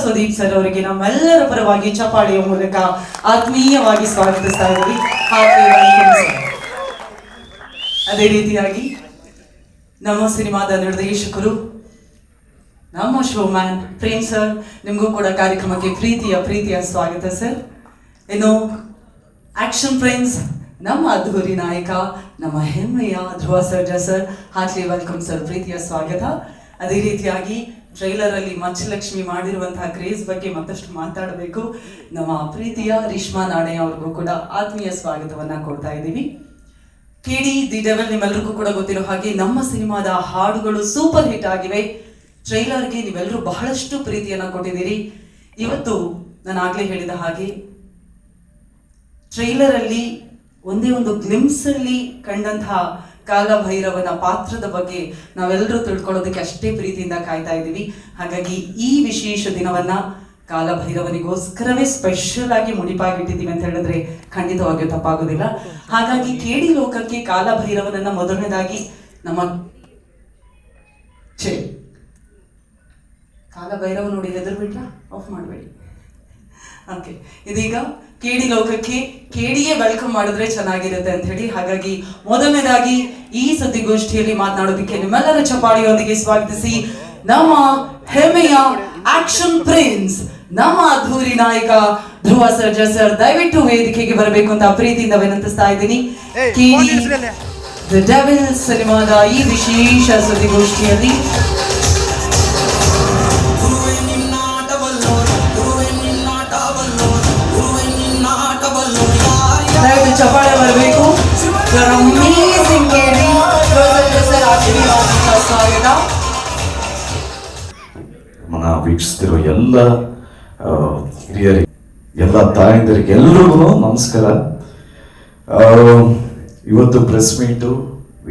Sudeep sir ಅವರಿಗೆ ನಮ್ಮೆಲ್ಲರ ಪರವಾಗಿ ಚಪಾಳಿಯ ಮೂಲಕ ಆತ್ಮೀಯವಾಗಿ ಸ್ವಾಗತಿಸ್ತಾ ಇದ್ದೀವಿ. ಅದೇ ರೀತಿಯಾಗಿ ನಮ್ಮ ಸಿನಿಮಾದ ನಿರ್ದೇಶಕರು, ನಮ್ಮ ಶೋ ಮ್ಯಾನ್ ಪ್ರೇಮ್ ಸರ್, ನಿಮಗೂ ಕೂಡ ಕಾರ್ಯಕ್ರಮಕ್ಕೆ ಪ್ರೀತಿಯ ಸ್ವಾಗತ ಸರ್. ಇನ್ನು ಆಕ್ಷನ್ ಫ್ರೆಂಡ್ಸ್, ನಮ್ಮ ಅದ್ಧೂರಿ ನಾಯಕ, ನಮ್ಮ ಹೆಮ್ಮೆಯ Dhruva Sarja sir, heartly welcome sir, ಪ್ರೀತಿಯ ಸ್ವಾಗತ. ಅದೇ ರೀತಿಯಾಗಿ ಟ್ರೈಲರ್ ಅಲ್ಲಿ ಮಚ್ಚಲಕ್ಷ್ಮಿ ಮಾಡಿರುವಂತಹ ಕ್ರೇಜ್ ಬಗ್ಗೆ ಮತ್ತಷ್ಟು ಮಾತಾಡಬೇಕು. ನಮ್ಮ ಪ್ರೀತಿಯ ರೇಷ್ಮಾ ನಾಣೆ ಅವ್ರಿಗೂ ಕೂಡ ಆತ್ಮೀಯ ಸ್ವಾಗತವನ್ನ ಕೊಡ್ತಾ ಇದ್ದೀವಿ. ಕೆಡಿ ದಿ ಡೆವಲ್, ನಿಮ್ಮೆಲ್ಲರಿಗೂ ಕೂಡ ಗೊತ್ತಿರೋ ಹಾಗೆ ನಮ್ಮ ಸಿನಿಮಾದ ಹಾಡುಗಳು ಸೂಪರ್ ಹಿಟ್ ಆಗಿವೆ. ಟ್ರೈಲರ್ಗೆ ನೀವೆಲ್ಲರೂ ಬಹಳಷ್ಟು ಪ್ರೀತಿಯನ್ನ ಕೊಟ್ಟಿದ್ದೀರಿ. ಇವತ್ತು ನಾನು ಆಗ್ಲೇ ಹೇಳಿದ ಹಾಗೆ ಟ್ರೈಲರ್ ಅಲ್ಲಿ ಒಂದೇ ಒಂದು ಗ್ಲಿಮ್ಸ್ ಅಲ್ಲಿ ಕಂಡಂತಹ ಕಾಲಭೈರವನ ಪಾತ್ರದ ಬಗ್ಗೆ ನಾವೆಲ್ಲರೂ ತಿಳ್ಕೊಳ್ಳೋದಕ್ಕೆ ಅಷ್ಟೇ ಪ್ರೀತಿಯಿಂದ ಕಾಯ್ತಾ ಇದ್ದೀವಿ. ಹಾಗಾಗಿ ಈ ವಿಶೇಷ ದಿನವನ್ನ ಕಾಲಭೈರವನಿಗೋಸ್ಕರವೇ ಸ್ಪೆಷಲ್ ಆಗಿ ಮುಡಿಪಾಗಿಟ್ಟಿದ್ದೀವಿ ಅಂತ ಹೇಳಿದ್ರೆ ಖಂಡಿತವಾಗಿಯೂ ತಪ್ಪಾಗೋದಿಲ್ಲ. ಹಾಗಾಗಿ ಕೇಡಿ ಲೋಕಕ್ಕೆ ಕಾಲಭೈರವನನ್ನ ಮೊದಲನೇದಾಗಿ ನಮ್ಮ ಕಾಲಭೈರವ ನೋಡಿ ಹೆದರು ಬಿಟ್ರ, ಆಫ್ ಮಾಡಬೇಡಿ. ಓಕೆ, ಇದೀಗ ಕೇಡಿ ಲೋಕಕ್ಕೆ ಕೇಡಿಯೇ ವೆಲ್ಕಮ್ ಮಾಡಿದ್ರೆ ಚೆನ್ನಾಗಿರುತ್ತೆ ಅಂತ ಹೇಳಿ, ಹಾಗಾಗಿ ಮೊದಲನೇದಾಗಿ ಈ ಸುದ್ದಿಗೋಷ್ಠಿಯಲ್ಲಿ ಮಾತನಾಡೋದಕ್ಕೆ ನಿಮ್ಮೆಲ್ಲರ ಚಪಾಳಿಯೊಂದಿಗೆ ಸ್ವಾಗತಿಸಿ ನಮ್ಮ ಹೆಮ್ಮೆಯ ಆಕ್ಷನ್ ಪ್ರಿನ್ಸ್, ನಮ್ಮ ಅದ್ಧೂರಿ ನಾಯಕ ಧ್ರುವ ಸರ್ಜಾ ಸರ್, ದಯವಿಟ್ಟು ವೇದಿಕೆಗೆ ಬರಬೇಕು ಅಂತ ಪ್ರೀತಿಯಿಂದ ವಿನಂತಿಸ್ತಾ ಇದ್ದೀನಿ. ಕೇಡಿ ದಿ ಡೆವಿಲ್ ಸಿನಿಮಾದ ಈ ವಿಶೇಷ ಸುದ್ದಿಗೋಷ್ಠಿಯಲ್ಲಿ ದಯವಿಟ್ಟು ಚಪ್ಪಾಳೆ ಬರಬೇಕು. ಮನ ವೀಕ್ಷಿಸ್ತಿರೋ ಎಲ್ಲ ಹಿರಿಯರಿಗೆ, ಎಲ್ಲ ತಾಯಂದಿರಿಗೆ ಎಲ್ರಿಗೂ ನಮಸ್ಕಾರ. ಇವತ್ತು ಪ್ರೆಸ್ ಮೀಟು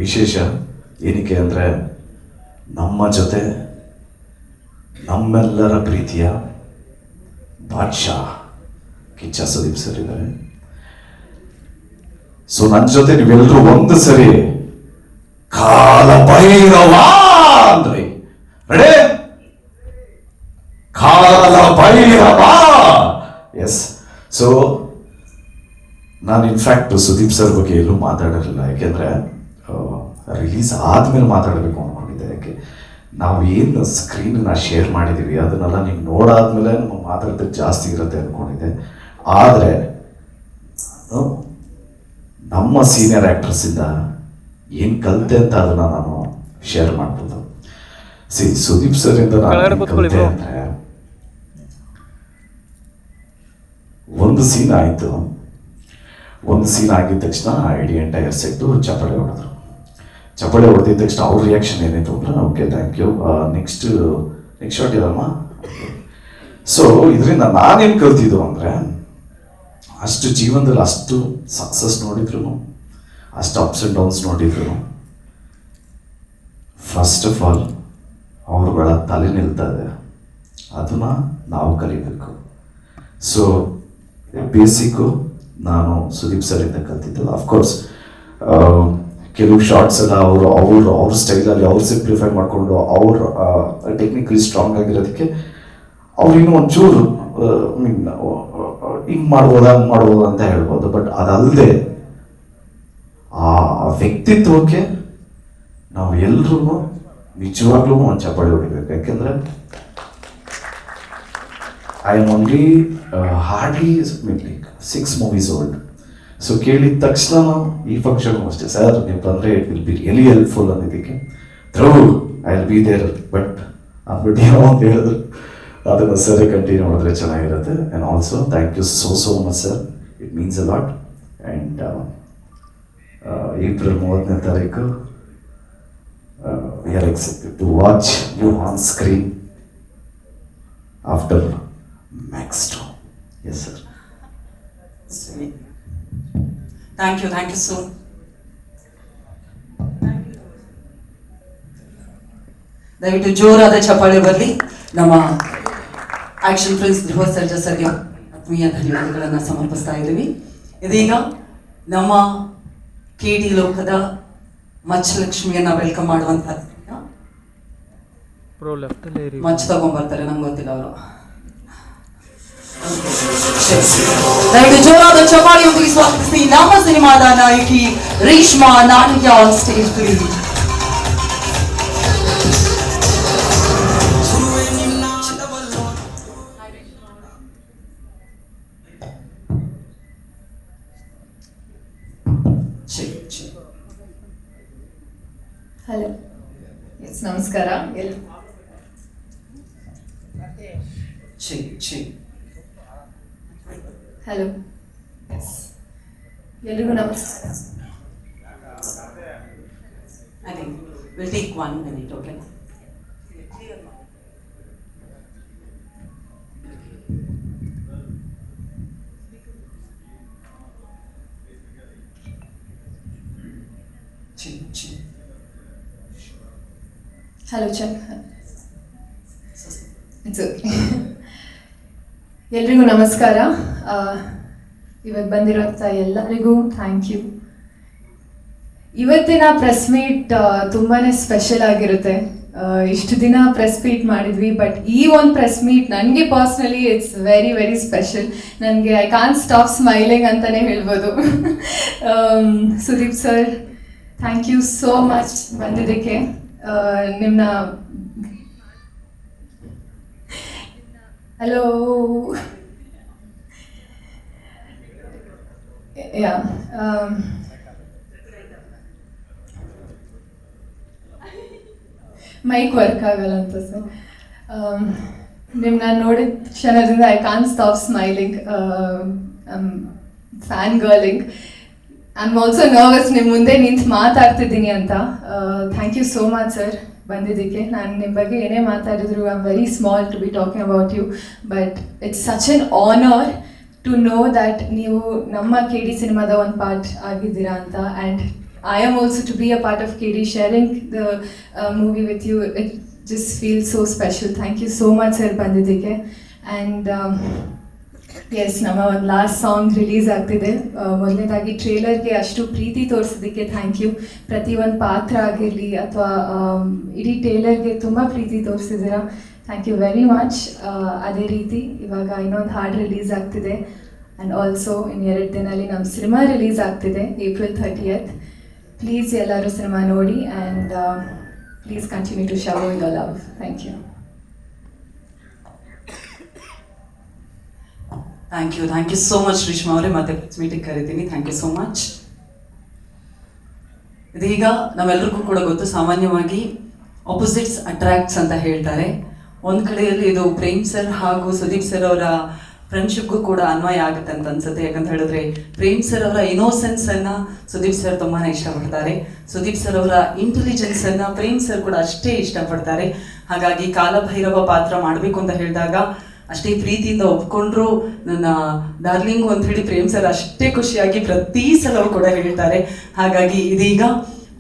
ವಿಶೇಷ ಏನಕ್ಕೆ ಅಂದರೆ ನಮ್ಮ ಜೊತೆ ನಮ್ಮೆಲ್ಲರ ಪ್ರೀತಿಯ ಬಾದ್ಶಾ ಕಿಚ್ಚ ಸುದೀಪ್ ಸರ್ ಇದ್ದಾರೆ. ಸೊ ನನ್ನ ಜೊತೆ ನೀವೆಲ್ಲರೂ ಒಂದು ಸರಿ ಕಾಲಭೈರವ ಅಂದ್ರಿ. ರೆಡಿ? ಕಾಲಭೈರವ. ಎಸ್. ಸೊ ನಾನು ಇನ್ಫ್ಯಾಕ್ಟ್ ಸುದೀಪ್ ಸರ್ ಬಗ್ಗೆ ಎಲ್ಲೂ ಮಾತಾಡಿರಲಿಲ್ಲ, ಯಾಕೆಂದ್ರೆ ರಿಲೀಸ್ ಆದ್ಮೇಲೆ ಮಾತಾಡಬೇಕು ಅನ್ಕೊಂಡಿದ್ದೆ. ಯಾಕೆ ನಾವು ಏನು ಸ್ಕ್ರೀನ್ನ ಶೇರ್ ಮಾಡಿದ್ದೀವಿ ಅದನ್ನೆಲ್ಲ ನೀವು ನೋಡಾದ್ಮೇಲೆ ನಮಗೆ ಮಾತಾಡೋದಕ್ಕೆ ಜಾಸ್ತಿ ಇರುತ್ತೆ ಅಂದ್ಕೊಂಡಿದ್ದೆ. ಆದರೆ ನಮ್ಮ ಸೀನಿಯರ್ ಆ್ಯಕ್ಟ್ರಸ್ಸಿಂದ ಏನು ಕಲಿತೆ ಅಂತ ಅದನ್ನು ನಾನು ಶೇರ್ ಮಾಡ್ಬೋದು. ಸುದೀಪ್ ಸರ್ ಇಂದ ನಾನು ಕಲಿತೆ ಅಂದರೆ, ಒಂದು ಸೀನ್ ಆಯಿತು. ಒಂದು ಸೀನ್ ಆಗಿದ ತಕ್ಷಣ ಇಡೀ ಎಂಟೈರ್ ಸೆಟ್ಟು ಚಪ್ಪಾಳೆ ಹೊಡೆದ್ರು. ಚಪ್ಪಾಳೆ ಹೊಡೆದಿದ ತಕ್ಷಣ ಅವ್ರ ರಿಯಾಕ್ಷನ್ ಏನಿತ್ತು ಅಂದ್ರೆ, okay thank you, next shot ಇದಮ್ಮ. ಸೊ ಇದರಿಂದ ನಾನೇನು ಕಲ್ತಿದ್ದು ಅಂದರೆ, ಅಷ್ಟು ಜೀವನದಲ್ಲಿ ಅಷ್ಟು ಸಕ್ಸಸ್ ನೋಡಿದ್ರು, ಅಷ್ಟು ಅಪ್ಸ್ ಆ್ಯಂಡ್ ಡೌನ್ಸ್ ನೋಡಿದ್ರು, ಫಸ್ಟ್ ಆಫ್ ಆಲ್ ಅವ್ರುಗಳ ತಲೆ ನಿಲ್ತದೆ, ಅದನ್ನು ನಾವು ಕಲಿಬೇಕು. ಸೊ ಬೇಸಿಕ್ಕು ನಾನು ಸುದೀಪ್ ಸರಿಂದ ಕಲ್ತಿದ್ದು. ಅಫ್ಕೋರ್ಸ್ ಕೆಲವು ಶಾರ್ಟ್ಸ್ ಎಲ್ಲ ಅವ್ರ ಸ್ಟೈಲಲ್ಲಿ ಅವ್ರು ಸಿಂಪ್ಲಿಫೈ ಮಾಡಿಕೊಂಡು ಅವ್ರ ಟೆಕ್ನಿಕಲಿ ಸ್ಟ್ರಾಂಗ್ ಆಗಿರೋದಕ್ಕೆ ಅವ್ರು ಇನ್ನೂ ಒಂಚೂರು ಹಿಂಗೆ ಮಾಡ್ಬೋದಾ ಹಂಗೆ ಮಾಡ್ಬೋದಾ ಅಂತ ಹೇಳ್ಬೋದು. ಬಟ್ ಅದಲ್ಲದೆ ಆ ವ್ಯಕ್ತಿತ್ವಕ್ಕೆ ನಾವು ಎಲ್ರೂ ನಿಜವಾಗ್ಲೂ ಒಂದು ಚಪ್ಪಾಳೆ ಹೊಡಿಬೇಕು. ಯಾಕೆಂದರೆ I am only hardly like 6 movies old. So ಕೇಳಿದ ತಕ್ಷಣ ಈ ಫಂಕ್ಷನ್ಗೂ ಅಷ್ಟೇ, ಸರ್ ನೀವು ಬಂದರೆ it will be really helpful ಅನ್ನೋದಕ್ಕೆ through I will be there but ಅಂದ್ಬಿಟ್ಟು ಏನೋ ಅಂತ ಹೇಳಿದ್ರು. ಅದನ್ನು ಸರಿ ಕಂಟಿನ್ಯೂ ಮಾಡಿದ್ರೆ ಚೆನ್ನಾಗಿರುತ್ತೆ. And also thank you so much sir, it means a lot. And April 30ನೇ ತಾರೀಕು we are excited to watch you on screen after Max 2. Yes sir. Thank you so. ದಯವಿಟ್ಟು ಜೋರಾದ ಚಪ್ಪಾಳೆ ಬರಲಿ. ನಮ್ಮ ಆಕ್ಷನ್ ಪ್ರಿನ್ಸ್ ಧ್ರುವ ಸರ್ಜಾ ಸರ್ಗೆ ಆತ್ಮೀಯ ಧನ್ಯವಾದಗಳನ್ನು ಸಮರ್ಪಿಸ್ತಾ ಇದ್ದೀವಿ. ಇದೀಗ ನಮ್ಮ ಕೇಡಿ ಲೋಕದ ಮಚ್ಚಲಕ್ಷ್ಮಿಯನ್ನ ವೆಲ್ಕಮ್ ಮಾಡುವಂತ ಮಚ್ಚ ತಗೊಂಡ್ಬರ್ತಾರೆ, ನಂಗೆ ಗೊತ್ತಿಲ್ಲ ಅವರು. ದಯವಿಟ್ಟು ಜೋರಾದ ಚಪಾಳಿಯೊಂದಿಗೆ ಸ್ವಾಗತಿಸಿ ನಮ್ಮ ಸಿನಿಮಾದ ನಾಯಕಿ ರೇಷ್ಮಾ ನಾಟಕ on stage please. Hello, yes ನಮಸ್ಕಾರ. ಹಲೋ, ಎಸ್ ಎಲ್ರಿಗೂ ನಮಸ್ಕಾರ. I think we'll take 1 minute, okay? Hello check. It's okay. ಎಲ್ರಿಗೂ ನಮಸ್ಕಾರ. ಇವತ್ತು ಬಂದಿರೋಂಥ ಎಲ್ಲರಿಗೂ ಥ್ಯಾಂಕ್ ಯು. ಇವತ್ತಿನ ಪ್ರೆಸ್ ಮೀಟ್ ತುಂಬಾ ಸ್ಪೆಷಲ್ ಆಗಿರುತ್ತೆ. ಇಷ್ಟು ದಿನ ಪ್ರೆಸ್ ಮೀಟ್ ಮಾಡಿದ್ವಿ, ಬಟ್ ಈ ಒಂದು ಪ್ರೆಸ್ ಮೀಟ್ ನನಗೆ personally it's very very special. ನನಗೆ ಐ ಕಾಂಟ್ ಸ್ಟಾಪ್ ಸ್ಮೈಲಿಂಗ್ ಅಂತಲೇ ಹೇಳ್ಬೋದು. Sudeep sir, thank you so much ಬಂದಿದ್ದಕ್ಕೆ. ನಿಮ್ಮನ್ನ ಹಲೋ ಯಾ ಮೈಕ್ ವರ್ಕ್ ಆಗಲ್ಲ ಅಂತ ಸರ್. ನಿಮ್ಮನ್ನ ನೋಡಿದ ಕ್ಷಣದಿಂದ I can't stop smiling, fan girling. I am also nervous ನಿಮ್ಮ ಮುಂದೆ ನಿಂತು ಮಾತಾಡ್ತಿದ್ದೀನಿ ಅಂತ. Thank you so much sir ಬಂದಿದ್ದಕ್ಕೆ. ನಾನು ನಿಮ್ಮ ಬಗ್ಗೆ ಏನೇ ಮಾತಾಡಿದ್ರು I am very small to be talking about you, but it's such an honour to know that ನೀವು ನಮ್ಮ ಕೆ ಡಿ ಸಿನಿಮಾದ ಒಂದು ಪಾರ್ಟ್ ಆಗಿದ್ದೀರಾ ಅಂತ. And I am also to be a part of KD, sharing the movie with you. It just feels so special. Thank you so much sir ಬಂದಿದ್ದಕ್ಕೆ. And yes, ನಮ್ಮ ಒಂದು last song release ಆಗ್ತಿದೆ. ಮೊದಲನೇದಾಗಿ ಟ್ರೇಲರ್ಗೆ ಅಷ್ಟು ಪ್ರೀತಿ ತೋರಿಸೋದಕ್ಕೆ thank you. ಪ್ರತಿ ಒಂದು ಪಾತ್ರ ಆಗಿರಲಿ ಅಥವಾ ಇಡೀ ಟ್ರೇಲರ್ಗೆ ತುಂಬ ಪ್ರೀತಿ ತೋರಿಸಿದ್ದೀರಾ, ಥ್ಯಾಂಕ್ ಯು ವೆರಿ ಮಚ್. ಅದೇ ರೀತಿ ಇವಾಗ ಇನ್ನೊಂದು ಹಾಡು ರಿಲೀಸ್ ಆಗ್ತಿದೆ. ಆ್ಯಂಡ್ ಆಲ್ಸೋ ಇನ್ನು 2 ದಿನದಲ್ಲಿ ನಮ್ಮ ಸಿನಿಮಾ ರಿಲೀಸ್ ಆಗ್ತಿದೆ, April 30th. ಪ್ಲೀಸ್ ಎಲ್ಲರೂ ಸಿನಿಮಾ ನೋಡಿ and please continue to shower your love. Thank you. Thank you so much Reshma ಅವರೇ. ಮತ್ತೆ ಮೀಟಿಂಗ್ ಕರಿತೀನಿ. Thank you so much. ಇದೀಗ ನಾವೆಲ್ಲರಿಗೂ ಕೂಡ ಗೊತ್ತು, ಸಾಮಾನ್ಯವಾಗಿ ಆಪೋಸಿಟ್ಸ್ ಅಟ್ರಾಕ್ಟ್ಸ್ ಅಂತ ಹೇಳ್ತಾರೆ. ಒಂದು ಕಡೆಯಲ್ಲಿ ಇದು ಪ್ರೇಮ್ ಸರ್ ಹಾಗೂ ಸುದೀಪ್ ಸರ್ ಅವರ ಫ್ರೆಂಡ್ಶಿಪ್ಗೂ ಕೂಡ ಅನ್ವಯ ಆಗುತ್ತೆ ಅಂತ ಅನ್ಸುತ್ತೆ. ಯಾಕಂತ ಹೇಳಿದ್ರೆ ಪ್ರೇಮ್ ಸರ್ ಅವರ ಇನೋಸೆನ್ಸ್ ಅನ್ನ ಸುದೀಪ್ ಸರ್ ತುಂಬಾನೇ ಇಷ್ಟಪಡ್ತಾರೆ. ಸುದೀಪ್ ಸರ್ ಅವರ ಇಂಟೆಲಿಜೆನ್ಸ್ ಅನ್ನ ಪ್ರೇಮ್ ಸರ್ ಕೂಡ ಅಷ್ಟೇ ಇಷ್ಟಪಡ್ತಾರೆ. ಹಾಗಾಗಿ ಕಾಲಭೈರವ ಪಾತ್ರ ಮಾಡಬೇಕು ಅಂತ ಹೇಳಿದಾಗ ಅಷ್ಟೇ ಪ್ರೀತಿಯಿಂದ ಒಪ್ಕೊಂಡ್ರು ನನ್ನ ಡಾರ್ಲಿಂಗು ಅಂತ ಹೇಳಿ ಪ್ರೇಮ್ ಸರ್ ಅಷ್ಟೇ ಖುಷಿಯಾಗಿ ಪ್ರತಿ ಸಲವೂ ಕೂಡ ಹೇಳ್ತಾರೆ. ಹಾಗಾಗಿ ಇದೀಗ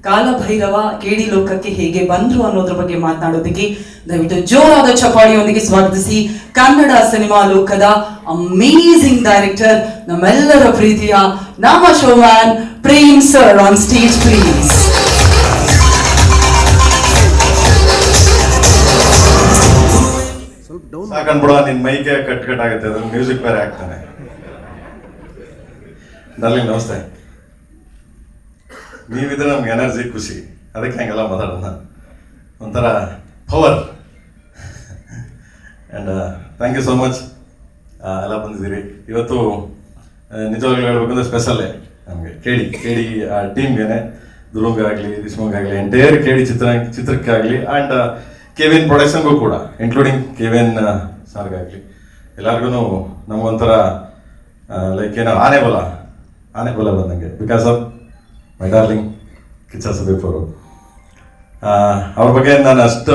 ಕಾಲಭೈರವ ಕೇಡಿ ಲೋಕಕ್ಕೆ ಹೇಗೆ ಬಂದ್ರು ಅನ್ನೋದ್ರ ಬಗ್ಗೆ ಮಾತನಾಡೋದಕ್ಕೆ ದಯವಿಟ್ಟು ಜೋರಾದ ಚಪಾಳಿಯೊಂದಿಗೆ ಸ್ವಾಗತಿಸಿ ಕನ್ನಡ ಸಿನಿಮಾ ಲೋಕದ ಅಮೇಜಿಂಗ್ ಡೈರೆಕ್ಟರ್, ನಮ್ಮೆಲ್ಲರ ಪ್ರೀತಿಯ ನಮ್ಮ showman Prem sir on stage please. ಸಾಕನ್ಬಿಡ, ನಿನ್ ಮೈಗೆ ಕಟ್ ಆಗುತ್ತೆ, ಅದ್ರ ಮ್ಯೂಸಿಕ್ ಬೇರೆ ಆಗ್ತಾನೆ. ಡಾರ್ಲಿಂಗ್ ನಮಸ್ತೆ. ನೀವಿದ್ರೆ ನಮ್ಗೆ ಎನರ್ಜಿ, ಖುಷಿ, ಅದಕ್ಕೆ ಹಂಗೆಲ್ಲ ಮಾತಾಡೋಣ. ಒಂಥರ power. And thank you so much ಎಲ್ಲ ಬಂದಿದ್ದೀರಿ ಇವತ್ತು. ನಿಜವಾಗ್ಲೂ ಹೇಳ್ಬೇಕಂದ್ರೆ ಸ್ಪೆಷಲ್ಲೇ ನಮಗೆ ಕೇಳಿ ಟೀಮ್ಗೆ, ದುರುಂಗಾಗಲಿ ದಿಶ್ಮುಗಾಗಲಿ ಎಂಟೈರ್ ಕೇಳಿ ಚಿತ್ರಕ್ಕಾಗಲಿ ಆ್ಯಂಡ್ ಕೆವಿನ್ ಪ್ರೊಡಕ್ಷನ್ಗೂ ಕೂಡ ಇನ್ಕ್ಲೂಡಿಂಗ್ ಕೆವಿನ್ ಸಾರ್ಗಾಗಲಿ ಎಲ್ಲರಿಗೂ ನಮಗೊಂಥರ ಲೈಕ್ ಏನೋ ಆನೆ ಬಲ ಬಂದಂಗೆ, because of my darling Kichcha Sudeep ಅವರು. ಅವ್ರ ಬಗ್ಗೆ ನಾನು ಅಷ್ಟು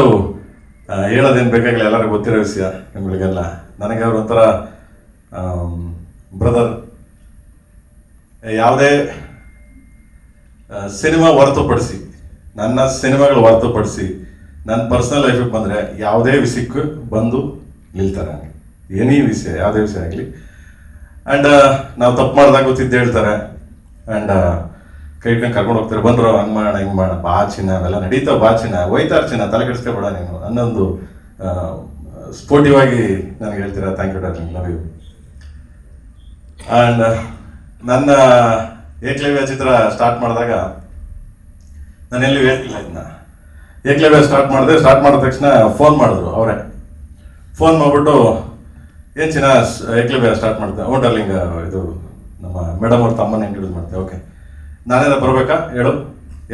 ಹೇಳೋದೇನು ಬೇಕಾಗಿಲ್ಲ, ಎಲ್ಲರಿಗೂ ಗೊತ್ತಿರೋ ವಿಷಯ ನಿಮಗಳಿಗೆಲ್ಲ. ನನಗೆ ಅವರು ಒಂಥರ ಬ್ರದರ್. ಯಾವುದೇ ಸಿನಿಮಾ ಹೊರತುಪಡಿಸಿ, ನನ್ನ ಸಿನಿಮಾಗಳು ಹೊರತುಪಡಿಸಿ ನನ್ನ ಪರ್ಸನಲ್ ಲೈಫಿಗೆ ಬಂದರೆ ಯಾವುದೇ ವಿಷಯಕ್ಕೂ ಬಂದು ನಿಲ್ತಾರೆ. ಎನಿ ವಿಷಯ, ಯಾವುದೇ ವಿಷಯ ಆಗಲಿ. ಆ್ಯಂಡ್ ನಾವು ತಪ್ಪು ಮಾಡಿದಾಗ ಗೊತ್ತಿದ್ದು ಹೇಳ್ತಾರೆ. ಆ್ಯಂಡ್ ಕೈ ಇಟ್ಕೊಂಡು ಕರ್ಕೊಂಡು ಹೋಗ್ತಾರೆ, ಬಂದರು ಹಂಗೆ ಮಾಡೋಣ ಹಿಂಗೆ ಮಾಡೋಣ, ಬಾ ಚಿನ್ನ ಅವೆಲ್ಲ ನಡೀತಾವೆ, ಬಾ ಚಿನ್ನ ಹೋಯ್ತಾರೆ ಚಿನ್ನ, ತಲೆ ಕೆಡಿಸ್ಕೊಬೇಡ ನೀನು ಅನ್ನೊಂದು ಸ್ಪೋರ್ಟಿವ್ ಆಗಿ ನನಗೆ ಹೇಳ್ತೀರಾ. Thank you darling, love you. And ನನ್ನ ಏಕಲವ್ಯ ಚಿತ್ರ ಸ್ಟಾರ್ಟ್ ಮಾಡಿದಾಗ ನಾನು ಎಲ್ಲೂ ಹೇಳ್ತಿಲ್ಲ ಇದನ್ನ. ಏಕಲವ್ಯ ಸ್ಟಾರ್ಟ್ ಮಾಡಿದ ತಕ್ಷಣ ಫೋನ್ ಮಾಡಿದ್ರು ಅವರೇ. ಫೋನ್ ಮಾಡಿಬಿಟ್ಟು ಏನು ಚಿನ್ನ ಏಕಲವ್ಯ ಸ್ಟಾರ್ಟ್ ಮಾಡ್ತೆ, ಓ ಡಾರ್ಲಿಂಗ್ ಇದು ನಮ್ಮ ಮೇಡಮ್ ಅವ್ರ ತಮ್ಮನ ಇಂಟ್ರೊಡ್ಯೂಸ್ ಮಾಡ್ತೆ. ಓಕೆ, ನಾನೇನ ಬರಬೇಕಾ ಹೇಳು,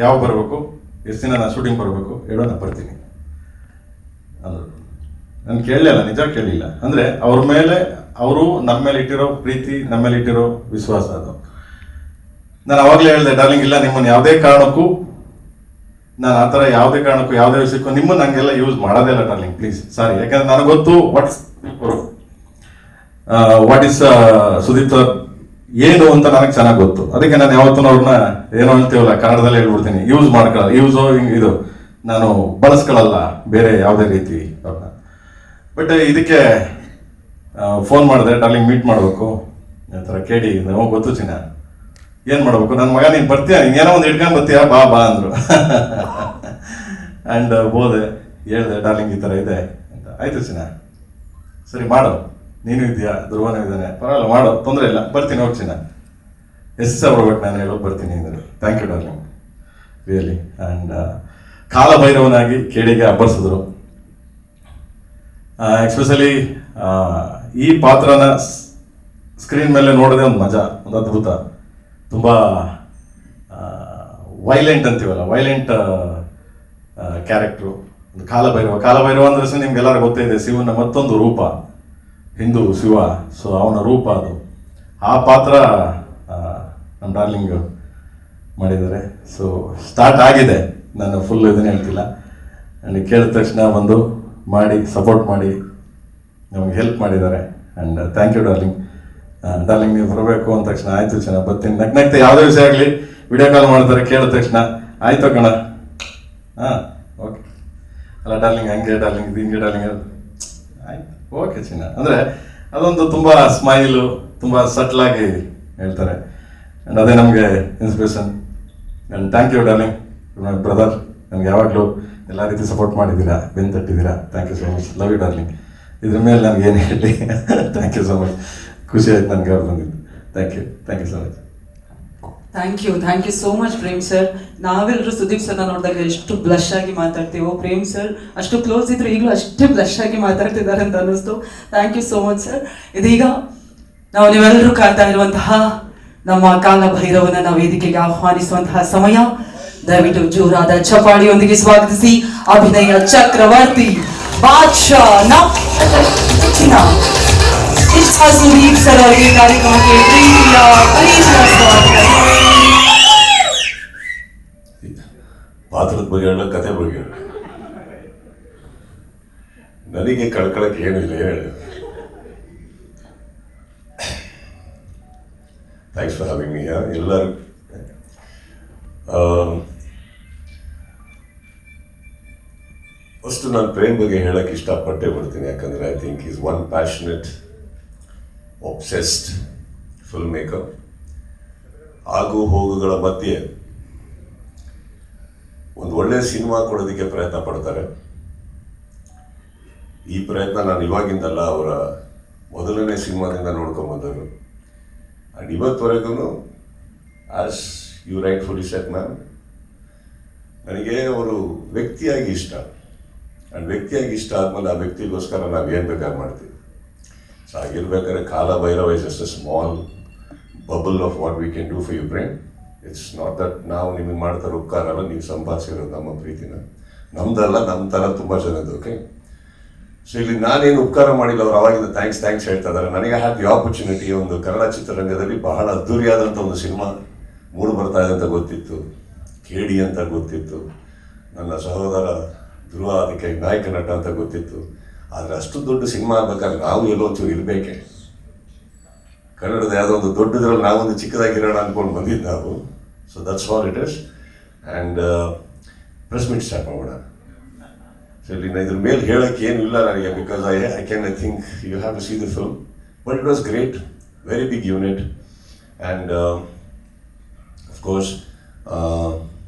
ಯಾವಾಗ ಬರಬೇಕು, ಎಷ್ಟು ದಿನ ನಾನು ಶೂಟಿಂಗ್ ಬರಬೇಕು ಹೇಳು, ನಾನು ಬರ್ತೀನಿ ಅಂದರು. ನಾನು ಕೇಳಲಿಲ್ಲ, ನಿಜ ಕೇಳಲಿಲ್ಲ. ಅಂದರೆ ಅವರು ನಮ್ಮ ಮೇಲೆ ಇಟ್ಟಿರೋ ಪ್ರೀತಿ, ನಮ್ಮ ಮೇಲೆ ಇಟ್ಟಿರೋ ವಿಶ್ವಾಸ ಅದು. ನಾನು ಅವಾಗಲೇ ಹೇಳಿದೆ, ಡಾರ್ಲಿಂಗ್ ಇಲ್ಲ, ನಿಮ್ಮನ್ನು ಯಾವುದೇ ಕಾರಣಕ್ಕೂ ನಾನು ಆ ಥರ ಯಾವುದೇ ಕಾರಣಕ್ಕೂ ಯಾವುದೇ ವಿಷಯಕ್ಕೂ ನಿಮ್ಮನ್ನು ಹಂಗೆಲ್ಲ ಯೂಸ್ ಮಾಡೋದೇ ಇಲ್ಲ ಡಾರ್ಲಿಂಗ್, ಪ್ಲೀಸ್ ಸಾರಿ. ಯಾಕಂದ್ರೆ ನನಗೆ ಗೊತ್ತು ವಾಟ್ ಇಸ್ ಸುದೀಪ್ ಸರ್ ಏನು ಅಂತ ನನಗೆ ಚೆನ್ನಾಗಿ ಗೊತ್ತು. ಅದಕ್ಕೆ ನಾನು ಯಾವತ್ತೂ ಅವ್ರನ್ನ ಏನೋ ಹೇಳ್ತೀವಲ್ಲ ಕನ್ನಡದಲ್ಲಿ ಹೇಳ್ಬಿಡ್ತೀನಿ, ಇದು ನಾನು ಬಳಸ್ಕೊಳ್ಳಲ್ಲ ಬೇರೆ ಯಾವುದೇ ರೀತಿ ಅವ್ರನ್ನ. ಬಟ್ ಇದಕ್ಕೆ ಫೋನ್ ಮಾಡಿದೆ, ಡಾರ್ಲಿಂಗ್ ಮೀಟ್ ಮಾಡಬೇಕು ಆ ಥರ ಕೇಳಿ, ನಮಗೆ ಗೊತ್ತು ಚಿನ್ನ ಏನು ಮಾಡಬೇಕು, ನನ್ನ ಮಗ ನೀನು ಬರ್ತೀಯ, ಏನೋ ಒಂದು ಇಟ್ಕೊಂಡು ಬರ್ತೀಯ, ಬಾ ಬಾ ಅಂದರು. ಆ್ಯಂಡ್ ಹೋದೆ, ಹೇಳಿದೆ ಡಾರ್ಲಿಂಗ್ ಈ ಥರ ಇದೆ ಅಂತ. ಆಯಿತು ಚಿನ್ನ, ಸರಿ ಮಾಡು, ನೀನು ಇದೆಯಾ, ಧ್ರುವನೂ ಇದ್ದಾನೆ, ಪರವಾಗಿಲ್ಲ ಮಾಡು, ತೊಂದರೆ ಇಲ್ಲ, ಬರ್ತೀನಿ ಹೋಗಿ ಚಿನ್ನ, ಎಷ್ಟು ಸಾವಿರ ಬರ್ಬೇಕು ನಾನು ಹೇಳೋದು ಬರ್ತೀನಿ ಅಂದರು. Thank you darling really. And ಕಾಲಭೈರವನಾಗಿ ಕೇಳಿಗೆ ಅಬ್ಬರಿಸಿದ್ರು. ಎಕ್ಸ್ಪೆಷಲಿ ಈ ಪಾತ್ರನ ಸ್ಕ್ರೀನ್ ಮೇಲೆ ನೋಡೋದೇ ಒಂದು ಮಜಾ, ಒಂದು ಅದ್ಭುತ. ತುಂಬ ವೈಲೆಂಟ್ ಅಂತೀವಲ್ಲ, ವೈಲೆಂಟ್ ಕ್ಯಾರೆಕ್ಟ್ರು. ಒಂದು ಕಾಲಭೈರವ ಅಂದ್ರೆ ನಿಮ್ಗೆಲ್ಲರಿಗೂ ಗೊತ್ತೇ ಇದೆ, ಶಿವನ ಮತ್ತೊಂದು ರೂಪ, ಹಿಂದೂ ಶಿವ. ಸೊ ಅವನ ರೂಪ ಅದು. ಆ ಪಾತ್ರ ನಮ್ಮ ಡಾರ್ಲಿಂಗ್ ಮಾಡಿದ್ದಾರೆ. ಸೊ ಸ್ಟಾರ್ಟ್ ಆಗಿದೆ, ನಾನು ಫುಲ್ ಇದನ್ನು ಹೇಳ್ತಿಲ್ಲ. ಆ್ಯಂಡ್ ಕೇಳಿದ ತಕ್ಷಣ ಬಂದು ಮಾಡಿ ಸಪೋರ್ಟ್ ಮಾಡಿ ನಮಗೆ ಹೆಲ್ಪ್ ಮಾಡಿದ್ದಾರೆ. And thank you darling. Darling ನೀವು ಬರಬೇಕು ಅಂದ ತಕ್ಷಣ ಆಯಿತು ಚೆನ್ನಾಗಿ ಬರ್ತೀನಿ, ನಗ್ನಗ್ತೆ ಯಾವುದೇ ವಿಷಯ ಆಗಲಿ ವಿಡಿಯೋ ಕಾಲ್ ಮಾಡ್ತಾರೆ, ಕೇಳಿದ ತಕ್ಷಣ ಆಯಿತು ಕಣ, ಹಾಂ ಓಕೆ, ಅಲ್ಲ ಡಾರ್ಲಿಂಗ್ ಹಂಗೆ ಡಾರ್ಲಿಂಗ್ ಇದು ಹಿಂಗೆ ಡಾರ್ಲಿಂಗ್ ಆಯ್ತು ಓಕೆ ಚಿನ್ನ. ಅಂದರೆ ಅದೊಂದು ತುಂಬ ಸ್ಮೈಲು, ತುಂಬ ಸಟ್ಲಾಗಿ ಹೇಳ್ತಾರೆ. ಆ್ಯಂಡ್ ಅದೇ ನಮಗೆ inspiration. And thank you darling, my brother. ನನಗೆ ಯಾವಾಗಲೂ ಎಲ್ಲ ರೀತಿ ಸಪೋರ್ಟ್ ಮಾಡಿದ್ದೀರಾ, ಬೆನ್ನು ತಟ್ಟಿದ್ದೀರಾ. Thank you so much, love you darling. ಇದ್ರ ಮೇಲೆ ನನಗೆ ಏನು ಹೇಳಿ, ಥ್ಯಾಂಕ್ ಯು ಸೊ ಮಚ್, ಖುಷಿ ಆಯ್ತು ನನಗೆ ಅವ್ರು ಬಂದಿದ್ದು. Thank you so much. Thank you so much Prem sir. ನಾವೆಲ್ಲರೂ ಸುದೀಪ್ ಸರ್ನ ನೋಡಿದಾಗ ಎಷ್ಟು ಬ್ಲಶ್ ಆಗಿ ಮಾತಾಡ್ತೀವೋ, ಪ್ರೇಮ್ ಸರ್ ಅಷ್ಟು ಕ್ಲೋಸ್ ಇದ್ರು ಈಗಲೂ ಅಷ್ಟೇ ಬ್ಲಶ್ ಆಗಿ ಮಾತಾಡ್ತಿದ್ದಾರೆ ಅಂತ ಅನ್ನಿಸ್ತು. Thank you so much sir. ಇದೀಗ ನಾವು ನೀವೆಲ್ಲರೂ ಕಾಣ್ತಾ ಇರುವಂತಹ ನಮ್ಮ ಕಾಲಭೈರವನ ವೇದಿಕೆಗೆ ಆಹ್ವಾನಿಸುವಂತಹ ಸಮಯ. ದಯವಿಟ್ಟು ಜೋರಾದ ಚಪಾಳಿಯೊಂದಿಗೆ ಸ್ವಾಗತಿಸಿ ಅಭಿನಯ ಚಕ್ರವರ್ತಿ ಬಾದ್ಶಾ ಸುದೀಪ್ ಸರ್ ಅವರಿಗೆ ಕಾರ್ಯಕ್ರಮಕ್ಕೆ ಪ್ರೀತಿಯ ಸ್ವಾಗತ. ಪಾತ್ರದ ಬಗ್ಗೆ ಹೇಳ, ಕತೆ ಬಗ್ಗೆ ಹೇಳ, ನನಗೆ ಕಳ್ಕೊಳಕ್ಕೆ ಏನಿಲ್ಲ, ಹೇಳಿ. Thanks for having me. ಎಲ್ಲರೂ ಫಸ್ಟ್ ನಾನು ಪ್ರೇಮ್ ಬಗ್ಗೆ ಹೇಳಕ್ಕೆ ಇಷ್ಟಪಟ್ಟೆ ಬಿಡ್ತೀನಿ. ಯಾಕಂದರೆ I think is one passionate obsessed film maker. ಆಗು ಹೋಗುಗಳ ಮಧ್ಯೆ ಒಂದು ಒಳ್ಳೆಯ ಸಿನಿಮಾ ಕೊಡೋದಕ್ಕೆ ಪ್ರಯತ್ನ ಪಡ್ತಾರೆ. ಈ ಪ್ರಯತ್ನ ನಾನು ಇವಾಗಿಂದಲ್ಲ, ಅವರ ಮೊದಲನೇ ಸಿನಿಮಾದಿಂದ ನೋಡ್ಕೊಂಬಂದರು. ಆ್ಯಂಡ್ ಇವತ್ತುವರೆಗೂ as you rightfully said ma'am, ನನಗೆ ಅವರು ವ್ಯಕ್ತಿಯಾಗಿ ಇಷ್ಟ. ಆ್ಯಂಡ್ ವ್ಯಕ್ತಿಯಾಗಿ ಇಷ್ಟ ಆದಮೇಲೆ ಆ ವ್ಯಕ್ತಿಗೋಸ್ಕರ ನಾವು ಏನು ಬೇಕಾದ್ರೆ ಮಾಡ್ತೀವಿ. ಸೊ ಹಾಗಿರ್ಬೇಕಾದ್ರೆ Kalabhairava is just a small bubble of what we can do for you brain. It's not that ನಾವು ನಿಮಗೆ ಮಾಡ್ತಾರೆ ಉಪಕಾರ ಅಲ್ಲ, ನೀವು ಸಂಪಾದಿಸಿರೋದು ನಮ್ಮ ಪ್ರೀತಿನ, ನಮ್ದಲ್ಲ, ನಮ್ಮ ಥರ ತುಂಬ ಜನದ್ದು. ಓಕೆ, ಸೊ ಇಲ್ಲಿ ನಾನೇನು ಉಪಕಾರ ಮಾಡಿಲ್ಲ, ಅವ್ರು ಅವಾಗಿಂದ ಥ್ಯಾಂಕ್ಸ್ ಹೇಳ್ತಾ ಇದ್ದಾರೆ. ನನಗೆ ಹ್ಯಾವ್ ದಿ ಆಪರ್ಚುನಿಟಿ ಒಂದು ಕನ್ನಡ ಚಿತ್ರರಂಗದಲ್ಲಿ ಬಹಳ ಅದ್ದೂರಿಯಾದಂಥ ಒಂದು ಸಿನಿಮಾ ಮೂಡು ಬರ್ತಾ ಇದೆ ಅಂತ ಗೊತ್ತಿತ್ತು, ಕೇಳಿ ಅಂತ ಗೊತ್ತಿತ್ತು, ನನ್ನ ಸಹೋದರ ಧ್ರುವ ಅದಕ್ಕೆ ನಾಯಕ ನಟ ಅಂತ ಗೊತ್ತಿತ್ತು. ಆದರೆ ಅಷ್ಟು ದೊಡ್ಡ ಸಿನಿಮಾ ಆಗ್ಬೇಕಾದ್ರೆ ನಾವು ಎಲ್ಲೋ ಒಂಚೂರು ಇರಬೇಕೆ. ಕನ್ನಡದ ಯಾವುದೋ ಒಂದು ದೊಡ್ಡದ್ರಲ್ಲಿ ನಾವೊಂದು ಚಿಕ್ಕದಾಗಿರೋಣ ಅಂದ್ಕೊಂಡು ಬಂದಿದ್ದು ನಾವು. So that's all it is. And press meet start ಮಾಡೋಣ. ಸೊ ಇಲ್ಲಿ ಇದ್ರ ಮೇಲೆ ಹೇಳೋಕ್ಕೆ ಏನೂ ಇಲ್ಲ ನನಗೆ, because I think you have to see the film. But it was great, very big unit. And of course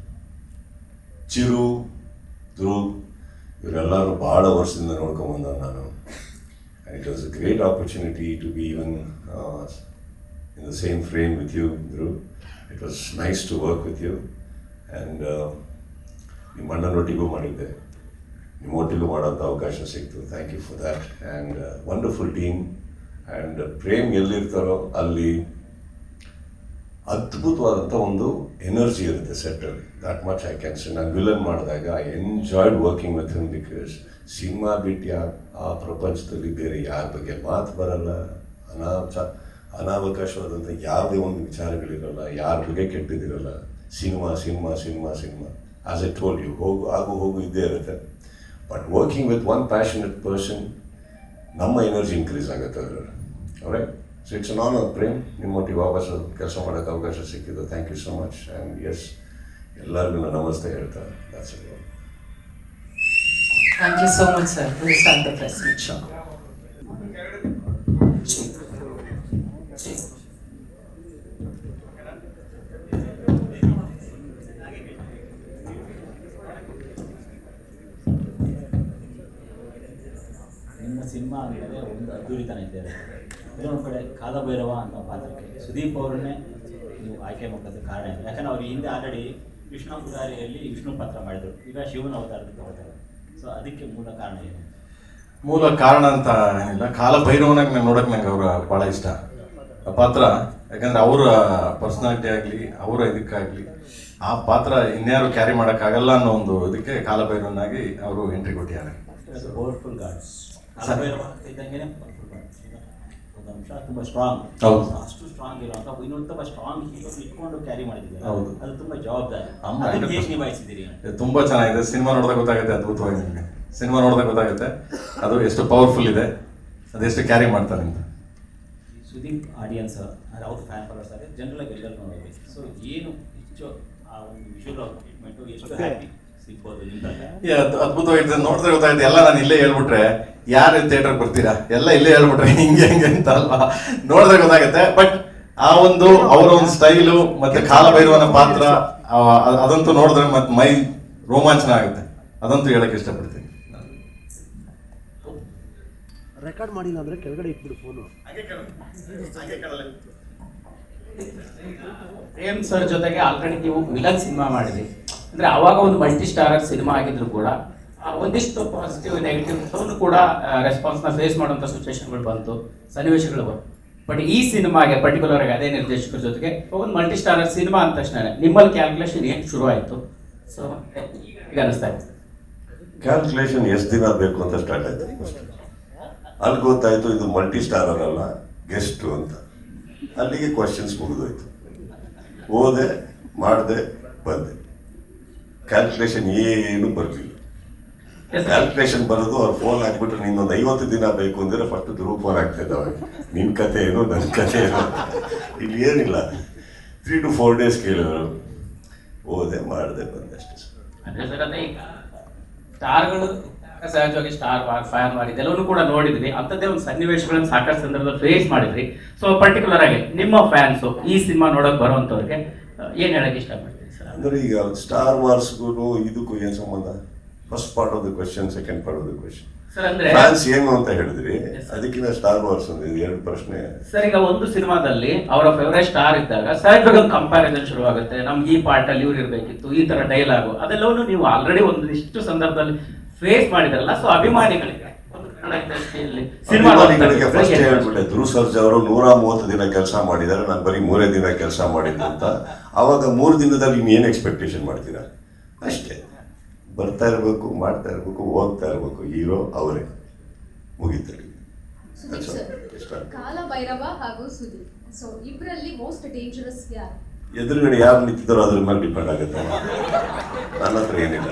Chiru, Dhruv ಇವರೆಲ್ಲರೂ ಭಾಳ ವರ್ಷದಿಂದ ನೋಡ್ಕೊಂಬಂದ ನಾನು. And it was a great opportunity to be even in the same frame with you, Dhruv. It was nice to work with you. And ನಿಮ್ಮ ಅಣ್ಣನೊಟ್ಟಿಗೂ ಮಾಡಿದ್ದೆ, ನಿಮ್ಮೊಟ್ಟಿಗೂ ಮಾಡೋಂಥ ಅವಕಾಶ ಸಿಕ್ತು. Thank you for that. And wonderful team. And Prem ಎಲ್ಲಿರ್ತಾರೋ ಅಲ್ಲಿ ಅದ್ಭುತವಾದಂಥ ಒಂದು energy ಇರುತ್ತೆ ಸೆಟ್ಟಲ್ಲಿ. That much I can say. ನಾನು ವಿಲನ್ ಮಾಡಿದಾಗ I enjoyed working with him because cinema ಬಿಟ್ಟು ಆ ಪ್ರಪಂಚದಲ್ಲಿ ಬೇರೆ ಯಾರ ಬಗ್ಗೆ ಮಾತು ಬರಲ್ಲ, ಅನಾವಕಾಶವಾದಂಥ ಯಾವುದೇ ಒಂದು ವಿಚಾರಗಳಿರಲ್ಲ, ಯಾರ ಬಗ್ಗೆ ಕೆಟ್ಟದಿರಲ್ಲ. Cinema cinema cinema cinema as I told you, ಹೋಗು ಇದ್ದೇ ಇರುತ್ತೆ. But working with one passionate person ನಮ್ಮ ಎನರ್ಜಿ ಇನ್ಕ್ರೀಸ್ ಆಗುತ್ತೆ ಅದರಲ್ಲಿ. ಅವರೇ so it's an honour Prem, ನಿಮ್ಮೊಟ್ಟಿಗೆ ವಾಪಸ್ಸು ಕೆಲಸ ಮಾಡೋಕ್ಕೆ ಅವಕಾಶ ಸಿಕ್ಕಿದ್ದು. Thank you so much. And yes, ಎಲ್ಲರಿಗೂ ನಾನು ನಮಸ್ತೆ ಹೇಳ್ತಾರೆ. That's it. Thank you so much, sir. We'll start the press meet show. ನಿಮ್ಮ ಸಿನಿಮಾ ಅಂದರೆ ಒಂದು ಅದ್ಧೂರಿತನ ಇದ್ದಾರೆ. ಇನ್ನೊಂದು ಕಡೆ ಕಾಲಭೈರವ ಅನ್ನೋ ಪಾತ್ರಕ್ಕೆ ಸುದೀಪ್ ಅವರನ್ನೇ ನೀವು ಆಯ್ಕೆ ಮಾಡೋದಕ್ಕೆ ಕಾರಣ ಇದೆ. ಯಾಕಂದರೆ ಅವ್ರು ಹಿಂದೆ ಆಲ್ರೆಡಿ ಕೃಷ್ಣ ಪುರಾರಿಯಲ್ಲಿ ವಿಷ್ಣು ಪಾತ್ರ ಮಾಡಿದರು, ಈಗ ಶಿವನ ಅವತಾರಕ್ಕೆ ತಗೋತಾರೆ. ಸೊ ಅದಕ್ಕೆ ಮೂಲ ಕಾರಣ ಏನು? ಮೂಲ ಕಾರಣ ಅಂತ ಏನಿಲ್ಲ, ಕಾಲಭೈರವನಾಗ ನಂಗೆ ನೋಡೋಕೆ ನಂಗೆ ಅವ್ರ ಭಾಳ ಇಷ್ಟ ಆ ಪಾತ್ರ. ಯಾಕಂದರೆ ಅವರ ಪರ್ಸ್ನಾಲಿಟಿ ಆಗಲಿ, ಅವರ ಇದಕ್ಕಾಗಲಿ ಆ ಪಾತ್ರ ಇನ್ಯಾರು ಕ್ಯಾರಿ ಮಾಡೋಕ್ಕಾಗಲ್ಲ ಅನ್ನೋ ಒಂದು ಇದಕ್ಕೆ ಕಾಲಭೈರವನಾಗಿ ಅವರು ಎಂಟ್ರಿ ಕೊಟ್ಟಿದ್ದಾರೆ. ಪವರ್ಫುಲ್ ಗಾಡ್ ಕಾಲಭೈರವ ಇದ್ದಂಗೆ ಪವರ್ಫುಲ್ ಗಾಡ್. ಒಂದು ಅಂಶ ತುಂಬ ಸ್ಟ್ರಾಂಗ್, ಹೌದು. ಅಷ್ಟು ಸ್ಟ್ರಾಂಗ್ ಇರುವಂಥ ಇನ್ನೊಂದು ತುಂಬ ಸ್ಟ್ರಾಂಗ್ ಹೀರೋ ಇಟ್ಕೊಂಡು ಕ್ಯಾರಿ ಮಾಡಿದ್ದಾರೆ. ಹೌದು. ಅದು ತುಂಬ ಜವಾಬ್ದಾರಿ. ಅಮ್ಮ, ಅದನ್ನ ಹೇಗೆ ನಿಭಾಯಿಸಿದ್ದೀರಿ? ತುಂಬ ಚೆನ್ನಾಗಿದೆ. ಸಿನಿಮಾ ನೋಡಿದಾಗ ಗೊತ್ತಾಗುತ್ತೆ, ಅದ್ಭುತವಾಗಿ ನಿಮಗೆ ಸಿನಿಮಾ ನೋಡಿದಾಗ ಗೊತ್ತಾಗುತ್ತೆ ಅದು ಎಷ್ಟು ಪವರ್ಫುಲ್ ಇದೆ, ಅದೆಷ್ಟು ಕ್ಯಾರಿ ಮಾಡ್ತಾರೆ ಅಂತ. ಸುದೀಪ್ ಆಡಿಯನ್ಸ್ ಅವ್ರ ಫ್ಯಾನ್ ಫಾಲೋವರ್ಸ್ ಆದರೆ ಜನರಲಾಗಿ ಎಲ್ಲರೂ ನೋಡೋದು. ಸೊ ಏನು ಹೆಚ್ಚು ಆ ಒಂದು ವಿಷುವಲ್ ಟ್ರೀಟ್ಮೆಂಟು ಎಷ್ಟು ಹ್ಯಾಪಿ ಸಿಗ್ಬೋದು ನಿಮ್ಮ? ಅದ್ಭುತವಾಗಿದೆ. ನೋಡಿದ್ರೆ ಗೊತ್ತಾಗುತ್ತೆ. ಎಲ್ಲ ನಾನು ಇಲ್ಲೇ ಹೇಳ್ಬಿಟ್ರೆ ಯಾರು ಥಿಯೇಟರ್ಗೆ ಬರ್ತೀರಾ, ಎಲ್ಲ ಇಲ್ಲೇ ಹೇಳ್ಬಿಟ್ರೆ ಹಿಂಗೆ ಅಂತ ಅಲ್ವಾ, ನೋಡಿದ್ರೆ ಗೊತ್ತಾಗುತ್ತೆ. ಬಟ್ ಆ ಒಂದು ಅವರ ಒಂದು ಸ್ಟೈಲು ಮತ್ತೆ ಕಾಲಭೈರವನ ಪಾತ್ರ ಅದಂತೂ ನೋಡಿದ್ರೆ ಮತ್ತೆ ಮೈ ರೋಮಾಂಚನ ಆಗುತ್ತೆ. ಅದಂತೂ ಹೇಳಕ್ಕೆ ಇಷ್ಟಪಡ್ತೀನಿ. ರೆಕಾರ್ಡ್ ಮಾಡಿಲ್ಲ ಅಂದರೆ ಕೆಳಗಡೆ ಇಟ್ಬಿಡು ಫೋನು. ಪ್ರೇಮ್ ಸರ್ ಜೊತೆಗೆ ಆಲ್ರೆಡಿ ನೀವು ವಿಲನ್ ಸಿನಿಮಾ ಮಾಡಿದ್ರಿ, ಅಂದರೆ ಆವಾಗ ಒಂದು ಮಲ್ಟಿ ಸ್ಟಾರರ್ ಸಿನಿಮಾ ಆಗಿದ್ರು ಕೂಡ ಒಂದಿಷ್ಟು ಪಾಸಿಟಿವ್ ನೆಗೆಟಿವ್ ಕೂಡ ರೆಸ್ಪಾನ್ಸ್ನ ಫೇಸ್ ಮಾಡುವಂಥ ಸಿಚುವೇಶನ್ಗಳು ಬಂತು, ಸನ್ನಿವೇಶಗಳು ಬಂತು. ಬಟ್ ಈ ಸಿನಿಮಾಗೆ ಪರ್ಟಿಕ್ಯುಲರ್ ಆಗಿ ಅದೇ ನಿರ್ದೇಶಕರ ಜೊತೆಗೆ ಒಂದು ಮಲ್ಟಿ ಸ್ಟಾರರ್ ಸಿನಿಮಾ ಅಂದ ತಕ್ಷಣ ನಿಮ್ಮಲ್ಲಿ ಕ್ಯಾಲ್ಕುಲೇಷನ್ ಏನು ಶುರು ಆಯಿತು? ಸೊ ಈಗ ಅನಿಸ್ತಾ ಇದೆ ಕ್ಯಾಲ್ಕುಲೇಷನ್ ಎಷ್ಟು ದಿನ ಬೇಕು ಅಂತ ಸ್ಟಾರ್ಟ್ ಆಯ್ತು. ಅಲ್ಲಿ ಗೊತ್ತಾಯ್ತು ಇದು ಮಲ್ಟಿ ಸ್ಟಾರರ್ ಅಲ್ಲ, ಗೆಸ್ಟು ಅಂತ. ಅಲ್ಲಿಗೆ ಕ್ವಶನ್ಸ್ ಮುಗಿದೋಯ್ತು. ಹೋದೆ, ಮಾಡಿದೆ, ಬಂದೆ. ಕ್ಯಾಲ್ಕುಲೇಷನ್ ಏನು ಬರಲಿಲ್ಲ. ಕ್ಯಾಲ್ಕುಲೇಷನ್ ಬರೋದು ಅವ್ರು ಫೋನ್ ಹಾಕ್ಬಿಟ್ರೆ ನಿನ್ನೊಂದು 50 ದಿನ ಬೇಕು ಅಂದರೆ ಫಸ್ಟ್ ಧ್ರುವ ಫೋನ್ ಆಗ್ತಾಯಿದ್ದ ಅವಾಗ. ನಿನ್ನ ಕತೆ ಏನು, ನನ್ನ ಕತೆ ಏನು. ಇಲ್ಲಿ ಏನಿಲ್ಲ, 3 to 4 days ಕೇಳಿದ್ರು. ಹೋದೆ, ಮಾಡಿದೆ, ಬಂದೆ ಅಷ್ಟೇ ಸರ್. ಅಂದರೆ ಸರ್ ಅದೇ ಈಗ ಸ್ಟಾರ್ಗಳು ಸಹಜವಾಗಿ ಸ್ಟಾರ್ ವಾರ್, ಫ್ಯಾನ್ ವಾರ್ ಇದೆಲ್ಲವೂ ಕೂಡ ನೋಡಿದ್ವಿ. ಅಂಥದ್ದೇ ಒಂದು ಸನ್ನಿವೇಶಗಳನ್ನು ಸಾಕಷ್ಟು ಸಂದರ್ಭದಲ್ಲಿ ಫೇಸ್ ಮಾಡಿದ್ರಿ. ಸೊ ಪರ್ಟಿಕ್ಯುಲರ್ ಆಗಿ ನಿಮ್ಮ ಫ್ಯಾನ್ಸು ಈ ಸಿನಿಮಾ ನೋಡೋಕೆ ಬರುವಂಥವ್ರಿಗೆ ಏನು ಹೇಳೋಕ್ಕೆ ಇಷ್ಟಪಡ್ತೀರಿ ಸರ್? ಅಂದರೆ ಈಗ ಸ್ಟಾರ್ ವಾರ್ಸ್ಗೂ ಇದಕ್ಕೂ ಏನು ಸಂಬಂಧ? First part of the question, second part of the question. Sir ಅಂದ್ರೆ ಫ್ಯಾನ್ಸ್ ಏನು ಅಂತ ಹೇಳಿದ್ರಿ, ಅದಕ್ಕಿಂತ ಸ್ಟಾರ್ ವಾರ್ಸ್ ಒಂದು ಎರಡು ಪ್ರಶ್ನೆ. ಸರ್ ಈಗ ಒಂದು ಸಿನಿಮಾದಲ್ಲಿ ಅವರ ಫೇವರೇಟ್ ಸ್ಟಾರ್ ಇದ್ದಾಗ ಸಹಜವಾಗಿ ಒಂದು ಕಂಪ್ಯಾರಿಸನ್ ಶುರುವಾಗುತ್ತೆ. ನಮ್ಗೆ ಈ ಪಾರ್ಟ್ ಅಲ್ಲಿ ಇವ್ರು ಇರಬೇಕಿತ್ತು, ಈ ತರ ಡೈಲಾಗು ಅದೆಲ್ಲವೂ ನೀವು ಆಲ್ರೆಡಿ ಒಂದಿಷ್ಟು ಸಂದರ್ಭದಲ್ಲಿ ಫೇಸ್ ಮಾಡಿದ್ರಲ್ಲ. ಸೊ ಅಭಿಮಾನಿಗಳಿಗೆ ಅಭಿಮಾನಿಗಳಿಗೆ ಫಸ್ಟ್ ಹೇಳ್ಬಿಟ್ಟೆ, ಧ್ರುವ ಸರ್ಜಾ ಅವರು 130 ದಿನ ಕೆಲಸ ಮಾಡಿದ್ದಾರೆ, ನಾನು ಬರೀ 3 ದಿನ ಕೆಲಸ ಮಾಡಿದ್ದೆ ಅಂತ. ಆವಾಗ 3 ದಿನದಲ್ಲಿ ಇನ್ನೇನು ಎಕ್ಸ್ಪೆಕ್ಟೇಷನ್ ಮಾಡ್ತೀರಾ? ಅಷ್ಟೇ, ಬರ್ತಾ ಇರಬೇಕು, ಮಾಡ್ತಾ ಇರಬೇಕು, ಹೋಗ್ತಾ ಇರಬೇಕು. ಹೀರೋ ಅವರೇ, ಮುಗಿತಾರೆ. ಕಾಲಭೈರವ ಹಾಗೂ ಸುದೀಪ್, ಸೊ ಇಬ್ಬರಲ್ಲಿ ಮೋಸ್ಟ್ ಡೇಂಜರಸ್ ಯಾರು? ಎದುರುಗಡೆ ಯಾರು ನಿಂತಿದ್ದಾರೋ ಅದ್ರ ಮೇಲೆ ಡಿಪೆಂಡ್ ಆಗುತ್ತೆ. ನನ್ನ ಹತ್ರ ಏನಿಲ್ಲ.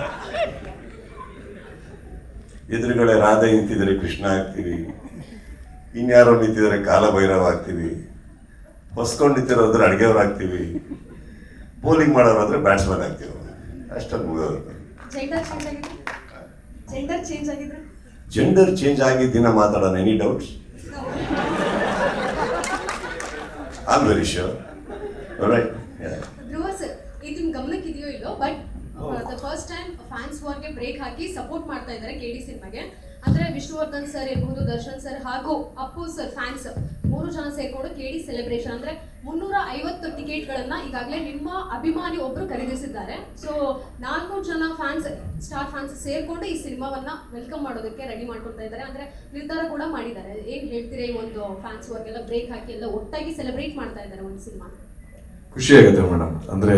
ಎದುರುಗಡೆ ರಾಧೆ ನಿಂತಿದ್ರೆ ಕೃಷ್ಣ ಆಗ್ತೀವಿ, ಇನ್ಯಾರೋ ನಿಂತಿದ್ರೆ ಕಾಲಭೈರವ ಆಗ್ತೀವಿ, ಹೊಸ್ಕೊಂಡು ನಿಂತಿರೋದ್ರೆ ಅಡುಗೆಯವ್ರು ಆಗ್ತೀವಿ, ಬೌಲಿಂಗ್ ಮಾಡೋರಾದ್ರೆ ಬ್ಯಾಟ್ಸ್ಮನ್ ಆಗ್ತೀವಿ. ಅಷ್ಟೊಂದು ಮುಗೋದು. ಜೆಂಡರ್ ಚೇಂಜ್ ಆಗಿದ್ದ ದಿನ ಮಾತಾಡೋಣ. Any doubts? I am very sure. Right. Dhruva sir, ಇದು ನಿಮ್ ಗಮನಕ್ಕೆ ಇದೆಯೋ ಇಲ್ಲೋ, but the first time fans ವಾರ್ಗೆ ಬ್ರೇಕ್ ಹಾಕಿ ಸಪೋರ್ಟ್ ಮಾಡ್ತಾ ಇದ್ದಾರೆ KD ಸಿನಿಮಾಗೆ. ಅಂದ್ರೆ ವಿಷ್ಣುವರ್ಧನ್ ಸರ್ ಇರ್ಬೋದು, ದರ್ಶನ್ ಸರ್ ಹಾಗೂ ಅಪ್ಪು ಸರ್ ಫ್ಯಾನ್ಸ್ 3 ಜನ ಸೇರ್ಕೊಂಡು KD ಸೆಲೆಬ್ರೇಷನ್ ಅಂದ್ರೆ 350 ಟಿಕೆಟ್ಗಳನ್ನ ಈಗಾಗಲೇ ನಿಮ್ಮ ಅಭಿಮಾನಿ ಒಬ್ರು ಖರೀದಿಸಿದ್ದಾರೆ. ಸೊ 400 ಜನ ಫ್ಯಾನ್ಸ್, ಸ್ಟಾರ್ ಫ್ಯಾನ್ಸ್ ಸೇರ್ಕೊಂಡು ಈ ಸಿನಿಮಾವನ್ನ ವೆಲ್ಕಮ್ ಮಾಡೋದಕ್ಕೆ ರೆಡಿ ಮಾಡ್ಕೊಳ್ತಾ ಇದ್ದಾರೆ, ಅಂದ್ರೆ ನಿರ್ಧಾರ ಕೂಡ ಮಾಡಿದ್ದಾರೆ. ಏನ್ ಹೇಳ್ತೀರಾ ಈ ಒಂದು ಫ್ಯಾನ್ಸ್ ವರ್ಗೆಲ್ಲ ಬ್ರೇಕ್ ಹಾಕಿ ಎಲ್ಲ ಒಟ್ಟಾಗಿ ಸೆಲೆಬ್ರೇಟ್ ಮಾಡ್ತಾ ಇದ್ದಾರೆ ಒಂದು ಸಿನಿಮಾ? ಖುಷಿ ಆಗುತ್ತೆ ಮೇಡಮ್. ಅಂದರೆ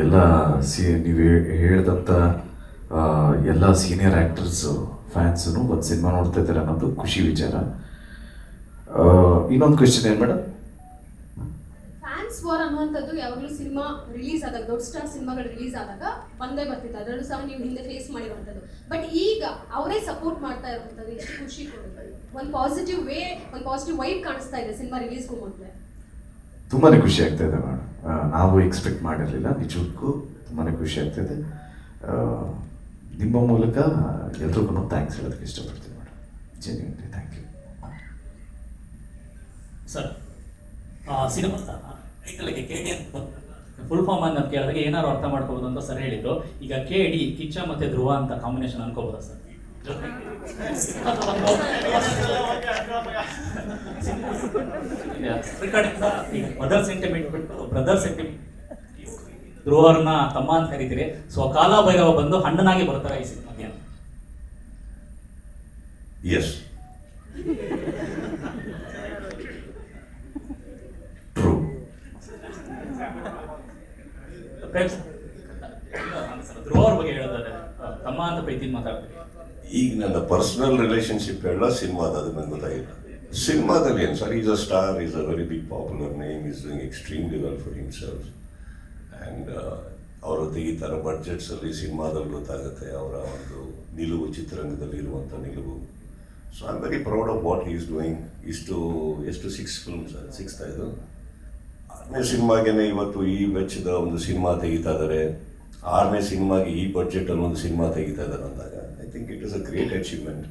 ಎಲ್ಲ ನೀವು ಹೇಳ್ದಂಥ ಎಲ್ಲ ಸೀನಿಯರ್ ಆ್ಯಕ್ಟರ್ಸು ಫ್ಯಾನ್ಸು ಒಂದು ಸಿನಿಮಾ ನೋಡ್ತಾ ಇದ್ದಾರೆ ಅನ್ನೋದು ಖುಷಿ ವಿಚಾರ. ಇನ್ನೊಂದು ಕ್ವೆಶ್ಚನ್ ಏನು ಮೇಡಮ್? ಫ್ಯಾನ್ಸ್ ವಾರ್ ಅನ್ನುವಂಥದ್ದು ಯಾವಾಗಲೂ ಸಿನಿಮಾ ರಿಲೀಸ್ ಆದಾಗ, ದೊಡ್ಡ ಸ್ಟಾರ್ ಸಿನಿಮಾಗಳು ರಿಲೀಸ್ ಆದಾಗ ಬಂದೇ ಬರ್ತಿತ್ತು, ಅದರಲ್ಲೂ ಸಹ ನೀವು ಹಿಂದೆ ಫೇಸ್ ಮಾಡಿರುವಂಥದ್ದು. ಬಟ್ ಈಗ ಅವರೇ ಸಪೋರ್ಟ್ ಮಾಡ್ತಾ ಇರುವಂಥದ್ದು ಎಷ್ಟು ಖುಷಿ ಕೊಡುತ್ತೆ. ಒಂದು ಪಾಸಿಟಿವ್ ವೈಬ್ ಕಾಣಿಸ್ತಾ ಇದೆ ಸಿನಿಮಾ ರಿಲೀಸ್ಗೂ ಮೊದಲೇ. ತುಂಬಾ ಖುಷಿ ಆಗ್ತಾ ಇದೆ ಮೇಡಮ್. ನಾವು ಎಕ್ಸ್ಪೆಕ್ಟ್ ಮಾಡಿರಲಿಲ್ಲ, ನಿಜಕ್ಕೂ ತುಂಬಾ ಖುಷಿ ಆಗ್ತಾಯಿದೆ. ನಿಮ್ಮ ಮೂಲಕ ಎಲ್ರಿಗೂ ಥ್ಯಾಂಕ್ಸ್ ಹೇಳೋದಕ್ಕೆ ಇಷ್ಟಪಡ್ತೀನಿ madam. Genuinely thank you sir. Cinema ಟೈಟಲ್ಗೆ KD ಅಂತ ಫುಲ್ ಫಾರ್ಮ್ ಅಂತ ಕೇಳಿದಾಗ ಏನಾದ್ರು ಅರ್ಥ ಮಾಡ್ಕೋಬೋದು ಅಂತ ಸರ್ ಹೇಳಿದ್ರು. ಈಗ KD ಕಿಚ್ಚ ಮತ್ತೆ ಧ್ರುವ ಅಂತ ಕಾಂಬಿನೇಷನ್ ಅನ್ಕೋಬೋದಾ ಸರ್? ಮದರ್ ಸೆಂಟಿಮೆಂಟ್ ಬಿಟ್ಟು ಬ್ರದರ್ ಸೆಂಟಿಮೆಂಟ್, ಧ್ರುವರನ್ನ ತಮ್ಮ ಅಂತ ಕರೀತೀರಿ. ಸೊ ಕಾಲ ಭೈರವ ಬಂದು ಹಣ್ಣನಾಗಿ ಬರ್ತಾರೆ ಈ ಸಿನಿಮಾಗೆ. S, true. ಧ್ರುವ ಅವ್ರ ಬಗ್ಗೆ ಹೇಳಿದ್ದಾರೆ, ತಮ್ಮ ಅಂತ ಪ್ರೀತಿ ಮಾತಾಡ್ತೀವಿ. ಈಗ ನನ್ನ ಪರ್ಸನಲ್ ರಿಲೇಶನ್ಶಿಪ್ ಎಲ್ಲ ಸಿನಿಮಾದ, ಅದು ನಂಗೆ ಗೊತ್ತಾಗಿಲ್ಲ. ಸಿನಿಮಾದಲ್ಲಿ ಏನು sir, is a star, is a very big popular name, is doing extremely well for himself. And ಅವರು ತೆಗಿತಾರ ಬಡ್ಜೆಟ್ಸಲ್ಲಿ ಸಿನಿಮಾದಲ್ಲಿ ಗೊತ್ತಾಗುತ್ತೆ ಅವರ ಒಂದು ನಿಲುವು, ಚಿತ್ರರಂಗದಲ್ಲಿ ಇರುವಂಥ ನಿಲುವು. So I am very proud of what he is doing. ಎಷ್ಟು 6 ಫಿಲ್ಮ್ಸ್, 6th ಇದು 6ನೇ ಸಿನಿಮಾಗೇನೆ ಇವತ್ತು ಈ ವೆಚ್ಚದ ಒಂದು ಸಿನಿಮಾ ತೆಗಿತಾ ಇದ್ದಾರೆ. 6ನೇ ಸಿನಿಮಾಗೆ ಈ ಬಡ್ಜೆಟಲ್ಲಿ ಒಂದು ಸಿನಿಮಾ ತೆಗಿತಾ ಇದ್ದಾರೆ ಅಂದಾಗ I think it is a great achievement.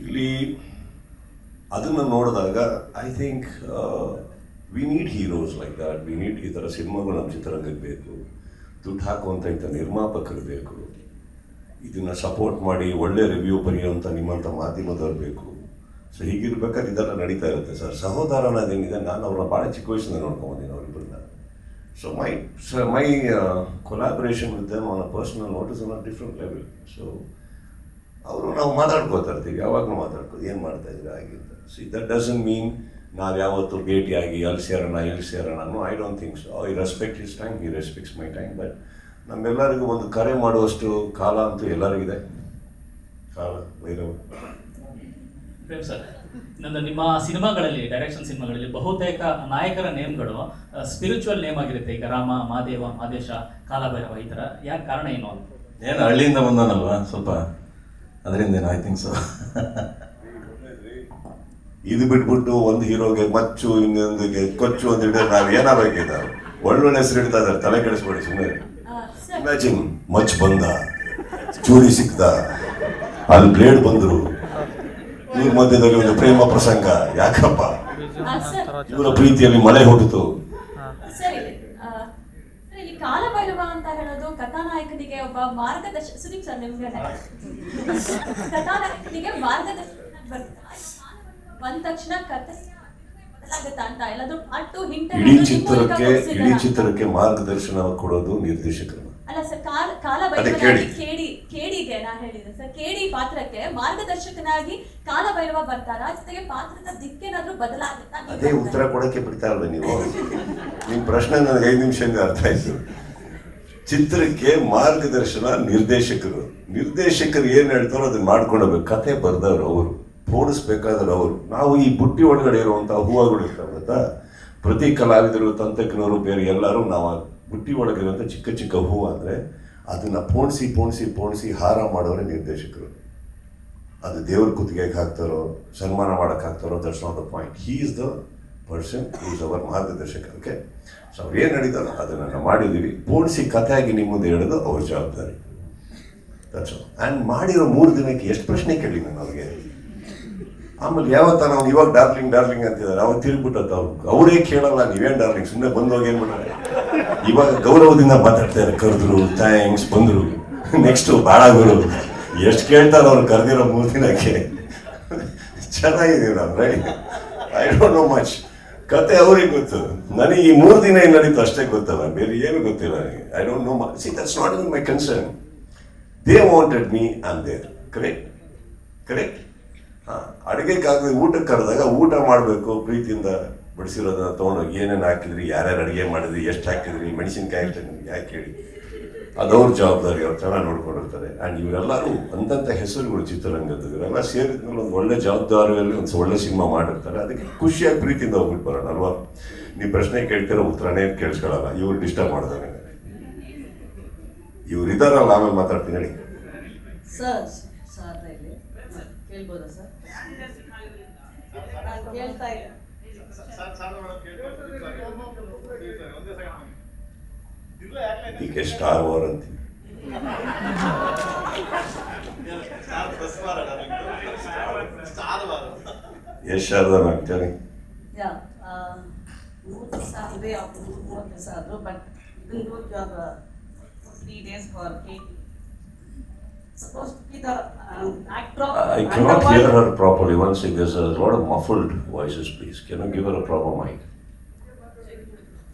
ಇಲ್ಲಿ ಅದನ್ನು ನೋಡಿದಾಗ I think we need heroes like that. We need ಈ ಥರ ಸಿನಿಮಾಗಳು ನಮ್ಮ ಚಿತ್ರರಂಗಕ್ಕೆ ಬೇಕು. ದುಡ್ಡು ಹಾಕುವಂಥ ಇಂಥ ನಿರ್ಮಾಪಕರು ಬೇಕು. ಇದನ್ನು ಸಪೋರ್ಟ್ ಮಾಡಿ ಒಳ್ಳೆ ರಿವ್ಯೂ ಬರೆಯುವಂಥ ನಿಮ್ಮಂಥ ಮಾಧ್ಯಮದವ್ರು ಬೇಕು. ಸೊ ಹೀಗಿರ್ಬೇಕಾದ್ರೆ ಇದೆಲ್ಲ ನಡೀತಾ ಇರುತ್ತೆ ಸರ್. ಸಹೋದರ ಅನ್ನೋದೇನಿದೆ, ನಾನು ಅವ್ರನ್ನ ಭಾಳ ಚಿಕ್ಕ ವಯಸ್ಸಿಂದ ನೋಡ್ಕೊಂಬಂದಿನಿ ಅವರಿಬ್ಬರನ್ನ. So my collaboration with them on a personal note is on a different level. So ಅವರು ನಾವು ಮಾತಾಡ್ಕೋತಾ ಇರ್ತೀವಿ, ಯಾವಾಗಲೂ ಮಾತಾಡ್ಕೋದು ಏನು ಮಾಡ್ತಾ ಇದ್ರೆ ಆಗಿರ್ತಾರೆ. ಸೊ ದಟ್ ಡಸಂಟ್ ಮೀನ್ ನಾವು ಯಾವತ್ತು ಭೇಟಿಯಾಗಿ ಅಲ್ಲಿ ಸೇರೋಣ. No, I don't think so. I respect his time, he respects my time. But ನಮ್ಮೆಲ್ಲರಿಗೂ ಒಂದು ಕರೆ ಮಾಡುವಷ್ಟು ಕಾಲ ಅಂತೂ ಎಲ್ಲರಿಗಿದೆ. ಕಾಲ ಭೈರವ. ಪ್ರೇಮ್ ಸರ್, ನಿಮ್ಮ ಸಿನಿಮಾಗಳಲ್ಲಿ, ಡೈರೆಕ್ಷನ್ ಸಿನಿಮಾಗಳಲ್ಲಿ ಬಹುತೇಕ ನಾಯಕರ ನೇಮ್ಗಳು ಸ್ಪಿರಿಚುವಲ್ ನೇಮ್ ಆಗಿರುತ್ತೆ. ಈಗ ರಾಮ, ಮಾದೇವ, ಮಾದೇಶ, ಕಾಲಭೈರವ, ಈ ಥರ. ಯಾಕೆ ಕಾರಣ ಏನು ಅಂತ? ಏನು ಹಳ್ಳಿಯಿಂದ ಬಂದನಲ್ವಾ ಸ್ವಲ್ಪ, ಅದರಿಂದ ಐ ಥಿಂಕ್ ಸೊ. ಇದು ಬಿಟ್ಬಿಟ್ಟು ಒಂದು ಹೀರೋಗೆ ಮಚ್ಚು, ಇನ್ನೊಂದಿಗೆ ಕೊಚ್ಚು ಅಂತ ಹಿಡಿದ್ರೆ ನಾವು ಏನಾಗಬೇಕಿದ್ದಾರೆ. ಒಳ್ಳೊಳ್ಳೆ ಹೆಸರು ಇಡ್ತಾ ಇದ್ದಾರೆ, ತಲೆ ಕೆಡಿಸ್ಬೇಡಿ ಸುಮ್ಮನೆ. ಇಮ್ಯಾಜಿನ್, ಮಚ್ ಬಂದ, ಚೂರಿ ಸಿಕ್ದ, ಅಲ್ಲಿ ಬ್ಲೇಡ್ ಬಂದರು, ಇವ್ರ ಮಧ್ಯದಲ್ಲಿ ಒಂದು ಪ್ರೇಮ ಪ್ರಸಂಗ. ಯಾಕಪ್ಪ, ಇವರ ಪ್ರೀತಿಯಲ್ಲಿ ಮಳೆ ಹೊಡಿತು. ಕಾಲಭೈರವ ಅಂತ ಹೇಳೋದು ಕಥಾನಾಯಕನಿಗೆ ಒಬ್ಬ ಮಾರ್ಗದರ್ಶಕ. ಸುದೀಪ್ ಸರ್, ನಿಮ್ಗೆ ಕಥಾನಾಯಕನಿಗೆ ಮಾರ್ಗದರ್ಶಕ ಬಂದ ತಕ್ಷಣ ಕಥೆ ಬದಲಾಗುತ್ತಾ ಅಂತ ಎಲ್ಲಾದ್ರೂ ಪಾರ್ಟ್ ಹಿಂಟ್ ಇಡೀ ಚಿತ್ರಕ್ಕೆ ಮಾರ್ಗದರ್ಶನ ಕೊಡೋದು ನಿರ್ದೇಶಕರು. ಅಲ್ಲ ಸರ್, ಕಾಲಭೈರವನಾಗಿ ಕೇಡಿಗೆ ನಾ ಹೇಳಿದೆ ಸರ್, KD ಪಾತ್ರಕ್ಕೆ ಮಾರ್ಗದರ್ಶಕನಾಗಿ ಕಾಲಭೈರವ ಬರ್ತಾರ, ಜೊತೆಗೆ ಪಾತ್ರದ ದಿಕ್ಕೇನಾದ್ರೂ ಬದಲಾಗುತ್ತಾ? ಅದೇ ಉತ್ತರ ಕೊಡಕ್ಕೆ ಬಿಡ್ತಾ ಇರಲ್ಲ ನೀವು. ನಿಮ್ಮ ಪ್ರಶ್ನೆ ನನಗೆ 5 ನಿಮಿಷದಿಂದ ಅರ್ಥ ಆಯ್ತು. ಚಿತ್ರಕ್ಕೆ ಮಾರ್ಗದರ್ಶನ ನಿರ್ದೇಶಕರು ಏನ್ ಹೇಳ್ತಾರೋ ಅದನ್ನ ಮಾಡ್ಕೊಳ್ಬೇಕು. ಕತೆ ಬರ್ದವ್ರು ಅವರು, ಪೋಣಿಸ್ಬೇಕಾದ್ರೆ ಅವರು. ನಾವು ಈ ಬುಟ್ಟಿ ಒಳಗಡೆ ಇರುವಂಥ ಹೂವುಗಳು ಇರ್ತಾವೆ ಗೊತ್ತಾ, ಪ್ರತಿ ಕಲಾವಿದರು, ತಂತ್ರಜ್ಞರು, ಬೇರೆ ಎಲ್ಲರೂ ನಾವು ಬುಟ್ಟಿ ಒಳಗಿರುವಂಥ ಚಿಕ್ಕ ಚಿಕ್ಕ ಹೂವು ಅಂದರೆ ಅದನ್ನು ಪೋಣಿಸಿ ಹಾರ ಮಾಡೋರೇ ನಿರ್ದೇಶಕರು. ಅದು ದೇವ್ರ ಕುತ್ತಿಗೆಗೆ ಹಾಕ್ತಾರೋ, ಸನ್ಮಾನ ಮಾಡೋಕ್ಕೆ ಹಾಕ್ತಾರೋ, that's not the point. He is the person, he is our ಮಾರ್ಗದರ್ಶಕ. ಓಕೆ, ಸೊ ಅವ್ರು ಏನು ನಡೀತಾರೋ ಅದನ್ನು ನಾವು ಮಾಡಿದ್ದೀವಿ. ಪೋಣಿಸಿ ಕಥೆಯಾಗಿ ನಿಮ್ಮ ಮುಂದೆ ಹೇಳೋದು ಅವ್ರ ಜವಾಬ್ದಾರಿ. That's all. ಆ್ಯಂಡ್ ಮಾಡಿರೋ 3 ದಿನಕ್ಕೆ ಎಷ್ಟು ಪ್ರಶ್ನೆ ಕೇಳಿ ನಾನು ಅವ್ರಿಗೆ. ಆಮೇಲೆ ಯಾವತ್ತ ನಾವು ಇವಾಗ ಡಾರ್ಲಿಂಗ್ ಅಂತಿದ್ದಾರೆ, ಅವಾಗ ತಿರುಗ್ಬಿಟ್ಟತ್ತ ಅವರೇ ಕೇಳಲ್ಲ, ನೀವೇನು ಡಾರ್ಲಿಂಗ್, ಸುಮ್ಮನೆ ಬಂದೋಗಿ ಏನು ಮಾಡ್ತಾರೆ. ಇವಾಗ ಗೌರವದಿಂದ ಮಾತಾಡ್ತಾರೆ, ಕರೆದ್ರು, ಥ್ಯಾಂಕ್ಸ್, ಬಂದರು, ನೆಕ್ಸ್ಟು ಭಾಳ ಗುರು ಎಷ್ಟು ಕೇಳ್ತಾರೆ ಅವ್ರು ಕರೆದಿರೋ 3 ದಿನಕ್ಕೆ. ಚೆನ್ನಾಗಿದ್ದೀವಿ ನಾವು, right? I don't know much. ಕತೆ ಅವ್ರಿಗೆ ಗೊತ್ತು, ನನಗೆ ಈ 3 ದಿನ ಏನು ನಡೀತು ಅಷ್ಟೇ ಗೊತ್ತಲ್ಲ, ಬೇರೆ ಏನು ಗೊತ್ತಿಲ್ಲ ನನಗೆ. I don't know much. See, that's not in my concern. They wanted me and there. Correct. ಹಾಂ, ಅಡುಗೆಗಾಗದೆ ಊಟಕ್ಕೆ ಕರೆದಾಗ ಊಟ ಮಾಡಬೇಕು, ಪ್ರೀತಿಯಿಂದ ಬಡಿಸಿರೋದನ್ನ ತೊಗೊಂಡೋಗಿ ಏನೇನು ಹಾಕಿದ್ರಿ, ಯಾರ್ಯಾರು ಅಡುಗೆ ಮಾಡಿದ್ರಿ, ಎಷ್ಟು ಹಾಕಿದ್ರಿ, ಮೆಣಸಿನ್ಕಾಯಿ ಎಷ್ಟು ಯಾಕೆ ಹೇಳಿ, ಅದವ್ರ ಜವಾಬ್ದಾರಿ, ಅವ್ರು ಚೆನ್ನಾಗಿ ನೋಡ್ಕೊಂಡಿರ್ತಾರೆ. ಆ್ಯಂಡ್ ಇವರೆಲ್ಲರೂ ಅಂದಂಥ ಹೆಸರುಗಳು ಚಿತ್ರರಂಗದ್ದು, ಇವರೆಲ್ಲ ಸೇರಿದ್ಮೇಲೆ ಒಂದು ಒಳ್ಳೆ ಜವಾಬ್ದಾರಿಯಲ್ಲಿ ಒಂದು ಒಳ್ಳೆ ಸಿನಿಮಾ ಮಾಡಿರ್ತಾರೆ. ಅದಕ್ಕೆ ಖುಷಿಯಾಗಿ ಪ್ರೀತಿಯಿಂದ ಹೋಗ್ಬಿಟ್ಟು ಬರೋಣ ಅಲ್ವಾ? ನೀವು ಪ್ರಶ್ನೆ ಕೇಳ್ತಿರೋ ಉತ್ತರನೇ ಕೇಳಿಸ್ಕೊಳ್ಳಲ್ಲ, ಇವ್ರು ಡಿಸ್ಟರ್ಬ್ ಮಾಡಿದಾರೆ. ಇವ್ರು ಇದ್ದಾರಲ್ಲ, ಆಮೇಲೆ ಮಾತಾಡ್ತೀನಿ ಹೇಳಿ. ಸರ್ ಕೇಳ್ಬೋದಾ ಸರ್? ನಾನು ಕೇಳ್ತಾ ಇಲ್ಲ. ಇದಕ್ಕೆ ಸ್ಟಾರ್ ವಾರ್ ಅಂತೀವಿ. ಎಷ್ಟು ಶಾರದಾ ಮ್ಯಾಮ್ ಹೇಳಿ. 3 ದಿವಸ ಅಂದರೆ 3 ದಿವಸ ಆದರೂ, ಬಟ್ ಇದನ್ನು ಇವಾಗ 3 days for cake. Supposed to be the backdrop. I cannot hear her properly. Once there's a lot of muffled voices, please. Can you give her a proper mic?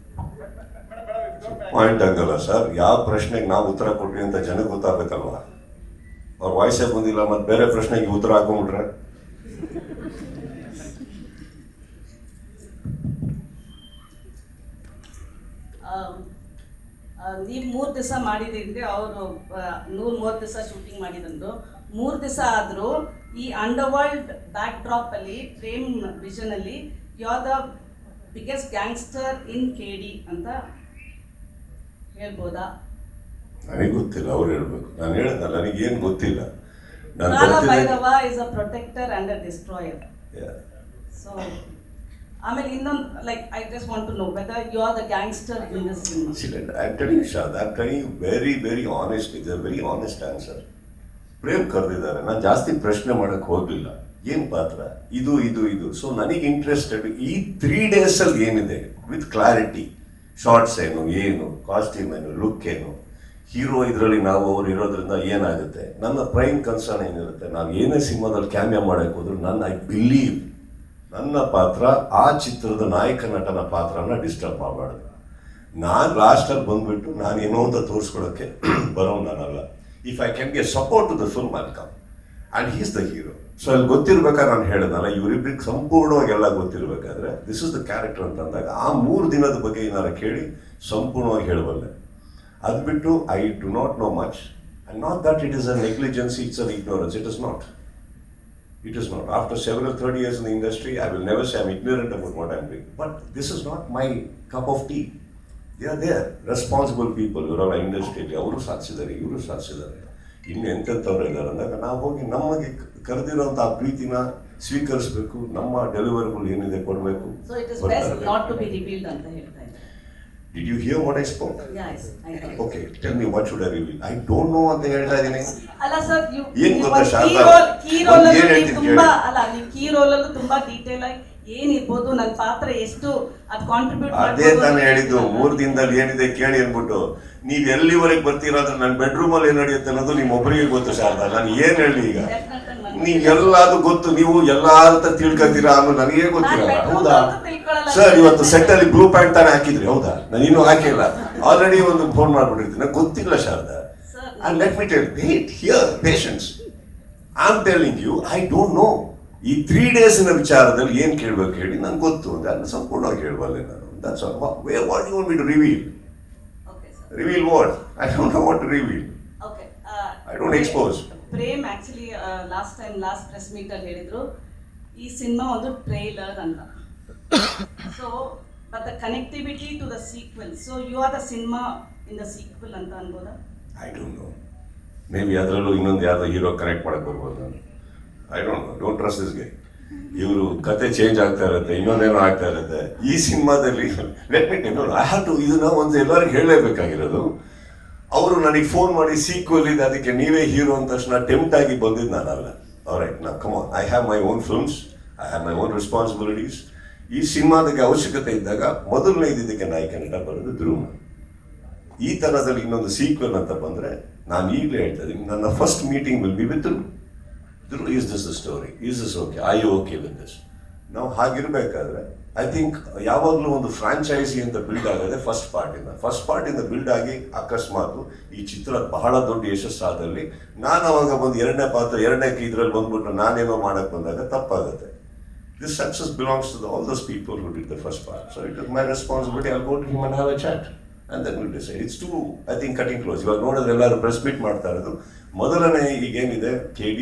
Point ಆಗಲ್ಲ sir. ಯಾವ ಪ್ರಶ್ನೆಗೆ ನಾವು ಉತ್ತರ ಕೊಟ್ವಿ ಅಂತ ಜನಕ್ಕೆ ಗೊತ್ತಾಗಬೇಕಲ್ವಾ? ಅವ್ರ ವಾಯ್ಸೇ ಬಂದಿಲ್ಲ, ಮತ್ತೆ ಬೇರೆ ಪ್ರಶ್ನೆಗೆ ಉತ್ತರ ಹಾಕೊಂಡ್ಬಿಟ್ರೆ ನೀವು 3 ದಿವಸ ಮಾಡಿದ್ರೆ ಅವರು 130 ದಿವಸ ಶೂಟಿಂಗ್ ಮಾಡಿದಂದು 3 ದಿವಸ ಆದರೂ ಈ ಅಂಡರ್ವರ್ಲ್ಡ್ ಬ್ಯಾಕ್ ಡ್ರಾಪ್ ಅಲ್ಲಿ ಪ್ರೇಮ್ ವಿಷನ್ ಅಲ್ಲಿ you are the biggest gangster in KD ಅಂತ ಹೇಳ್ಬೋದಾ? ನನಗೆ ಗೊತ್ತಿಲ್ಲ, ಅವ್ರು ಹೇಳ್ಬೇಕು. ನಾನು ಹೇಳಿದ್ನಲ್ಲ, ನನಗೇನು ಗೊತ್ತಿಲ್ಲ. Bhairava is a protector and a destroyer. So ಆಮೇಲೆ ಇನ್ನೊಂದು, like I just want to know whether you are the gangster in this cinema. I am telling you Sharada, I am telling you very very honest. Is a very honest answer. Prem ಕರೆದಿದ್ದಾರೆ, ನಾನು ಜಾಸ್ತಿ ಪ್ರಶ್ನೆ ಮಾಡಕ್ಕೆ ಹೋಗಲಿಲ್ಲ. ಏನು ಪಾತ್ರ ಇದು ಇದು ಇದು. ಸೊ ನನಗೆ ಇಂಟ್ರೆಸ್ಟೆಡ್ ಈ 3 days ಏನಿದೆ ವಿತ್ ಕ್ಲಾರಿಟಿ. ಶಾರ್ಟ್ಸ್ ಏನು ಕಾಸ್ಟ್ಯೂಮ್ ಏನು, ಲುಕ್ ಏನು, ಹೀರೋ ಇದರಲ್ಲಿ ನಾವು ಅವ್ರು ಇರೋದ್ರಿಂದ ಏನಾಗುತ್ತೆ, ನನ್ನ ಪ್ರೈಮ್ ಕನ್ಸರ್ನ್ ಏನಿರುತ್ತೆ, ನಾವು ಏನೇ ಸಿನಿಮಾದಲ್ಲಿ ಕ್ಯಾಮಿಯಾ ಮಾಡೋಕ್ಕೆ ಹೋದ್ರು ಐ ಬಿಲೀವ್ ನನ್ನ ಪಾತ್ರ ಆ ಚಿತ್ರದ ನಾಯಕ ನಟನ ಪಾತ್ರನ ಡಿಸ್ಟರ್ಬ್ ಮಾಡಬಾರ್ದು. ನಾನು ಲಾಸ್ಟಲ್ಲಿ ಬಂದ್ಬಿಟ್ಟು ನಾನು ಏನೋ ಅಂತ ತೋರಿಸ್ಕೊಳ್ಳೋಕ್ಕೆ ಬರೋ ನಾನಲ್ಲ. If I can be a support to the film I'll come and he's the hero. So ಅಲ್ಲಿ ಗೊತ್ತಿರ್ಬೇಕಾದ್ರೆ ನಾನು ಹೇಳಿದ್ನಲ್ಲ, ಇವರಿಬ್ಬರಿಗೆ ಸಂಪೂರ್ಣವಾಗಿ ಎಲ್ಲ ಗೊತ್ತಿರಬೇಕಾದ್ರೆ ದಿಸ್ ಇಸ್ ದ ಕ್ಯಾರೆಕ್ಟರ್ ಅಂತಂದಾಗ ಆ 3 ದಿನದ ಬಗ್ಗೆ ಏನಾರು ಕೇಳಿ ಸಂಪೂರ್ಣವಾಗಿ ಹೇಳಬಲ್ಲೆ. ಅದು ಬಿಟ್ಟು I do not know much and not that it is a negligency, it's an ignorance. It is not. After several 30 years in the industry, I will never say I'm ignorant about what I'm doing. But this is not my cup of tea. They are there. Responsible people, ಇವರೆಲ್ಲ ಇಂಡಸ್ಟ್ರಿಯಲ್ಲಿ ಅವರು ಸಾಧಿಸಿದ್ದಾರೆ, ಇವರು ಸಾಧಿಸಿದ್ದಾರೆ, ಇನ್ನು ಎಂತೆಂಥವ್ರು ಇದ್ದಾರೆ ಅಂದಾಗ ನಾವು ಹೋಗಿ ನಮಗೆ ಕರೆದಿರೋಂಥ ಆ ಪ್ರೀತಿನ ಸ್ವೀಕರಿಸಬೇಕು, ನಮ್ಮ ಡೆಲಿವರಿಗಳು ಏನಿದೆ ಕೊಡಬೇಕು. So it is best not to be revealed ಅಂತ ಹೇಳ್ತಾ ಇದ್ದಾರೆ. Did you hear what I spoke? Yes, I heard. Okay, tell me what should I reveal? I don't know ಅಂತ ಹೇಳ್ತಾ ಇದ್ದೀನಿ. ಅಲ್ಲ ಸರ್, ಏನು ಗೊತ್ತಾ ಶಾರದಾ, ಕೀ ರೋಲ್ ತುಂಬಾ ಅಲ್ಲ, ನೀವು ಕೀ ರೋಲ್ ಅಲ್ಲೂ ತುಂಬಾ ಡೀಟೇಲ್ ಆಗಿ ಏನಿರ್ಬೋದು, ನನ್ನ ಪಾತ್ರ ಎಷ್ಟು ಅದು ಕಾಂಟ್ರಿಬ್ಯೂಟ್ ಅದೇ ತಾನೇ ಹೇಳಿದ್ದು. 3 ದಿನದಲ್ಲಿ ಏನಿದೆ ಕೇಳಿ ಅಂದ್ಬಿಟ್ಟು ನೀವು ಎಲ್ಲಿವರೆಗೆ ಬರ್ತೀರಾದ್ರೆ ನನ್ನ ಬೆಡ್ರೂಮಲ್ಲಿ ಏನು ನಡೆಯುತ್ತೆ ಅನ್ನೋದು ನಿಮ್ಮ ಒಬ್ಬರಿಗೆ ಗೊತ್ತು ಶಾರದಾ. ನಾನು ಏನು ಹೇಳಿ ಈಗ, ನೀವು ಎಲ್ಲಾದು ಗೊತ್ತು, ನೀವು ಎಲ್ಲ ಅಂತ ತಿಳ್ಕೊತೀರಾ ಅನ್ನೋ ನನಗೇ ಗೊತ್ತಿರಲ್ಲ. ಹೌದಾ ಸರ್? ಇವತ್ತು ಸೆಟ್ಟಲ್ಲಿ ಬ್ಲೂ ಪ್ಯಾಂಟ್ ತಾನೇ ಹಾಕಿದ್ರಿ, ಹೌದಾ? ನಾನು ಇನ್ನೂ ಹಾಕಿಲ್ಲ, ಆಲ್ರೆಡಿ ಒಂದು ಫೋನ್ ಮಾಡ್ಬಿಟ್ಟಿರ್ತೀನಿ. ನನಗೆ ಗೊತ್ತಿಲ್ಲ Sharada. And let me tell you, wait, here, patience. I'm telling you, I don't know. ಈ 3 days ವಿಚಾರದಲ್ಲಿ ಏನು ಕೇಳಬೇಕು ಹೇಳಿ, ನಂಗೆ ಗೊತ್ತು ಅಂದ್ರೆ ಅದನ್ನ ಸಂಪೂರ್ಣವಾಗಿ ಹೇಳಬಲ್ಲೆ ನಾನು. That's all. What do you want me to reveal? Okay, sir. Reveal what? I don't know what to reveal. Okay. I don't expose. Prem actually last press meet ಅಲ್ಲಿ ಹೇಳಿದ್ರು ಈ ಸಿನಿಮಾ ಒಂದು ಟ್ರೈಲರ್ ಅಂತ. So but the connectivity to the sequel, so you are the cinema in the sequel ಅಂತ ಅನ್ಬೋದಾ? I don't know. Maybe ಅದರಲ್ಲೂ ಇನ್ನೊಂದು ಯಾವುದೋ ಹೀರೋ ಕನೆಕ್ಟ್ ಮಾಡಕ್ಕೆ ಬರ್ಬೋದು ನಾನು. I don't no. Don't trust this guy. ಇವರು ಕತೆ ಚೇಂಜ್ ಆಗ್ತಾ ಇರುತ್ತೆ, ಇನ್ನೊಂದೇನೋ ಆಗ್ತಾ ಇರುತ್ತೆ. ಈ ಸಿನಿಮಾದಲ್ಲಿ let me tell you, I have to ಇದನ್ನ ಒಂದು ಎಲ್ಲರಿಗೂ ಹೇಳಲೇಬೇಕಾಗಿರೋದು. ಅವರು ನನಗೆ ಫೋನ್ ಮಾಡಿ ಸೀಕ್ವೆಲ್ ಇದೆ ಅದಕ್ಕೆ ನೀವೇ ಹೀರೋ ಅಂತ ತಕ್ಷಣ ಟೆಂಪ್ಟ್ ಆಗಿ ಬಂದಿದ್ದು ನಾನಲ್ಲ. ಆಲ್ರೈಟ್, ನಾ come on, I have my own films, I have my own responsibilities. ಈ ಸಿನಿಮಾದಕ್ಕೆ ಅವಶ್ಯಕತೆ ಇದ್ದಾಗ ಮೊದಲನೇ ಇದಕ್ಕೆ ನಾಯಕ ನಟ ಬರೋದು ಧ್ರುವ. ಈ ಥರದಲ್ಲಿ ಇನ್ನೊಂದು ಸೀಕ್ವೆಲ್ ಅಂತ ಬಂದರೆ ನಾನು ಈಗಲೇ ಹೇಳ್ತಾ ಇದ್ದೀನಿ, ನನ್ನ first meeting will be with Dhruva. Is this the story, is this okay, I you okay with this? ನಾವು ಹಾಗಿರ್ಬೇಕಾದ್ರೆ ಐ ಥಿಂಕ್ ಯಾವಾಗಲೂ ಒಂದು ಫ್ರಾಂಚೈಸಿ ಅಂತ ಬಿಲ್ಡ್ ಆಗೋದೆ ಫಸ್ಟ್ ಪಾರ್ಟಿಂದ ಬಿಲ್ಡ್ ಆಗಿ ಅಕಸ್ಮಾತ್ ಈ ಚಿತ್ರ ಬಹಳ ದೊಡ್ಡ ಯಶಸ್ಸಾದಲ್ಲಿ ನಾನು ಅವಾಗ ಬಂದು ಎರಡನೇ ಇದ್ರಲ್ಲಿ ಬಂದ್ಬಿಟ್ಟು ನಾನೇನೋ ಮಾಡಕ್ಕೆ ಬಂದಾಗ ತಪ್ಪಾಗುತ್ತೆ. This success belongs to all those people who did the first part. So it is my responsibility. I'll go to him and have a chat. And then we'll decide. It's too, I think, cutting close. ಇವಾಗ ನೋಡಿದ್ರೆ ಎಲ್ಲರೂ press meet ಮಾಡ್ತಾ ಇರೋದು. ಮೊದಲನೇ ಈಗೇನಿದೆ KD,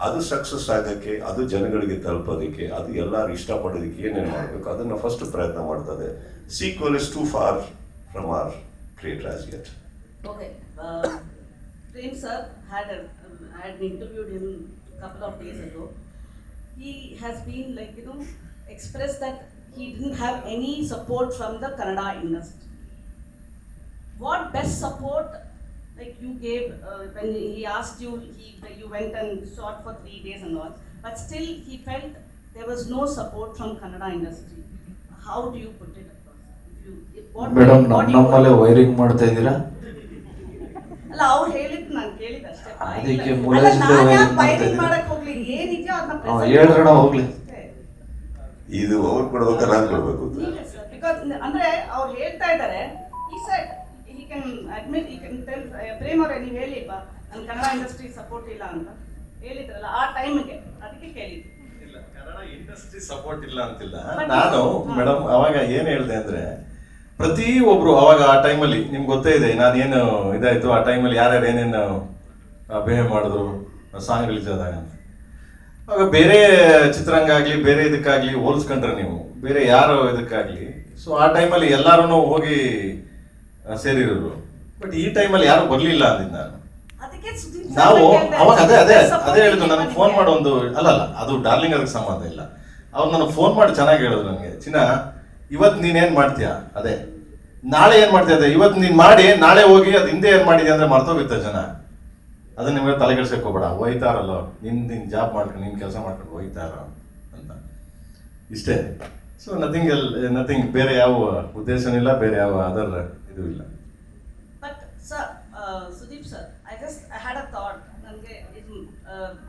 ಅದು success ಆಗೋಕ್ಕೆ, ಅದು ಜನಗಳಿಗೆ ತಲುಪೋದಕ್ಕೆ, ಅದು ಎಲ್ಲರೂ ಇಷ್ಟಪಡೋದಕ್ಕೆ ಏನೇನು ಮಾಡಬೇಕು ಅದನ್ನು ಫಸ್ಟ್ ಪ್ರಯತ್ನ ಮಾಡ್ತದೆ. Sequel is too far from our creator as yet. Okay. Prem sir had interviewed him a couple of days ago. He has been expressed that he didn't have any support from the Kannada industry. What best support you gave when he asked you, you went and shot for 3 days and all, but still he felt there was no support from Kannada industry. How do you put it across? Madam ನಮ್ಮಲ್ಲೇ wiring ಮಾಡ್ತಾ ಇದ್ದೀರಾ? ಅಲ್ಲ, ಅವ್ರು ಹೇಳಿದ್ದು ನಾನು ಕೇಳಿದಷ್ಟೇ. ಅದಕ್ಕೆ ಮೂಲದಿಂದ wiring ಮಾಡ್ತಾ ಇದ್ದೀರಾ? ಹೇಳ್ರಣ ಹೋಗ್ಲಿ. ಇದು ಅವ್ರು ಕೊಡ್ಬೇಕಾ ನಾನು ಕೊಡ್ಬೇಕು? ಬಿಕಾಸ್ ಅಂದ್ರೆ ಅವ್ರು ಹೇಳ್ತಾ ಇದ್ದಾರೆ, ಈ side he can admit, he can tell Prem ಅವರೇ ನೀವು ಹೇಳಿಪ್ಪ ನನ್ನ ಕನ್ನಡ ಇಂಡಸ್ಟ್ರಿ ಸಪೋರ್ಟ್ ಇಲ್ಲ ಅಂತ ಹೇಳಿದ್ರಲ್ಲ ಆ ಟೈಮ್ಗೆ, ಅದಕ್ಕೆ ಕೇಳಿದ್ದು. ಇಲ್ಲ, ಕನ್ನಡ ಇಂಡಸ್ಟ್ರಿ ಸಪೋರ್ಟ್ ಇಲ್ಲ ಅಂತಿಲ್ಲ. ನಾನು ಮೇಡಮ್ ಅವಾಗ ಏನ್ ಹೇಳಿದೆ ಅಂದ್ರೆ, ಪ್ರತಿ ಒಬ್ರು ಅವಾಗ ಆ ಟೈಮಲ್ಲಿ ನಿಮ್ಗೆ ಗೊತ್ತೇ ಇದೆ ನಾನೇನು ಇದಾಯ್ತು ಆ ಟೈಮಲ್ಲಿ ಯಾರ್ಯಾರು ಏನೇನು ಬಿಹೇವ್ ಮಾಡಿದ್ರು ಸಾಂಗ್ ರಿಲೀಸ್ ಆದಾಗ ಅಂತ. ಆಗ ಬೇರೆ ಚಿತ್ರರಂಗ ಆಗಲಿ ಬೇರೆ ಇದಕ್ಕಾಗಲಿ ಹೋಲಿಸ್ಕೊಂಡ್ರೆ ನೀವು ಬೇರೆ ಯಾರೋ ಇದಕ್ಕಾಗಲಿ, ಸೊ ಆ ಟೈಮಲ್ಲಿ ಎಲ್ಲರೂ ಹೋಗಿ ಸೇರಿರೋರು. ಬಟ್ ಈ ಟೈಮಲ್ಲಿ ಯಾರು ಬರಲಿಲ್ಲ ಅಂದಿದ್ದು ನಾನು. ನಾವು ಅವಾಗ ಅದೇ ಹೇಳಿದ್ರು, ನನಗೆ ಫೋನ್ ಮಾಡೋ ಒಂದು ಅಲ್ಲ ಅದು ಡಾರ್ಲಿಂಗ್ ಅದಕ್ಕೆ ಸಂಬಂಧ ಇಲ್ಲ. ಅವ್ರು ನನಗೆ ಫೋನ್ ಮಾಡಿ ಚೆನ್ನಾಗಿ ಹೇಳಿದ್ರು ನನಗೆ, ಚಿನ್ನ ಇವತ್ತು ನೀನೇನು ಮಾಡ್ತೀಯಾ ಅದೇ, ನಾಳೆ ಏನು ಮಾಡ್ತೀಯ ಅದೇ, ಇವತ್ತು ನೀನು ಮಾಡಿ ನಾಳೆ ಹೋಗಿ ಅದು ಹಿಂದೆ ಏನು ಮಾಡಿದ್ಯಾ ಅಂದರೆ ಮರ್ತೋಗುತ್ತೆ ಜನ. ಅದನ್ನ ನಿಮಗೆ ತಲೆಗೆಡ್ಸ್ಕೋಬೇಡ, ಹೋಯ್ತಾರಲ್ಲ ನಿನ್ನ ಜಾಬ್ ಮಾಡ್ಕೊಂಡು ನಿನ್ನ ಕೆಲಸ ಮಾಡ್ಕೊಂಡು ಹೋಯ್ತಾರ ಅಂತ ಇಷ್ಟೇ. ಸೊ ನಥಿಂಗ್ ಬೇರೆ ಯಾವ ಉದ್ದೇಶನೂ ಇಲ್ಲ, ಬೇರೆ ಯಾವ ಅದರ್ ಇದು ಇಲ್ಲ. But sir, Sudeep sir, I had a thought. ನನಗೆ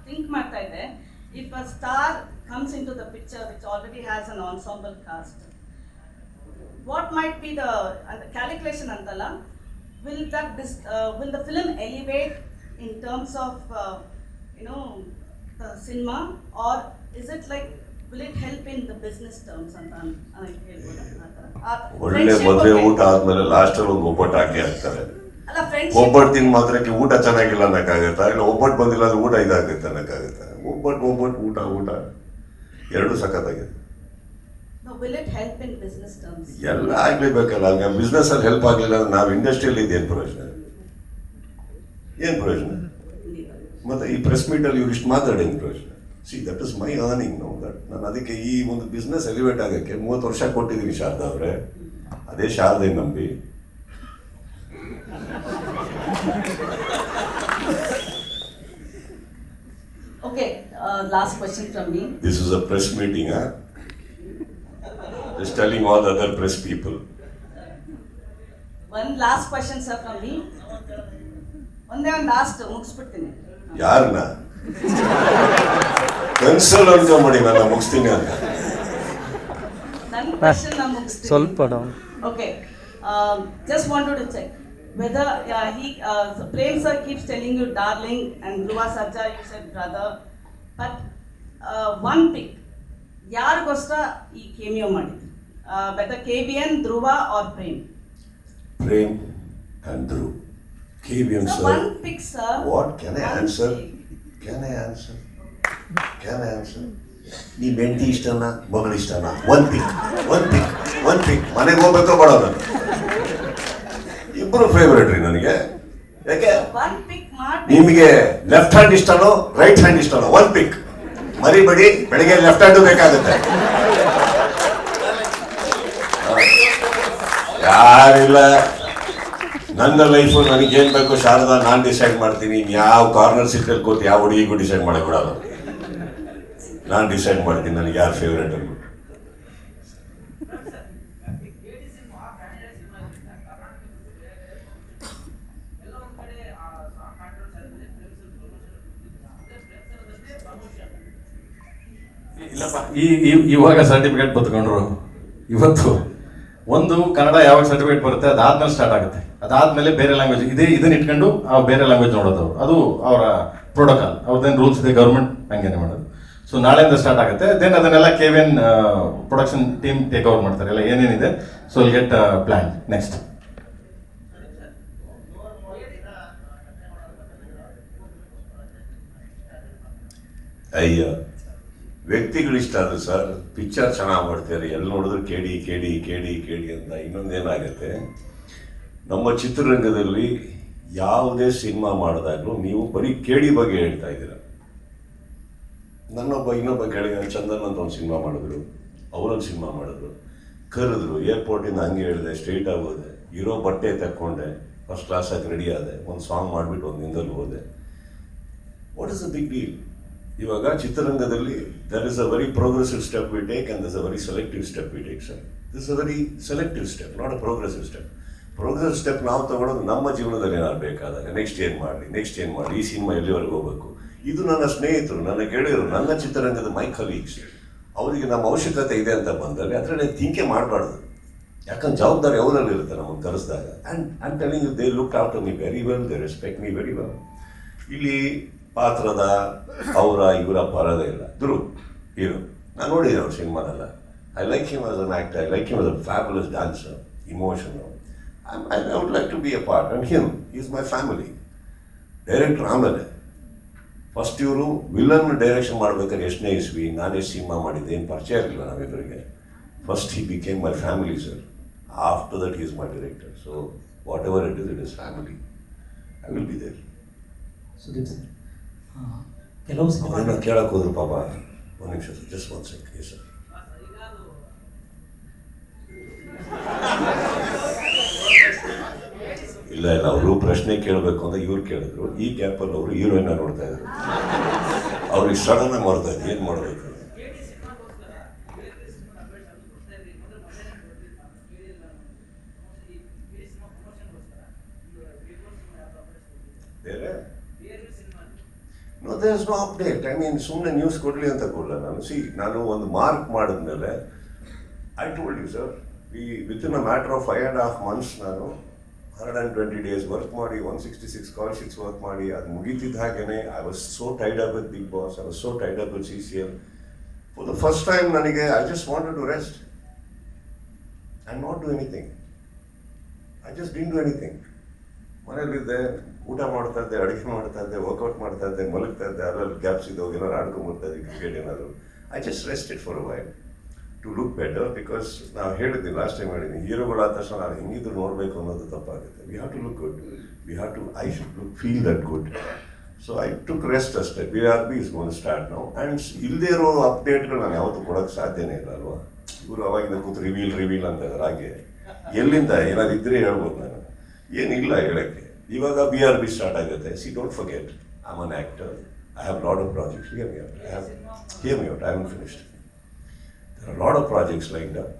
ಥಿಂಕ್ ಮಾಡ್ತಾ ಇದ್ದೆ, if a star comes into the picture which already has an ensemble cast, what might be the calculation ಅಂತಲ್ಲ, will the film elevate in terms of the cinema, or is it will it help in the business terms ಅಂತ ಹೇಳ್ಬೋದಾ? ಒಳ್ಳೆ ಮದುವೆ ಊಟ ಆದ್ಮೇಲೆ last ಅಲ್ಲಿ ಒಂದು ಒಬ್ಬಟ್ಟು ಹಾಕಿ ಹಾಕ್ತಾರೆ. ಒಬ್ಬಟ್ಟು ತಿನ್ ಮಾತ್ರಕ್ಕೆ ಊಟ ಚೆನ್ನಾಗಿಲ್ಲ ಅನ್ನಕ್ಕಾಗತ್ತಾ? ಇಲ್ಲ ಒಬ್ಬಟ್ಟು ಬಂದಿಲ್ಲ ಅಂದ್ರೆ ಊಟ ಇದಾಗುತ್ತೆ ಅನ್ನಕ್ಕಾಗತ್ತಾ? ಒಬ್ಬಟ್ಟು ಊಟ ಎರಡು ಸಖತ್ತಾಗಿದೆ. Will it help in business terms? ಎಲ್ಲ ಆಗ್ಲೇಬೇಕಲ್ಲ. ಬಿಸ್ನೆಸ್ ಅಲ್ಲಿ ಹೆಲ್ಪ್ ಆಗ್ಲಿಲ್ಲ ಅಂದ್ರೆ ನಾವು ಇಂಡಸ್ಟ್ರಿಯಲ್ಲಿ ಇದೇನು ಪ್ರಯೋಜನ? ಮತ್ತೆ ಈ ಪ್ರೆಸ್ ಮೀಟ್ ಅಲ್ಲಿ ಇವ್ರು ಇಷ್ಟು ಮಾತಾಡೇನು ಪ್ರಯೋಜನ? C, that is my earning. ನಾನು ಅದಕ್ಕೆ ಈ ಒಂದು ಬಿಸ್ನೆಸ್ ಎಲಿವೇಟ್ ಆಗಕ್ಕೆ 30 ವರ್ಷ ಕೊಟ್ಟಿದ್ದೀನಿ ಶಾರದಾ ಅವರೇ. ಅದೇ ಶಾರದೆ ನಂಬಿ Okay, last question from me. This is a press meeting, huh? Just telling all the other press people. One last question, sir, from me. ಒಂದೇ ಒಂದು ಲಾಸ್ಟ್ ಮುಗಿಸ್ಬಿಡ್ತೀನಿ. ಯಾರನ್ನ ಕನ್ಸಲ್ ಅನ್ಕೊಂಬಿಡಿ ನಾನು ಮುಗಿಸ್ತೀನಿ ಅಂತ. ನನ್ನ ಕ್ವೆಶ್ಚನ್ ನಾನು ಮುಗಿಸ್ತೀನಿ ಸ್ವಲ್ಪ down. Okay, just wanted to check whether Prem sir keeps telling you darling and Dhruva Sarja you said brother, but one pick ಯಾರಿಗೋಸ್ಕರ ಈ ಕೇಮಿಯೋ ಮಾಡಿದ್ರು? whether KBN, Dhruva or Prem? Prem and Dhruv. KBN so sir. One pick, sir. What can I answer? Can I answer? ನೀ ಬೆಂಟಿ ಇಷ್ಟನಾ ಮಗಳು ಇಷ್ಟನಾ? One ಪಿಕ್ ಮನೆಗೆ ಹೋಗ್ಬೇಕೋ ಬಡೋಣ? ಇಬ್ಬರು favourite ರೀ ನನಗೆ. ಯಾಕೆ ನಿಮಗೆ ಲೆಫ್ಟ್ ಹ್ಯಾಂಡ್ ಇಷ್ಟನೋ ರೈಟ್ ಹ್ಯಾಂಡ್ ಇಷ್ಟನೋ? ಒನ್ ಪಿಕ್ ಮರಿಬೇಡಿ, ಬೆಳಿಗ್ಗೆ ಲೆಫ್ಟ್ ಹ್ಯಾಂಡು ಬೇಕಾಗುತ್ತೆ. ಯಾರಿಲ್ಲ, ನನ್ನ ಲೈಫು ನನಗೇನು ಬೇಕು ಶಾರದಾ ನಾನು ಡಿಸೈಡ್ ಮಾಡ್ತೀನಿ. ಯಾವ ಕಾರ್ನರ್ ಸೀಟಲ್ಲಿ ಕೂತು ಯಾವ ಹುಡುಗಿಗೂ ಡಿಸೈಡ್ ಮಾಡಕ್ಕೆ ಬಿಡೋದು. ನಾನು ಡಿಸೈಡ್ ಮಾಡ್ತೀನಿ ನನಗೆ ಯಾರು ಫೇವ್ರೇಟ್ ಅಂದ್ಬಿಟ್ಟು. ಇಲ್ಲಪ್ಪ, ಇವಾಗ ಸರ್ಟಿಫಿಕೇಟ್ ಬತ್ಕೊಂಡ್ರು. ಇವತ್ತು ಒಂದು ಕನ್ನಡ ಯಾವಾಗ ಸರ್ಟಿಫಿಕೇಟ್ ಬರುತ್ತೆ ಅದಾದ್ಮೇಲೆ ಸ್ಟಾರ್ಟ್ ಆಗುತ್ತೆ. ಅದಾದ್ಮೇಲೆ ಬೇರೆ ಲ್ಯಾಂಗ್ವೇಜ್ ಇದನ್ನ ಇಟ್ಕೊಂಡು ಬೇರೆ ಲ್ಯಾಂಗ್ವೇಜ್ ನೋಡೋದು ಅದು ಅವರ ಪ್ರೋಟೋಕಾಲ್, ಅವ್ರದ್ದೇನು ರೂಲ್ಸ್ ಇದೆ, ಗೌರ್ಮೆಂಟ್ ಹಂಗೇನೆ ಮಾಡೋದು. ಸೊ ನಾಳೆಯಿಂದ ಸ್ಟಾರ್ಟ್ ಆಗುತ್ತೆ. ದೆನ್ ಅದನ್ನೆಲ್ಲ KVN production team take over ಮಾಡ್ತಾರೆ, ಎಲ್ಲ ಏನೇನಿದೆ. So will get plan next. ಅಯ್ಯ, ವ್ಯಕ್ತಿಗಳಿಷ್ಟ ಅದು ಸರ್. ಪಿಕ್ಚರ್ ಚೆನ್ನಾಗಿ ಮಾಡ್ತಾರೆ, ಎಲ್ಲಿ ನೋಡಿದ್ರು ಕೇಡಿ ಕೇಡಿ ಕೇಡಿ ಕೇಡಿ ಅಂತ. ಇನ್ನೊಂದೇನಾಗುತ್ತೆ, ನಮ್ಮ ಚಿತ್ರರಂಗದಲ್ಲಿ ಯಾವುದೇ ಸಿನಿಮಾ ಮಾಡಿದಾಗಲೂ ನೀವು ಬರೀ ಕೇಡಿ ಬಗ್ಗೆ ಹೇಳ್ತಾ ಇದ್ದೀರ. ಇನ್ನೊಬ್ಬ ಗೆಳೆಯ ಚಂದನ್ ಅಂತ ಒಂದು ಸಿನಿಮಾ ಮಾಡಿದ್ರು, ಅವರೊಂದು ಸಿನಿಮಾ ಮಾಡಿದ್ರು, ಕರೆದ್ರು, ಏರ್ಪೋರ್ಟಿಂದ ಹಂಗೆ ಹೇಳಿದೆ, ಸ್ಟ್ರೈಟ್ ಆಗೋದೆ, ಇರೋ ಬಟ್ಟೆ ತಕ್ಕೊಂಡೆ, ಫಸ್ಟ್ ಕ್ಲಾಸಾಗಿ ರೆಡಿ ಆದೆ, ಒಂದು ಸಾಂಗ್ ಮಾಡಿಬಿಟ್ಟು ಒಂದು ದಿನದಲ್ಲಿ ಹೋದೆ. What is the big deal? ಇವಾಗ ಚಿತ್ರರಂಗದಲ್ಲಿ there is a very progressive step we take and there is a very selective step we take sir. This a very selective step, not a progressive step. Progressive step ನಾವು ತಗೊಳ್ಳೋದು ನಮ್ಮ ಜೀವನದಲ್ಲಿ ಏನಾದ್ರು ಬೇಕಾದಾಗ next ಏನು ಮಾಡಲಿ, ಈ ಸಿನಿಮಾ ಎಲ್ಲಿವರೆಗೆ ಹೋಗಬೇಕು. ಇದು ನನ್ನ ಸ್ನೇಹಿತರು, ನನ್ನ ಗೆಳೆಯರು, ನನ್ನ ಚಿತ್ರರಂಗದ ಮೈ ಕಲೀಗ್ಸ್. ಅವರಿಗೆ ನಮ್ಮ ಅವಶ್ಯಕತೆ ಇದೆ ಅಂತ ಬಂದಲ್ಲಿ ಅದರಲ್ಲಿ ಥಿಂಕೆ ಮಾಡಬಾರ್ದು. ಯಾಕಂದ್ರೆ ಜವಾಬ್ದಾರಿ ಅವರಲ್ಲಿ ಇರುತ್ತೆ ನಮಗೆ ಕರೆಸಿದಾಗ. And I am telling you, they look after me very well, they respect me very well. ಇಲ್ಲಿ ಪಾತ್ರದ ಇವರ ಬರೋದೇ ಇಲ್ಲ. ಹೀರೋ ನಾನು ನೋಡಿದ್ದೀನಿ ಅವ್ರ ಸಿನಿಮಾನೆಲ್ಲ. I like him as an actor, I like him as a fabulous dancer, emotion. I would like to be a part and him is my family. Director ಆಮೇಲೆ ಫಸ್ಟ್ ಇವರು ವಿಲನ್ ಡೈರೆಕ್ಷನ್ ಮಾಡ್ಬೇಕಾದ್ರೆ ಎಷ್ಟನೇ ಇಸ್ವಿ, ನಾನೇ ಸಿನಿಮಾ ಮಾಡಿದ್ದೆ, ಏನು ಪರಿಚಯ ಇರಲಿಲ್ಲ ನಾವಿಬ್ಬರಿಗೆ. First he became my family sir. After that he is my director. So whatever it is family. I will be there. Sudeep sir, ಕೆಲವು ಸಿನಿಮಾ ಕೇಳಕ್ಕೆ ಹೋದ್ರು ಪಾಪ. ಒಂದು ನಿಮಿಷ sir, just one second. Yes sir. ಇಲ್ಲ ಅವರು ಪ್ರಶ್ನೆ ಕೇಳಬೇಕು ಅಂತ ಇವ್ರು ಕೇಳಿದ್ರು. ಈ ಗ್ಯಾಪಲ್ಲಿ ಅವರು ಹೀರೋಯಿನ್ನ ನೋಡ್ತಾ ಇದ್ರು. ಅವ್ರಿಗೆ ಸಡನ್ ಆಗಿ ಮಾಡ್ತಾ ಇದ್ರು, ಏನು ಮಾಡಬೇಕು. ಬೇರೆ no, there is no update. I mean ಸುಮ್ಮನೆ ನ್ಯೂಸ್ ಕೊಡಲಿ ಅಂತ ಕೊಡಲ್ಲ ನಾನು. ನಾನು ಒಂದು ಮಾರ್ಕ್ ಮಾಡಿದ್ಮೇಲೆ I told you sir, within a matter of 5.5 months ನಾನು 120 days ವರ್ಕ್ ಮಾಡಿ 166 ಕಾಲ್ ಶೀಟ್ಸ್ ವರ್ಕ್ ಮಾಡಿ ಅದು ಮುಗಿತಿದ್ದ ಹಾಗೇನೆ I was so tied up with Bigg Boss, I was so tied up with CCL. For the first time ನನಗೆ I just wanted to rest and not do anything. I just didn't do anything. ಮನೇಲಿದ್ದೆ, ಊಟ ಮಾಡ್ತಾ ಇದ್ದೆ, ಅಡುಗೆ ಮಾಡ್ತಾ ಇದ್ದೆ, workout ಮಾಡ್ತಾ ಇದ್ದೆ, ಮಲಗ್ತಾ ಇದ್ದೆ, ಅದ್ರಲ್ಲಿ ಗ್ಯಾಪ್ಸ್ ಇದ್ದವು ಏನಾದ್ರು ಆಡ್ಕೊಂಡ್ಬರ್ತಾ ಇದ್ದೆ, ಕ್ರಿಕೆಟ್ ಏನಾದ್ರು. I just rested for a while to look better. Because ನಾವು ಹೇಳಿದ್ವಿ, ಲಾಸ್ಟ್ ಟೈಮ್ ಹೇಳಿದ್ವಿ, ಹೀರೋಗಳಾದ ತಕ್ಷಣ ನಾವು ಹೆಂಗಿದ್ರು ನೋಡಬೇಕು ಅನ್ನೋದು ತಪ್ಪಾಗುತ್ತೆ. We have to look good, I should feel that good. So I took rest ಅಷ್ಟೇ. BRB ಇಸ್ ಗೋನ್ ಸ್ಟಾರ್ಟ್ ನಾವು. ಆ್ಯಂಡ್ ಇಲ್ಲದೇ ಇರೋ ಅಪ್ಡೇಟ್ಗಳು ನಾನು ಯಾವತ್ತೂ ಕೊಡೋಕ್ಕೆ ಸಾಧ್ಯನೇ ಇಲ್ಲ ಅಲ್ವಾ. ಇವರು ಅವಾಗಿಂದ ಕೂತು ರಿವೀಲ್ ಅಂತ ಇದ್ದಾರೆ. ಹಾಗೆ ಎಲ್ಲಿಂದ ಏನಾದ್ರು ಇದ್ದರೆ ಹೇಳ್ಬೋದು. ನಾನು ಏನಿಲ್ಲ ಹೇಳೋಕ್ಕೆ. ಇವಾಗ BRB ಸ್ಟಾರ್ಟ್ ಆಗುತ್ತೆ. Don't forget, I am an actor, I have lot of projects. Here me out, I have finished. There are a lot of projects lined up.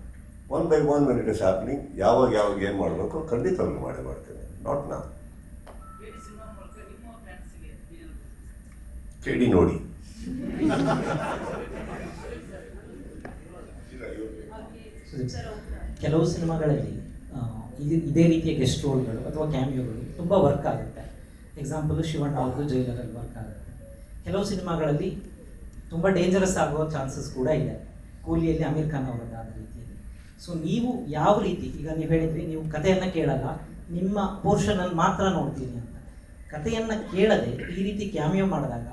One by one when it is happening, ಯಾವಾಗ ಏನು ಮಾಡಬೇಕು ಖಂಡಿತವಾಗ್ಲೂ ಮಾಡ್ತೇನೆ. Not ನಾ. ಕೇಳಿ ನೋಡಿ. ಕೆಲವು ಸಿನಿಮಾಗಳಲ್ಲಿ ಇದೇ ರೀತಿಯ ಗೆಸ್ಟ್ ರೋಲ್ಗಳು ಅಥವಾ ಕ್ಯಾಮಿಯೋಗಳು ತುಂಬ ವರ್ಕ್ ಆಗುತ್ತೆ. ಎಕ್ಸಾಂಪಲ್ ಶಿವಣ್ಣ ಅವ್ರದ್ದು ಜೈಲರಲ್ಲಿ ವರ್ಕ್ ಆಗುತ್ತೆ. ಕೆಲವು ಸಿನಿಮಾಗಳಲ್ಲಿ ತುಂಬ ಡೇಂಜರಸ್ ಆಗೋ ಚಾನ್ಸಸ್ ಕೂಡ ಇದೆ. ಕೂಲಿಯಲ್ಲಿ ಅಮೀರ್ ಖಾನ್ ಅವರದ್ದಾದ ರೀತಿಯಲ್ಲಿ. ಸೊ ನೀವು ಯಾವ ರೀತಿ, ಈಗ ನೀವು ಹೇಳಿದ್ರಿ ನೀವು ಕಥೆಯನ್ನು ಕೇಳಲ್ಲ, ನಿಮ್ಮ ಪೋರ್ಷನನ್ನು ಮಾತ್ರ ನೋಡ್ತೀನಿ ಅಂತ. ಕಥೆಯನ್ನು ಕೇಳದೆ ಈ ರೀತಿ ಕ್ಯಾಮಿಯೋ ಮಾಡಿದಾಗ,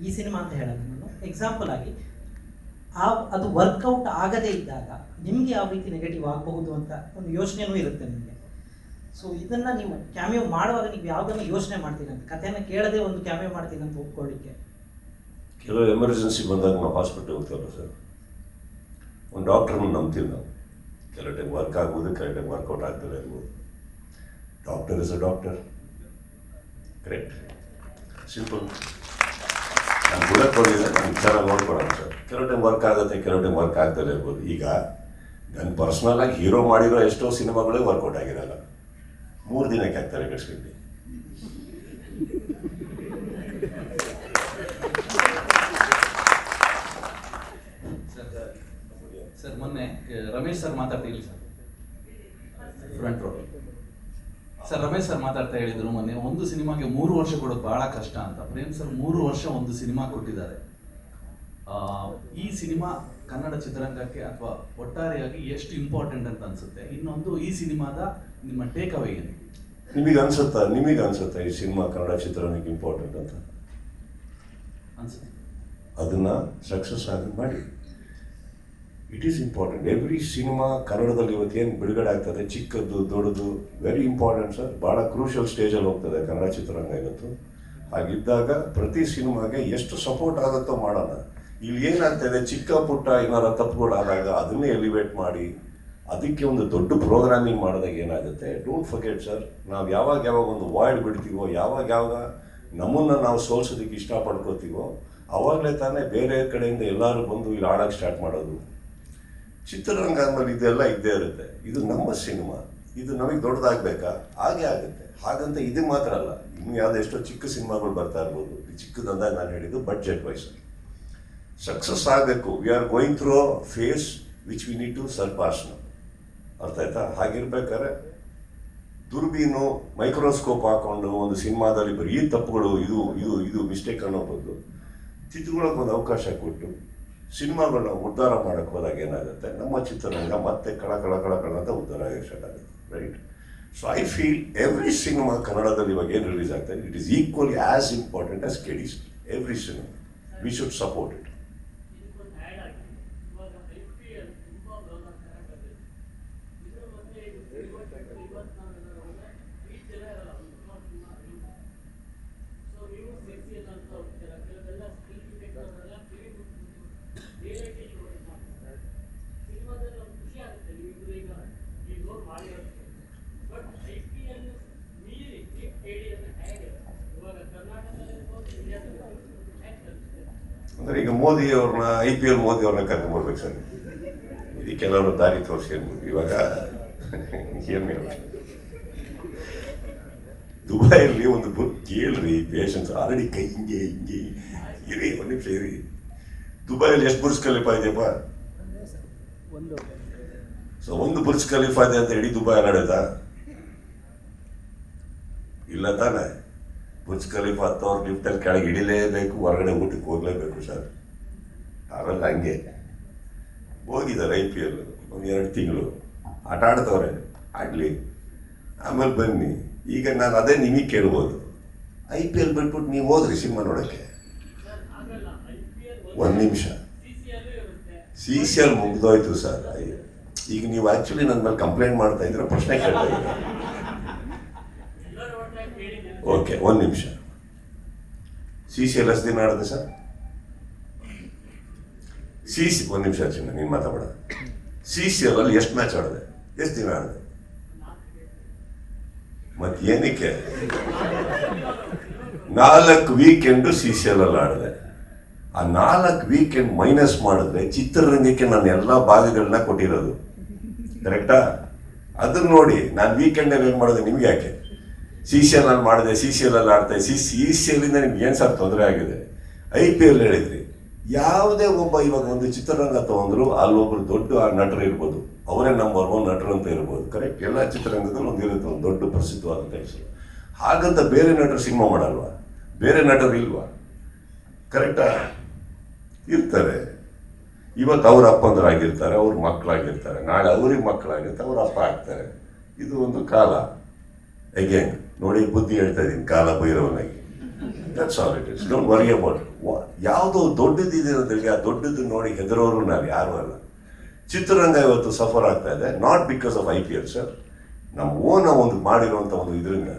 ಈ ಸಿನಿಮಾ ಅಂತ ಹೇಳೋದು ನಾನು ಎಕ್ಸಾಂಪಲ್ ಆಗಿ, ಅದು ವರ್ಕೌಟ್ ಆಗದೇ ಇದ್ದಾಗ ನಿಮಗೆ ಯಾವ ರೀತಿ ನೆಗೆಟಿವ್ ಆಗಬಹುದು ಅಂತ ಒಂದು ಯೋಚನೆಯೂ ಇರುತ್ತೆ ನಿಮಗೆ. ಸೊ ಇದನ್ನು ನೀವು ಕ್ಯಾಮಿಯೋ ಮಾಡುವಾಗ ನೀವು ಯಾವುದನ್ನು ಯೋಚನೆ ಮಾಡ್ತೀನಿ ಅಂತ, ಕಥೆಯನ್ನು ಕೇಳದೆ ಒಂದು ಕ್ಯಾಮಿಯೋ ಮಾಡ್ತೀನಿ ಅಂತ ಒಪ್ಕೊಳ್ಳಿಕ್ಕೆ. ಕೆಲವು ಎಮರ್ಜೆನ್ಸಿ ಬಂದಾಗ ನಾವು ಹಾಸ್ಪಿಟಲ್ ಹೋಗ್ತಾರಲ್ಲ ಸರ್, ಒಂದು ಡಾಕ್ಟ್ರನ್ನ ನಂಬ್ತೀವಿ ನಾವು. ಕೆಲವು ಟೈಮ್ ವರ್ಕ್ ಆಗ್ಬೋದು, ಕೆಲವು ಟೈಮ್ ವರ್ಕೌಟ್ ಆಗ್ತದೆ ಇರ್ಬೋದು. Doctor is a doctor, correct, simple. ನಾನು ಬುಡಕ್ಕೆ ಹೋಗಿದ್ದೆ, ನಾನು ವಿಚಾರ ನೋಡ್ಕೊಳ್ಳೋಣ ಸರ್. ಕೆಲವು ಟೈಮ್ ವರ್ಕ್ ಆಗುತ್ತೆ, ಕೆಲವು ಟೈಮ್ ವರ್ಕ್ ಆಗ್ತದೆ ಇರ್ಬೋದು. ಈಗ ನನ್ನ ಪರ್ಸ್ನಲಾಗಿ ಹೀರೋ ಮಾಡಿರೋ ಎಷ್ಟೋ ಸಿನಿಮಾಗಳೇ ವರ್ಕೌಟ್ ಆಗಿರಲ್ಲ. 3 ದಿನಕ್ಕೆ ಆಗ್ತಾರೆ ಕಟ್ಸ್ಕೊಂಡು. ಸರ್ ಮೊನ್ನೆ ರಮೇಶ್ ಸರ್ ಮಾತಾಡ್ತಾ ಹೇಳಿ sir front row sir Ramesh sir ಮಾತಾಡ್ತಾ ಹೇಳಿದ್ರು ಮೊನ್ನೆ ಒಂದು ಸಿನಿಮಾಗೆ 3 ವರ್ಷ ಕೊಡೋದು ಬಹಳ ಕಷ್ಟ ಅಂತ. ಪ್ರೇಮ್ ಸರ್ 3 ವರ್ಷ ಒಂದು ಸಿನಿಮಾ ಕೊಟ್ಟಿದ್ದಾರೆ. ಈ ಸಿನಿಮಾ ಕನ್ನಡ ಚಿತ್ರರಂಗಕ್ಕೆ ಅಥವಾ ಒಟ್ಟಾರೆಯಾಗಿ ಎಷ್ಟು ಇಂಪಾರ್ಟೆಂಟ್ ಅಂತ ಅನ್ಸುತ್ತೆ? ಇನ್ನೊಂದು, ಈ ಸಿನಿಮಾದ ನಿಮ್ಮ ಟೇಕ್ ಅವೇ ಏನು? ನಿಮಗೆ ಅನ್ಸುತ್ತಾ ಈ ಸಿನಿಮಾ ಕನ್ನಡ ಚಿತ್ರರಂಗಕ್ಕೆ ಇಂಪಾರ್ಟೆಂಟ್ ಅಂತ ಅನ್ಸುತ್ತೆ? ಅದನ್ನ ಸಕ್ಸಸ್ ಆಗಿ ಮಾಡಿ. It is important. Every cinema ಕನ್ನಡದಲ್ಲಿ ಇವತ್ತೇನು ಬಿಡುಗಡೆ ಆಗ್ತದೆ, ಚಿಕ್ಕದ್ದು ದೊಡ್ಡದು, ವೆರಿ ಇಂಪಾರ್ಟೆಂಟ್ ಸರ್. ಭಾಳ ಕ್ರೂಷಿಯಲ್ ಸ್ಟೇಜಲ್ಲಿ ಹೋಗ್ತದೆ ಕನ್ನಡ ಚಿತ್ರರಂಗ ಇವತ್ತು. ಹಾಗಿದ್ದಾಗ ಪ್ರತಿ ಸಿನಿಮಾಗೆ ಎಷ್ಟು ಸಪೋರ್ಟ್ ಆಗುತ್ತೋ ಮಾಡೋಣ. ಇಲ್ಲಿ ಏನಾಗ್ತದೆ, ಚಿಕ್ಕ ಪುಟ್ಟ ಏನಾರ ತಪ್ಪುಗಳಾದಾಗ ಅದನ್ನೇ ಎಲಿವೇಟ್ ಮಾಡಿ ಅದಕ್ಕೆ ಒಂದು ದೊಡ್ಡ ಪ್ರೋಗ್ರಾಮಿಂಗ್ ಮಾಡಿದಾಗ ಏನಾಗುತ್ತೆ, ಡೋಂಟ್ ಫರ್ಗೆಟ್ ಸರ್, ನಾವು ಯಾವಾಗ ಒಂದು ವಾಯ್ಡ್ ಬಿಡ್ತೀವೋ, ಯಾವಾಗ ನಮ್ಮನ್ನು ನಾವು ಸೋಲ್ಸೋದಕ್ಕೆ ಇಷ್ಟಪಡ್ಕೋತೀವೋ ಅವಾಗಲೇ ತಾನೇ ಬೇರೆ ಕಡೆಯಿಂದ ಎಲ್ಲರೂ ಬಂದು ಇಲ್ಲಿ ಆಡೋಕ್ಕೆ ಸ್ಟಾರ್ಟ್ ಮಾಡೋದು. ಚಿತ್ರರಂಗ ಅಂದಮೇಲೆ ಇದೆಲ್ಲ ಇದ್ದೇ ಇರುತ್ತೆ. ಇದು ನಮ್ಮ ಸಿನಿಮಾ, ಇದು ನಮಗೆ ದೊಡ್ಡದಾಗಬೇಕಾ? ಹಾಗೆ ಆಗುತ್ತೆ. ಹಾಗಂತ ಇದು ಮಾತ್ರ ಅಲ್ಲ, ಇನ್ನು ಯಾವುದೋ ಎಷ್ಟೋ ಚಿಕ್ಕ ಸಿನಿಮಾಗಳು ಬರ್ತಾ ಇರ್ಬೋದು. ಈ ಚಿಕ್ಕದಂದಾಗ ನಾನು ಹೇಳಿದ್ದು ಬಡ್ಜೆಟ್ ವೈಸ್ ಸಕ್ಸಸ್ ಆಗಬೇಕು. We are going through phase which we need to surpass. ಅರ್ಥ ಆಯ್ತಾ? ಹಾಗಿರ್ಬೇಕಾದ್ರೆ ದುರ್ಬೀನು ಮೈಕ್ರೋಸ್ಕೋಪ್ ಹಾಕೊಂಡು ಒಂದು ಸಿನಿಮಾದಲ್ಲಿ ಬರೀ ತಪ್ಪುಗಳು, ಇದು ಮಿಸ್ಟೇಕ್ ಅನ್ನೋ ಬದಲು ತಿದ್ದುಕೊಳ್ಳೋಕೆ ಒಂದು ಅವಕಾಶ ಕೊಟ್ಟು ಸಿನಿಮಾಗಳನ್ನ ಉದ್ಧಾರ ಮಾಡೋಕ್ಕೆ ಹೋದಾಗ ಏನಾಗುತ್ತೆ, ನಮ್ಮ ಚಿತ್ರರಂಗ ಮತ್ತೆ ಕಳ ಅಂತ ಉದ್ಧಾರ ಆಗೋಕ್ಕೆ ಸ್ಟಾರ್ಟ್ ಆಗುತ್ತೆ. Right? So I feel every cinema ಕನ್ನಡದಲ್ಲಿ ಇವಾಗ ಏನು ರಿಲೀಸ್ ಆಗ್ತಾ ಇದೆ, it is equally as important as KD's. Every cinema we should support it. ಅಂದರೆ ಈಗ ಮೋದಿಯವ್ರನ್ನ IPL ಮೋದಿಯವ್ರನ್ನ ಕರ್ಕೊಂಡ್ಬರ್ಬೇಕು ಸರ್. ಇದು ಕೆಲವರು ದಾರಿ ತೋರಿಸಿ ಅನ್ಬೋದು. ಇವಾಗ ಏನು ದುಬೈಯಲ್ಲಿ ಒಂದು ಬುಕ್ ಕೇಳ್ರಿ, ಪೇಷನ್ಸ್ ಆಲ್ರೆಡಿ ಕೈ ಹಿಂಗೆ ಇರಿ, ಒಂದು ನಿಮಿಷ ಇರಿ. ದುಬೈಯಲ್ಲಿ ಎಷ್ಟು ಬುರ್ಜ್ ಖಲೀಫಾ ಇದೆಯಪ್ಪ? ಸೊ ಒಂದು ಬುರ್ಜ್ ಖಲೀಫಾ ಇದೆ ಅಂತ ಇಡೀ ದುಬೈ ನಡೆದ ಇಲ್ಲ ತಾನೆ? ಬುರ್ಜ್ ಖಲೀಫಾ ಹತ್ತವ್ರು ಲಿಫ್ಟಲ್ಲಿ ಕೆಳಗೆ ಇಡಿಲೇಬೇಕು, ಹೊರಗಡೆ ಊಟಕ್ಕೆ ಹೋಗ್ಲೇಬೇಕು ಸರ್. ಅವೆಲ್ಲ ಹಂಗೆ ಹೋಗಿದ್ದಾರೆ. IPL ಒಂದು 2 ತಿಂಗಳು ಆಟ ಆಡ್ತವ್ರೆ, ಆಡಲಿ, ಆಮೇಲೆ ಬನ್ನಿ. ಈಗ ನಾನು ಅದೇ ನಿಮಗೆ ಕೇಳ್ಬೋದು, IPL ಬಿಟ್ಬಿಟ್ಟು ನೀವು ಹೋದ್ರಿ ಸಿನಿಮಾ ನೋಡೋಕ್ಕೆ? 1 ನಿಮಿಷ, CCL ಮುಗ್ದೋಯ್ತು ಸರ್. ಈಗ ನೀವು ಆ್ಯಕ್ಚುಲಿ ನನ್ನ ಮೇಲೆ ಕಂಪ್ಲೇಂಟ್ ಮಾಡ್ತಾ ಇದ್ರೆ ಪ್ರಶ್ನೆ ಕೇಳ್ತಾ ಇದ್ದೀರ. ಓಕೆ, 1 ನಿಮಿಷ. CCL ಎಷ್ಟು ದಿನ ಆಡಿದೆ ಸರ್? 1 ನಿಮಿಷ ಚಿನ್ನ, ನೀನು ಮಾತಾಡ. CCL ಅಲ್ಲಿ ಎಷ್ಟು ಮ್ಯಾಚ್ ಆಡಿದೆ, ಎಷ್ಟು ದಿನ ಆಡಿದೆ? ಮತ್ತೆ ಏನಕ್ಕೆ 4 ವೀಕೆಂಡು CCL ಅಲ್ಲಿ ಆಡಿದೆ. ಆ 4 ವೀಕೆಂಡ್ ಮೈನಸ್ ಮಾಡಿದ್ರೆ ಚಿತ್ರರಂಗಕ್ಕೆ ನಾನು ಎಲ್ಲ ಭಾಗಗಳನ್ನ ಕೊಟ್ಟಿರೋದು, ಕರೆಕ್ಟಾ? ಅದನ್ನ ನೋಡಿ. ನಾನು ವೀಕೆಂಡಲ್ಲಿ ಏನು ಮಾಡಿದೆ ನಿಮ್ಗೆ ಯಾಕೆ? CCL ಅಲ್ಲಿ ಮಾಡಿದೆ, CCL ಅಲ್ಲಿ ಆಡ್ತಾ CCL ಇಂದ ನಿಮ್ಗೆ ಏನು ಸರ್ ತೊಂದರೆ ಆಗಿದೆ? IPL ಹೇಳಿದ್ರಿ. ಯಾವುದೇ ಒಬ್ಬ ಇವಾಗ ಒಂದು ಚಿತ್ರರಂಗ ತಗೊಂಡ್ರು ಅಲ್ಲೊಬ್ರು ದೊಡ್ಡ ನಟರು ಇರ್ಬೋದು, ಅವರೇ ನಂಬರ್ 1 ನಟರು ಅಂತ ಇರ್ಬೋದು, ಕರೆಕ್ಟ್? ಎಲ್ಲ ಚಿತ್ರರಂಗದಲ್ಲಿ ಒಂದಿರುತ್ತೆ ಒಂದು ದೊಡ್ಡ ಪ್ರಸಿದ್ಧವಾದಂಥ ಹೆಸರು. ಹಾಗಂತ ಬೇರೆ ನಟರು ಸಿನಿಮಾ ಮಾಡಲ್ವಾ? ಬೇರೆ ನಟರು ಇಲ್ವಾ? ಕರೆಕ್ಟಾ? ಇರ್ತಾರೆ. ಇವತ್ತು ಅವ್ರ ಅಪ್ಪಂದರಾಗಿರ್ತಾರೆ, ಅವ್ರ ಮಕ್ಕಳಾಗಿರ್ತಾರೆ, ನಾಳೆ ಅವ್ರಿಗೆ ಮಕ್ಕಳಾಗಿರ್ತಾರೆ, ಅವ್ರ ಅಪ್ಪ ಆಗ್ತಾರೆ. ಇದು ಒಂದು ಕಾಲ. ಅಗೇನ್ ನೋಡಿ, ಬುದ್ಧಿ ಹೇಳ್ತಾ ಇದ್ದೀನಿ, ಕಾಲ ಭೈರವನಾಗಿ. That's all it is. Don't worry about ಯಾವುದೋ ದೊಡ್ಡದಿದೆ ಅನ್ನೋದ್ರಿಗೆ ಆ ದೊಡ್ಡದು ನೋಡಿ ಹೆದರೋರು ನಾವು ಯಾರು ಅಲ್ಲ. ಚಿತ್ರರಂಗ ಇವತ್ತು ಸಫರ್ ಆಗ್ತಾ ಇದೆ, not because of IPL sir. ನಮ್ಮ ಒಂದು ಮಾಡಿರುವಂಥ ಒಂದು ಇದರಿಂದ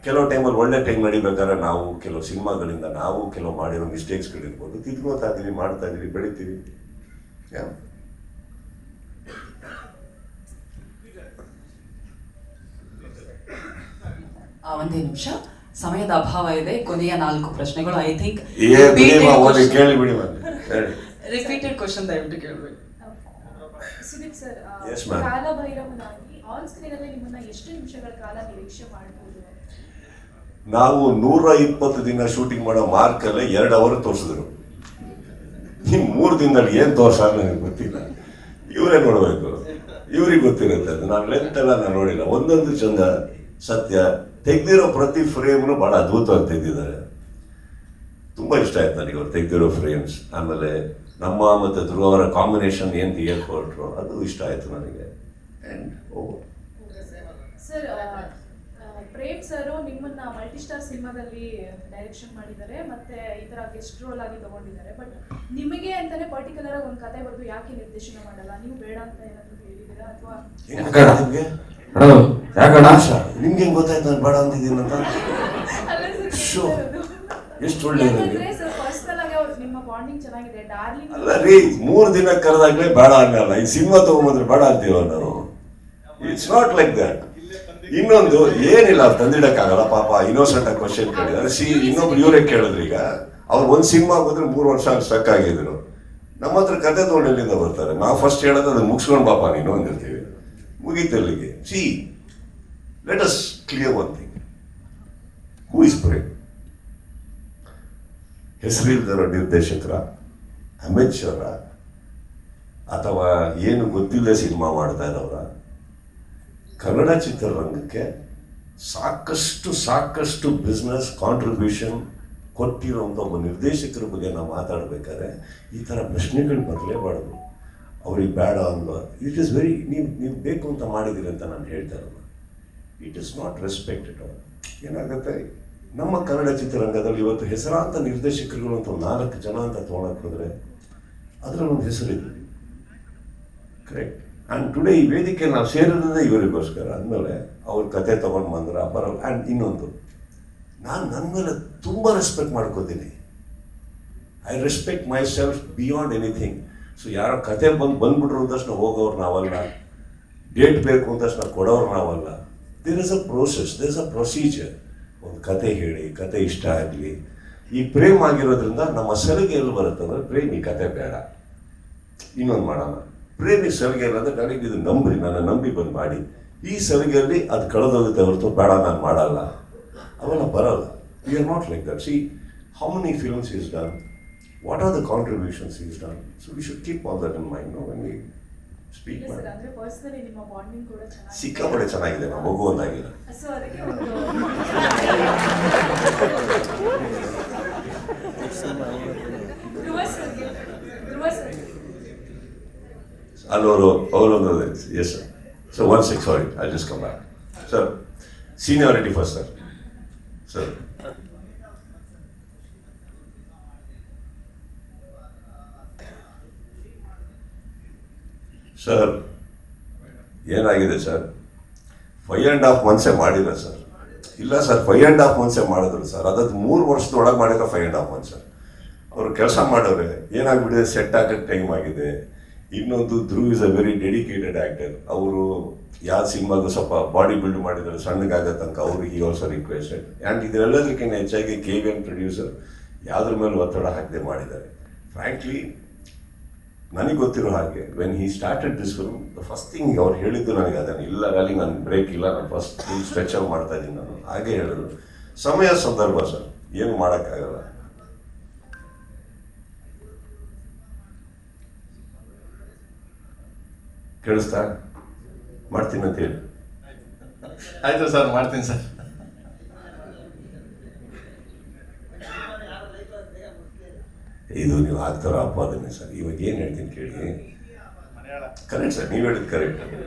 ಕೆಲವು ಟೈಮಲ್ಲಿ ಒಳ್ಳೆ ಟೈಮ್ ನಡಿಬೇಕಾದ್ರೆ ನಾವು ಕೆಲವು ಸಿನಿಮಾಗಳಿಂದ ನಾವು ಕೆಲವು ಮಾಡಿರೋ ಮಿಸ್ಟೇಕ್ಸ್ಗಳಿರ್ಬೋದು, ತಿದ್ಕೋತಾ ಇದ್ದೀವಿ, ಮಾಡ್ತಾ ಇದ್ದೀವಿ, ಬೆಳಿತೀವಿ. ಒಂದೇ ನಿಮಿಷ, ಸಮಯದ ಅಭಾವ ಇದೆ. ಕೊನೆಯ 4 ಪ್ರಶ್ನೆಗಳು. ಐ ಥಿಂಕ್ ರಿಪೀಟೆಡ್ ಕ್ವಶನ್ ದಯವಿಟ್ಟು ಕೇಳಬೇಕು. Sudeep sir, Yes, ma'am. ಕಾಲಭೈರವನಾಗಿ ಆನ್ ಸ್ಕ್ರೀನ್ ಅಲ್ಲಿ ನಿಮ್ಮನ್ನ ಎಷ್ಟು ನಿಮಿಷಗಳ ಕಾಲ ನಿರೀಕ್ಷೆ ಮಾಡಬಹುದು? ನಾವು 120 ದಿನ ಶೂಟಿಂಗ್ ಮಾಡೋ ಮಾರ್ಕಲ್ಲೇ 2 ಅವರ್ ತೋರಿಸಿದ್ರು. ನೀವು 3 ದಿನದಲ್ಲಿ ಏನು ತೋರ್ಸಾರ ನನಗೆ ಗೊತ್ತಿಲ್ಲ. ಇವರೇ ನೋಡಬೇಕು, ಇವ್ರಿಗೆ ಗೊತ್ತಿರುತ್ತೆ ಅದು. ನಾನು ಲೆಂತ್ ಎಲ್ಲ ನಾನು ನೋಡಿಲ್ಲ, ಒಂದೊಂದು ಚಂದ ಸತ್ಯ. ತೆಗ್ದಿರೋ ಪ್ರತಿ ಫ್ರೇಮ್ನು ಭಾಳ ಅದ್ಭುತವಾಗಿ ತೆಗೆದಿದ್ದಾರೆ. ತುಂಬ ಇಷ್ಟ ಆಯ್ತು ನನಗೆ ಅವ್ರು ತೆಗ್ದಿರೋ ಫ್ರೇಮ್ಸ್. ಆಮೇಲೆ ನಮ್ಮ ಮತ್ತು ಧ್ರುವ ಅವರ ಕಾಂಬಿನೇಷನ್ ಏನು ಹೇಳ್ಕೊಟ್ರು ಅದು ಇಷ್ಟ ಆಯಿತು ನನಗೆ. ಆ್ಯಂಡ್ ಸರ್, ಪ್ರೇಮ್ ಸರ್ ನಿಮ್ಮನ್ನ ಮಲ್ಟಿಸ್ಟಾರ್ ಸಿನಿಮಾದಲ್ಲಿ ಡೈರೆಕ್ಷನ್ ಮಾಡಿದ್ದಾರೆ, ಮತ್ತೆ ಈ ತರ ಗೆಸ್ಟ್ ರೋಲ್ ಆಗಿ ತಗೊಂಡಿದ್ದಾರೆ. ಬಟ್ ನಿಮಗೆ ಅಂತಾನೆ ಪರ್ಟಿಕ್ಯುಲರ್ ಆಗಿ ಒಂದು ಕತೆ ಬರೆದು ಯಾಕೆ ನಿರ್ದೇಶನ ಮಾಡಲ್ಲ? ನೀವು ಬೇಡ ಅಂತ ಏನಾದ್ರು ಹೇಳಿದ್ದೀರಾ ಅಥವಾ ನಿಮ್ಗೆ ಹೆಂಗ್ ಗೊತ್ತಾಯ್ತು ನಾನು ಬೇಡ ಅಂತಿದ್ದೀನಿ ಅಂತ? ಎಷ್ಟು ಒಳ್ಳೆ ಸರ್ ಪರ್ಸನಲ್ ಆಗಿ ಅವ್ರು ನಿಮ್ಮ ಬಾಂಡಿಂಗ್ ಚೆನ್ನಾಗಿದೆ. ಡಾರ್ಲಿಂಗ್ ಅಲ್ಲ ರೀ, 3 ದಿನ ಕರೆದಾಗ್ಲೇ ಬೇಡ ಅನ್ನಲ್ಲ. ಈ ಸಿನಿಮಾ ತಗೊಂಬಂದ್ರೆ ಬೇಡ ಅಂತೀವ ನಾವು. It's not like that. ಇನ್ನೊಂದು ಏನಿಲ್ಲ, ಅವ್ರು ತಂದಿಡಕ್ಕಾಗಲ್ಲ ಪಾಪ. ಇನ್ನೋಸೆಂಟ್ ಆಗಿ ಕ್ವಶನ್ ಕೇಳಿದಾರೆ. ಇನ್ನೊಬ್ರು ಇವರೇ ಕೇಳಿದ್ರು. ಈಗ ಅವ್ರು ಒಂದು ಸಿನಿಮಾ ಬಂದ್ರೆ 3 ವರ್ಷ ಸ್ಟಕ್ ಆಗಿದ್ರು. ನಮ್ಮ ಹತ್ರ ಕತೆ ತಗೊಂಡು ಎಲ್ಲಿಂದ ಬರ್ತಾರೆ? ನಾವು ಫಸ್ಟ್ ಹೇಳೋದು ಅದನ್ನ ಮುಗಿಸ್ಕೊಂಡು ಪಾಪ ನೀನು ಅಂದಿರ್ತೀವಿ, ಮುಗೀತಲ್ಲಿಗೆ. Let us clear one thing. Who is Prem? ಹೆಸರಿಲ್ದಿರೋ ನಿರ್ದೇಶಕರ, ಅಮೇಚರ, ಅಥವಾ ಏನು ಗೊತ್ತಿಲ್ಲದೆ ಸಿನಿಮಾ ಮಾಡ್ತಾ ಇರೋರ? ಕನ್ನಡ ಚಿತ್ರರಂಗಕ್ಕೆ ಸಾಕಷ್ಟು ಬಿಸ್ನೆಸ್ ಕಾಂಟ್ರಿಬ್ಯೂಷನ್ ಕೊಟ್ಟಿರೋಂಥ ಒಬ್ಬ ನಿರ್ದೇಶಕರ ಬಗ್ಗೆ ನಾವು ಮಾತಾಡಬೇಕಾದ್ರೆ ಈ ಥರ ಪ್ರಶ್ನೆಗಳು ಬರಲೇಬಾರ್ದು. ಅವ್ರಿಗೆ ಬೇಡ ಅಲ್ವಾ? ಇಟ್ ಈಸ್ ವೆರಿ, ನೀವು ಬೇಕು ಅಂತ ಮಾಡಿದಿರಿ ಅಂತ ನಾನು ಹೇಳ್ತಾ ಇರೋದು. It is not respected. ಏನಾಗುತ್ತೆ, ನಮ್ಮ ಕನ್ನಡ ಚಿತ್ರರಂಗದಲ್ಲಿ ಇವತ್ತು ಹೆಸರಾಂತ ನಿರ್ದೇಶಕರುಗಳು ಅಂತ 4 ಜನ ಅಂತ ತೊಗೊಳಕ್ಕೆ ಹೋದರೆ ಅದರಲ್ಲಿ ಒಂದು ಹೆಸರಿದೆ, ಕರೆಕ್ಟ್. ಆ್ಯಂಡ್ ಟುಡೇ ಈ ವೇದಿಕೆ ನಾವು ಸೇರಿರೋದೇ ಇವರಿಗೋಸ್ಕರ. ಅಂದಮೇಲೆ ಅವ್ರ ಕತೆ ತೊಗೊಂಡು ಬಂದ್ರೆ ಬರೋಲ್ಲ. ಆ್ಯಂಡ್ ಇನ್ನೊಂದು, ನಾನು ನನ್ನ ಮೇಲೆ ತುಂಬ ರೆಸ್ಪೆಕ್ಟ್ ಮಾಡ್ಕೋತೀನಿ. I respect my self beyond anything. So ಯಾರೋ ಕತೆ ಬಂದ್ಬಿಟ್ರು ಅಂತ ತಕ್ಷಣ ಹೋಗೋರು ನಾವಲ್ಲ, ಡೇಟ್ ಬೇಕು ಅಂತ ತಕ್ಷಣ ಕೊಡೋರು ನಾವಲ್ಲ. There is a process, there is a procedure. ಒಂದು ಕತೆ ಹೇಳಿ, ಕತೆ ಇಷ್ಟ ಆಗಲಿ. ಈ ಪ್ರೇಮ್ ಆಗಿರೋದ್ರಿಂದ ನಮ್ಮ ಸಲಿಗೆ ಎಲ್ಲಿ ಬರುತ್ತೆ ಅಂದರೆ, ಪ್ರೇಮ್ ಈ ಕತೆ ಬೇಡ, ಇನ್ನೊಂದು ಮಾಡೋಣ. ಪ್ರೇಮಿ ಸಲಿಗೆ ಇಲ್ಲ ಅಂದರೆ ನನಗೆ ಇದು ನಂಬ್ರಿ, ನನ್ನ ನಂಬಿ ಬಂದು ಮಾಡಿ. ಈ ಸಲಿಗೆಯಲ್ಲಿ ಅದು ಕಳೆದೋಗುತ್ತೆ ಹೊರತು ಬೇಡ ನಾನು ಮಾಡಲ್ಲ, ಅವೆಲ್ಲ ಬರಲ್ಲ. We are not like that. C how many films is done, what are the contributions is done. So we should keep all that in mind when we speak ಮಾಡಿ. ಅಂದ್ರೆ ಪರ್ಸನಲಿ ನಿಮ್ಮ ಬಾಂಡಿಂಗ್ ಕೂಡ ಚೆನ್ನಾಗಿದೆ, ಸಿಕ್ಕಾಪಟ್ಟೆ ಚೆನ್ನಾಗಿದೆ. ನಾವು ಮಗು ಒಂದಾಗಿಲ್ಲ. ಸೊ ಅದಕ್ಕೆ ಒಂದು ಧ್ರುವ ಸರ್ ಅವರೊಂದು yes sir. So 1 6 sorry, I just come back sir. Seniority first sir. Sir sir ಏನಾಗಿದೆ ಸರ್, 5.5 months ಮಾಡಿಲ್ಲ ಸರ್. ಇಲ್ಲ ಸರ್, 5.5 months ಮಾಡಿದ್ರು ಸರ್. ಅದಾದ 3 ವರ್ಷದೊಳಗೆ ಮಾಡಿದ್ರೆ 5.5 months ಸರ್. ಅವರು ಕೆಲಸ ಮಾಡೋರೆ, ಏನಾಗ್ಬಿಟ್ಟಿದೆ, ಸೆಟ್ ಆಗೋಕ್ಕೆ ಟೈಮ್ ಆಗಿದೆ. ಇನ್ನೊಂದು, Dhruv is a very dedicated actor. ಅವರು ಯಾವ ಸಿನಿಮಾಗೂ ಸ್ವಲ್ಪ ಬಾಡಿ ಬಿಲ್ಡ್ ಮಾಡಿದ್ದಾರೆ, ಸಣ್ಣಗಾಗೋ ತನಕ. ಅವ್ರಿಗೆ ಈ ಆಲ್ಸೋ ರಿಕ್ವೆಸ್ಟೆಡ್. ಆ್ಯಂಡ್ ಇದೆಲ್ಲದಕ್ಕಿಂತ ಹೆಚ್ಚಾಗಿ KVN ಪ್ರೊಡ್ಯೂಸರ್ ಯಾವುದ್ರ ಮೇಲೆ ಒತ್ತಡ ಹಾಕದೆ ಮಾಡಿದ್ದಾರೆ. ಫ್ರ್ಯಾಂಕ್ಲಿ ನನಗೆ ಗೊತ್ತಿರೋ ಹಾಗೆ, when he started this film, the first thing ಅವ್ರು ಹೇಳಿದ್ದು ನನಗೆ ಅದನ್ನು, ಇಲ್ಲ ಅಲ್ಲಿ ನಾನು ಬ್ರೇಕ್ ಇಲ್ಲ, ನಾನು ಫಸ್ಟ್ ಫುಲ್ ಸ್ಟ್ರೆಚ್ ಮಾಡ್ತಾ ಇದ್ದೀನಿ ನಾನು. ಹಾಗೆ ಹೇಳಿದ್ರು. ಸಮಯ ಸಂದರ್ಭ ಸರ್, ಏನು ಮಾಡೋಕ್ಕಾಗಲ್ಲ. ಕೇಳಿಸ್ತಾ? ಮಾಡ್ತೀನಿ ಅಂತ ಹೇಳಿ. ಆಯ್ತು ಸರ್, ಮಾಡ್ತೀನಿ ಸರ್. ಇದು ನೀವು ಆಗ್ತಾರೋ ಅಪಾದನೆ ಸರ್. ಇವಾಗ ಏನು ಹೇಳ್ತೀನಿ ಕೇಳಿ. ಕರೆಕ್ಟ್ ಸರ್, ನೀವು ಹೇಳಿದ್ ಕರೆಕ್ಟ್.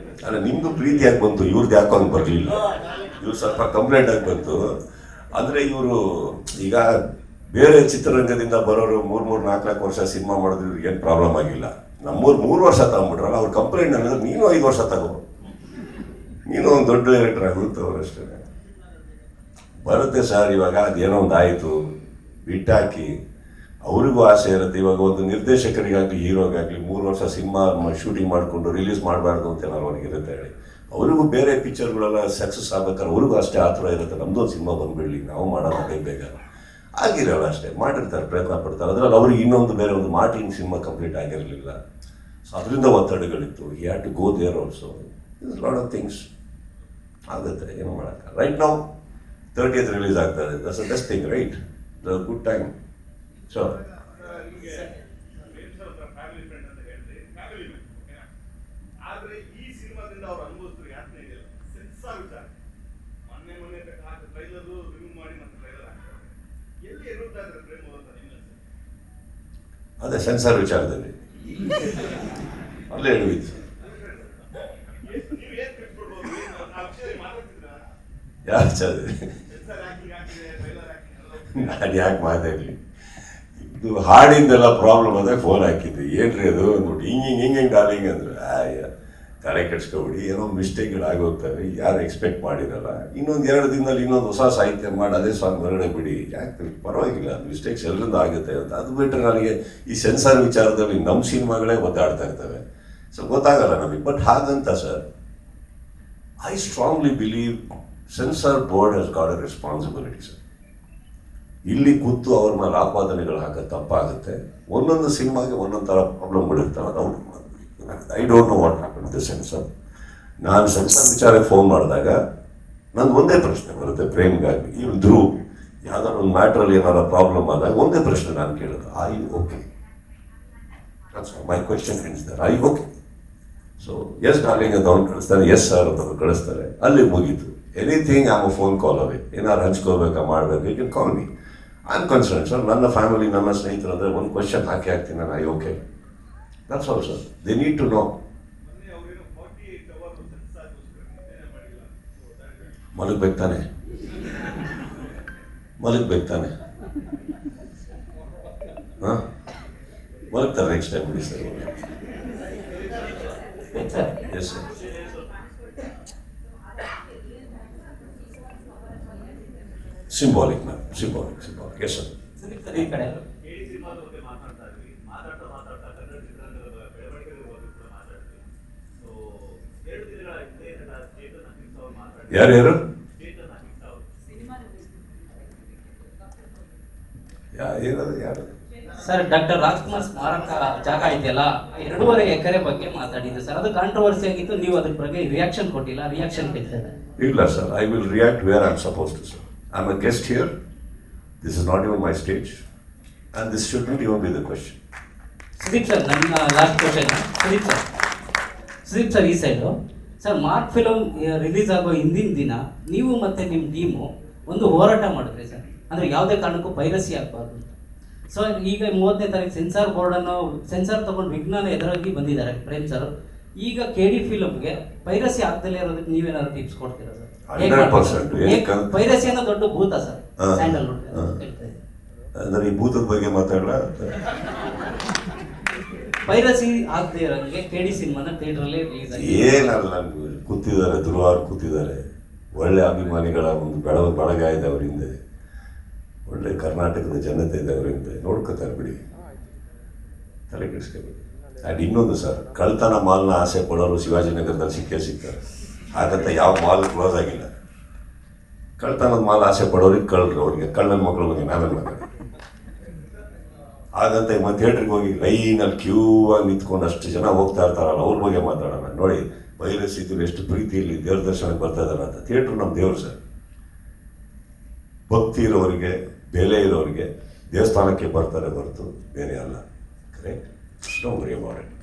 ಅಲ್ಲ, ನಿಮ್ದು ಪ್ರೀತಿ ಯಾಕೆ ಬಂತು, ಇವ್ರದ್ದು ಯಾಕೋ ಹಂಗೆ ಬರಲಿಲ್ಲ. ಇವ್ರು ಸ್ವಲ್ಪ ಕಂಪ್ಲೇಂಟ್ ಆಗಿ ಬಂತು. ಅಂದರೆ ಇವರು ಈಗ ಬೇರೆ ಚಿತ್ರರಂಗದಿಂದ ಬರೋರು 3-4 ವರ್ಷ ಸಿನಿಮಾ ಮಾಡಿದ್ರು ಇವ್ರಿಗೆ ಏನು ಪ್ರಾಬ್ಲಮ್ ಆಗಿಲ್ಲ. ನಮ್ಮೂರು 3 ವರ್ಷ ತಗೊಂಡ್ಬಿಟ್ರಲ್ಲ, ಅವ್ರ ಕಂಪ್ಲೇಂಟ್ ಅಂದರೆ ನೀನು 5 ವರ್ಷ ತಗೋ, ನೀನು ಒಂದು ದೊಡ್ಡ ಡೈರೆಕ್ಟರ್ ಆಗುತ್ತೆ. ಅವರಷ್ಟೇ ಬರುತ್ತೆ ಸರ್. ಇವಾಗ ಅದೇನೋ ಒಂದು ಆಯಿತು, ಬಿಟ್ಟಾಕಿ. ಅವ್ರಿಗೂ ಆಸೆ ಇರುತ್ತೆ. ಇವಾಗ ಒಂದು ನಿರ್ದೇಶಕರಿಗಾಗಲಿ ಹೀರೋಗಾಗಲಿ 3 ವರ್ಷ ಸಿನಿಮಾ ಶೂಟಿಂಗ್ ಮಾಡಿಕೊಂಡು ರಿಲೀಸ್ ಮಾಡಬಾರ್ದು ಅಂತ ಏನಾದ್ರು ಅವ್ರಿಗೆ ಇರುತ್ತೆ ಹೇಳಿ. ಅವ್ರಿಗೂ ಬೇರೆ ಪಿಕ್ಚರ್ಗಳೆಲ್ಲ ಸಕ್ಸಸ್ ಆಗ್ಬೇಕಾದ್ರೆ ಅವ್ರಿಗೂ ಅಷ್ಟೇ ಆತರ ಇರುತ್ತೆ. ನಮ್ಮದೊಂದು ಸಿನಿಮಾ ಬಂದುಬಿಡಲಿ, ನಾವು ಮಾಡೋಣ ಬೇಗ ಆಗಿರಲ್ಲ. ಅಷ್ಟೇ ಮಾಡಿರ್ತಾರೆ, ಪ್ರಯತ್ನ ಪಡ್ತಾರೆ. ಅದರಲ್ಲಿ ಅವ್ರಿಗೆ ಇನ್ನೊಂದು ಬೇರೆ ಒಂದು ಮಾರ್ಟಿಂಗ್ ಸಿನಿಮಾ ಕಂಪ್ಲೀಟ್ ಆಗಿರಲಿಲ್ಲ. ಸೊ ಅದರಿಂದ ಒತ್ತಡಗಳಿತ್ತು. He had to go there also. Is lot of things ಆಗುತ್ತೆ, ಏನು ಮಾಡೋಕ್ಕೆ. ರೈಟ್ ನಾವು 30th ರಿಲೀಸ್ ಆಗ್ತಾ ಇದೆ. That's the best thing, right? The good time. So ಆದ್ರೆ ಈ ಸಿನಿಮಾದಿಂದ ಅವ್ರು ಅನುಭವಿಸಿದ್ರು ಯಾತನೆ ಇದೆಯಲ್ಲ ಸೆನ್ಸಾರ್ ವಿಚಾರ ಮೊನ್ನೆ ಟ್ರೈಲರ್ ರಿಮೂವ್ ಮಾಡಿ ಮತ್ತೆ ಟ್ರೈಲರ್ ಹಾಕ್ತಾರೆ ಎಲ್ಲಿ ಎನ್ನುತ್ತಾ ಇದ್ದಾರೆ ಪ್ರೇಮ್ ಅಂತ ನಿಮ್ಮ ಅದೇ ಸೆನ್ಸಾರ್ ವಿಚಾರದಲ್ಲಿ ಅಲ್ಲೇ ಎಡುವಿತ್ತು. ನೀವು ಏನ್ ಬಿಟ್ಬಿಡ್ಬೋದು ಮಾತಾಡ್ತಿದ್ರ ಯಾರು ನಾನು ಯಾಕೆ ಮಾತಾಡಲಿ, ಇದು ಹಾಡಿಂದೆಲ್ಲ ಪ್ರಾಬ್ಲಮ್ ಅದಾಗ ಫೋನ್ ಹಾಕಿದ್ದೆ, ಏನ್ರಿ ಅದು ಅಂದ್ಬಿಟ್ಟು ಹಿಂಗೆ ಡಾರ್ಲಿಂಗ್ ಅಂದ್ರೆ ತಲೆ ಕೆಡ್ಸ್ಕೊಬಿಡಿ, ಏನೋ ಮಿಸ್ಟೇಕ್ಗಳು ಆಗೋಗ್ತವೆ, ಯಾರು ಎಕ್ಸ್ಪೆಕ್ಟ್ ಮಾಡಿರಲ್ಲ, ಇನ್ನೊಂದು 2 ದಿನದಲ್ಲಿ ಇನ್ನೊಂದು ಹೊಸ ಸಾಹಿತ್ಯ ಮಾಡಿ ಅದೇ ಸಾಂಗ್ ಹೊರಗಡೆ ಬಿಡಿ, ಯಾಕೆ ಪರವಾಗಿಲ್ಲ, ಮಿಸ್ಟೇಕ್ಸ್ ಎಲ್ಲರಿಂದ ಆಗುತ್ತೆ ಅಂತ. ಅದು ಬಿಟ್ಟರೆ ನನಗೆ ಈ ಸೆನ್ಸಾರ್ ವಿಚಾರದಲ್ಲಿ ನಮ್ಮ ಸಿನಿಮಾಗಳೇ ಒದ್ದಾಡ್ತಾ ಇರ್ತವೆ, ಸೊ ಗೊತ್ತಾಗಲ್ಲ ನಮಗೆ. ಬಟ್ ಹಾಗಂತ sir, I strongly believe censor board has got a responsibility sir. ಇಲ್ಲಿ ಕೂತು ಅವ್ರ ಮೇಲೆ ಆಪಾದನೆಗಳು ಹಾಕೋದು ತಪ್ಪಾಗುತ್ತೆ. ಒಂದೊಂದು ಸಿನಿಮಾಗೆ ಒಂದೊಂದು ಥರ ಪ್ರಾಬ್ಲಮ್ಗಳಿರ್ತಾವೆ, ಅದು I don't know what happen the sensor. ನಾನು ಸೆನ್ಸರ್ ವಿಚಾರಕ್ಕೆ ಫೋನ್ ಮಾಡಿದಾಗ ನಂದು ಒಂದೇ ಪ್ರಶ್ನೆ ಬರುತ್ತೆ, ಪ್ರೇಮ್ಗಾಗಿ ಇವ್ರು ಧ್ರುವ್ ಯಾವ್ದಾದ್ರು ಒಂದು ಮ್ಯಾಟ್ರಲ್ಲಿ ಏನಾದ್ರು ಪ್ರಾಬ್ಲಮ್ ಆದಾಗ ಒಂದೇ ಪ್ರಶ್ನೆ ನಾನು ಕೇಳೋದು, I okay? My question ends there, I okay? So yes darling ಅಂತ ಅವ್ನು ಕಳಿಸ್ತಾನೆ, ಎಸ್ ಸರ್ ಅಂತ ಕಳಿಸ್ತಾರೆ, ಅಲ್ಲಿ ಮುಗೀತು. Anything am a phone call away, ಏನಾದ್ರು ಹಂಚ್ಕೋಬೇಕಾ ಮಾಡಬೇಕು, you can call me, I am concern sir. ನನ್ನ ಫ್ಯಾಮಿಲಿ, ನನ್ನ ಸ್ನೇಹಿತರು ಅಂದರೆ ಒಂದು ಕ್ವೆಶ್ಚನ್ ಹಾಕ್ತೀನಿ ನಾನು, I okay? That's all sir, they need to know. ಮಲಗಬೇಕು ತಾನೆ ಹಾಂ, ಮಲಗ್ತಾರೆ ನೆಕ್ಸ್ಟ್ ಟೈಮ್ ಬಿಡಿ sir. Yes sir. Symbolic ma'am, symbolic. Yes sir. ಈ ಕಡೆ ಯಾರು ಯಾರು ಸರ್, ಡಾಕ್ಟರ್ ರಾಜ್ಕುಮಾರ್ ಸ್ಮಾರಕ ಜಾಗ ಇದೆಯಲ್ಲ, 2.5 ಎಕರೆ ಬಗ್ಗೆ ಮಾತಾಡಿದ್ದು ಸರ್, ಅದು ಕಾಂಟ್ರವರ್ಸಿ ಆಗಿತ್ತು, ನೀವು ಅದ್ರ ಬಗ್ಗೆ ರಿಯಾಕ್ಷನ್ ಕೊಟ್ಟಿಲ್ಲ, ರಿಯಾಕ್ಷನ್ ಕೊಟ್ಟಿದ್ದಾರೆ? ಇಲ್ಲ sir, I will react where I am suppose to sir. I am a guest here, this is not even my stage and this should not even be the question. Sudeep sir, ನನ್ನ last question. Sudeep sir ಈ side sir, Mark film release ಆಗೋ ಹಿಂದಿನ ದಿನ ನೀವು ಮತ್ತು ನಿಮ್ಮ team ಒಂದು ಹೋರಾಟ ಮಾಡಿದ್ರಿ ಸರ್, ಅಂದರೆ ಯಾವುದೇ ಕಾರಣಕ್ಕೂ ಪೈರಸಿ ಆಗಬಾರ್ದು. ಸೊ ಈಗ 30ನೇ ತಾರೀಕು ಸೆನ್ಸಾರ್ ತೊಗೊಂಡು ವಿಜ್ಞಾನ ಎದುರಾಗಿ ಬಂದಿದ್ದಾರೆ ಪ್ರೇಮ್ ಸರ್. ಈಗ KD ಫಿಲಮ್ಗೆ ಪೈರಸಿ ಆಗ್ದಲೇ ಇರೋದಕ್ಕೆ ನೀವೇನಾದ್ರು ಟಿಪ್ಸ್ ಕೊಡ್ತೀರಾ ಸರ್? 100%. ಪೈರಸಿ ಅನ್ನೋ ದೊಡ್ಡ ಭೂತ ಸರ್ ಸ್ಯಾಂಡಲ್ವುಡ್. ಅಂದರೆ ಈ ಭೂತದ ಬಗ್ಗೆ ಮಾತಾಡಲ್ಲ, ಪೈರಸಿ ಆಗದೆ ಇರೋಂಗೆ KD ಸಿನಿಮಾನ ಥಿಯೇಟ್ರಲ್ಲಿ ರಿಲೀಸ್ ಆಗಿದೆ. ಏನಲ್ಲ, ಕೂತಿದ್ದಾರೆ, ಧ್ರುವಾರು ಕೂತಿದ್ದಾರೆ, ಒಳ್ಳೆ ಅಭಿಮಾನಿಗಳ ಒಂದು ಬಳಗ ಇದೆ ಅವ್ರ ಹಿಂದೆ, ಒಳ್ಳೆ ಕರ್ನಾಟಕದ ಜನತೆ ಇದೆ ಅವ್ರ ಹಿಂದೆ, ನೋಡ್ಕೋತಾರೆ ಬಿಡಿ, ತಲೆ ಕೆಡಿಸ್ಕೋಬೇಕು. ಆ್ಯಂಡ್ ಇನ್ನೊಂದು ಸರ್, ಕಳ್ತನ ಮಾಲ್ನ ಆಸೆ ಪಡೋರು ಶಿವಾಜಿನಗರದಲ್ಲಿ ಸಿಗ್ತಾರೆ, ಹಾಗಂತ ಯಾವ ಮಾಲ್ ಕ್ಲೋಸ್ ಆಗಿಲ್ಲ. ಕಳ್ತನದ ಮಾಲ್ ಆಸೆ ಪಡೋರಿಗೆ ಕಳ್ಳರು, ಅವ್ರಿಗೆ ಕಳ್ಳನ ಮಕ್ಕಳ ಬಗ್ಗೆ ನಾವೇನು ಮಾತಾಡಿ, ಹಾಗಂತ ಮತ್ತೆ ಥಿಯೇಟ್ರಿಗೆ ಹೋಗಿ ಲೈನಲ್ಲಿ ಕ್ಯೂ ಆಗಿ ನಿಂತ್ಕೊಂಡು ಅಷ್ಟು ಜನ ಹೋಗ್ತಾ ಇರ್ತಾರಲ್ಲ, ಅವ್ರ ಬಗ್ಗೆ ಮಾತಾಡೋಣ. ನೋಡಿ ಪೈರಸಿದ್ರು ಎಷ್ಟು ಪ್ರೀತಿಯಲ್ಲಿ ದೇವ್ರ ದರ್ಶನಕ್ಕೆ ಬರ್ತಾ ಇದಾರೆ ಅಂತ. ಥಿಯೇಟ್ರ್ ನಮ್ಮ ದೇವ್ರು ಸರ್, ಭಕ್ತಿ ಇರೋರಿಗೆ, ಬೆಲೆ ಇರೋರಿಗೆ ದೇವಸ್ಥಾನಕ್ಕೆ ಬರ್ತಾರೆ ಹೊರತು ಬೇರೆ ಅಲ್ಲ. Correct, don't worry about it.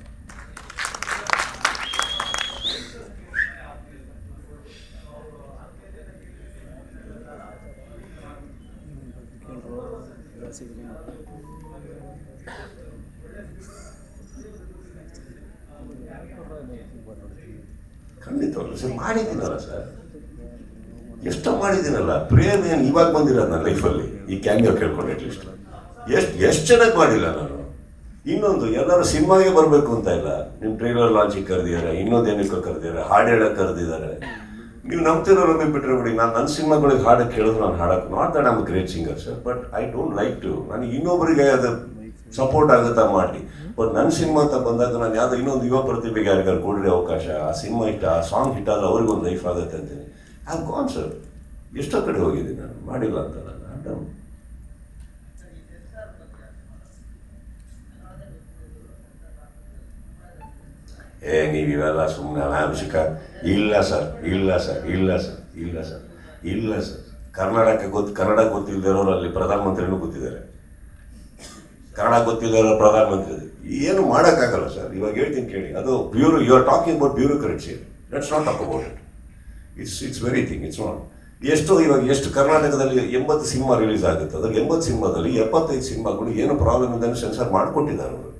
ಖಂಡಿತವಾಗ್ಲೂ ಸರ್, ಮಾಡಿದ್ದೀನಲ್ಲ ಸರ್, ಎಷ್ಟೋ ಮಾಡಿದ್ದೀನಲ್ಲ. ಪ್ರೇಮ್ ಏನು ಇವಾಗ ಬಂದಿರೋದು ನನ್ನ ಲೈಫಲ್ಲಿ, ಈ ಕ್ಯಾಮಿಯೋ ಕೇಳ್ಕೊಂಡು ಅಟ್ಲೀಸ್ಟ್ ಎಷ್ಟು ಚೆನ್ನಾಗಿ ಮಾಡಿಲ್ಲ ನಾನು. ಇನ್ನೊಂದು, ಎಲ್ಲರೂ ಸಿನಿಮಾಗೆ ಬರಬೇಕು ಅಂತ ಇಲ್ಲ, ನಿಮ್ಮ ಟ್ರೈಲರ್ ಲಾಂಚಿಗೆ ಕರೆದಿದ್ದಾರೆ, ಇನ್ನೊಂದು ಏನಕ್ಕೋ ಕರೆದಿದ್ದಾರೆ, ಹಾಡು ಹೇಳಕ್ಕೆ ಕರೆದಿದ್ದಾರೆ. ನೀವು ನಂಬ್ತಿರೋರೊಂದೇ ಬಿಟ್ಟರೆ ಬಿಡಿ, ನಾನು ನನ್ನ ಸಿನಿಮಾಗಳಿಗೆ ಹಾಡಕ್ಕೆ ಕೇಳಿದ್ರು ನಾನು ಹಾಡಕ್ಕೆ, not that I'm great singer sir, but I don't like to, ನನಗೆ ಇನ್ನೊಬ್ಬರಿಗೆ ಅದು ಸಪೋರ್ಟ್ ಆಗುತ್ತಾ ಮಾಡಿ. ಬಟ್ ನನ್ನ ಸಿನಿಮಾ ಅಂತ ಬಂದಾಗ ನಾನು ಯಾವುದೋ ಇನ್ನೊಂದು ಯುವ ಪ್ರತಿಭೆಗೆ ಯಾರಿಗಾರು ಕೊಡ್ರಿ ಅವಕಾಶ, ಆ ಸಿನಿಮಾ ಹಿಟ್, ಆ ಸಾಂಗ್ ಹಿಟ್ ಆದರೆ ಅವ್ರಿಗೊಂದು ಲೈಫ್ ಆಗುತ್ತೆ ಅಂತೀನಿ. ಐ ಹ್ಯಾವ್ ಗಾನ್ ಸರ್, ಎಷ್ಟೋ ಕಡೆ ಹೋಗಿದ್ದೀನಿ ನಾನು, ಮಾಡಿಲ್ಲ ಅಂತ ನಾನು. ನೀವಿವೆಲ್ಲ ಸುಮ್ಮನೆ ಅನಾಂಶಿಕ. ಇಲ್ಲ ಸರ್, ಇಲ್ಲ ಸರ್, ಇಲ್ಲ ಸರ್, ಇಲ್ಲ ಸರ್, ಇಲ್ಲ ಸರ್. ಕನ್ನಡ ಗೊತ್ತಿಲ್ಲದಿರೋರು ಅಲ್ಲಿ ಪ್ರಧಾನಮಂತ್ರಿನೂ ಗೊತ್ತಿದ್ದಾರೆ, ಕನ್ನಡ ಗೊತ್ತಿಲ್ಲದಿರೋ ಪ್ರಧಾನಮಂತ್ರಿ. ಏನು ಮಾಡೋಕ್ಕಾಗಲ್ಲ ಸರ್. ಇವಾಗ ಹೇಳ್ತೀನಿ ಕೇಳಿ, ಅದು you are talking about bureaucrats here. Let's not talk about it. It's very thing. It's not ಎಷ್ಟು ಕರ್ನಾಟಕದಲ್ಲಿ 80 ಸಿನಿಮಾ ರಿಲೀಸ್ ಆಗುತ್ತೆ, ಅದ್ರಲ್ಲಿ 80 ಸಿನಿಮಾದಲ್ಲಿ 75 ಸಿನಿಮಾಗಳು ಏನು ಪ್ರಾಬ್ಲಮ್ ಇದೆ ಸೆನ್ಸರ್ ಮಾಡಿಕೊಟ್ಟಿದ್ದಾರೆ ಅವರು.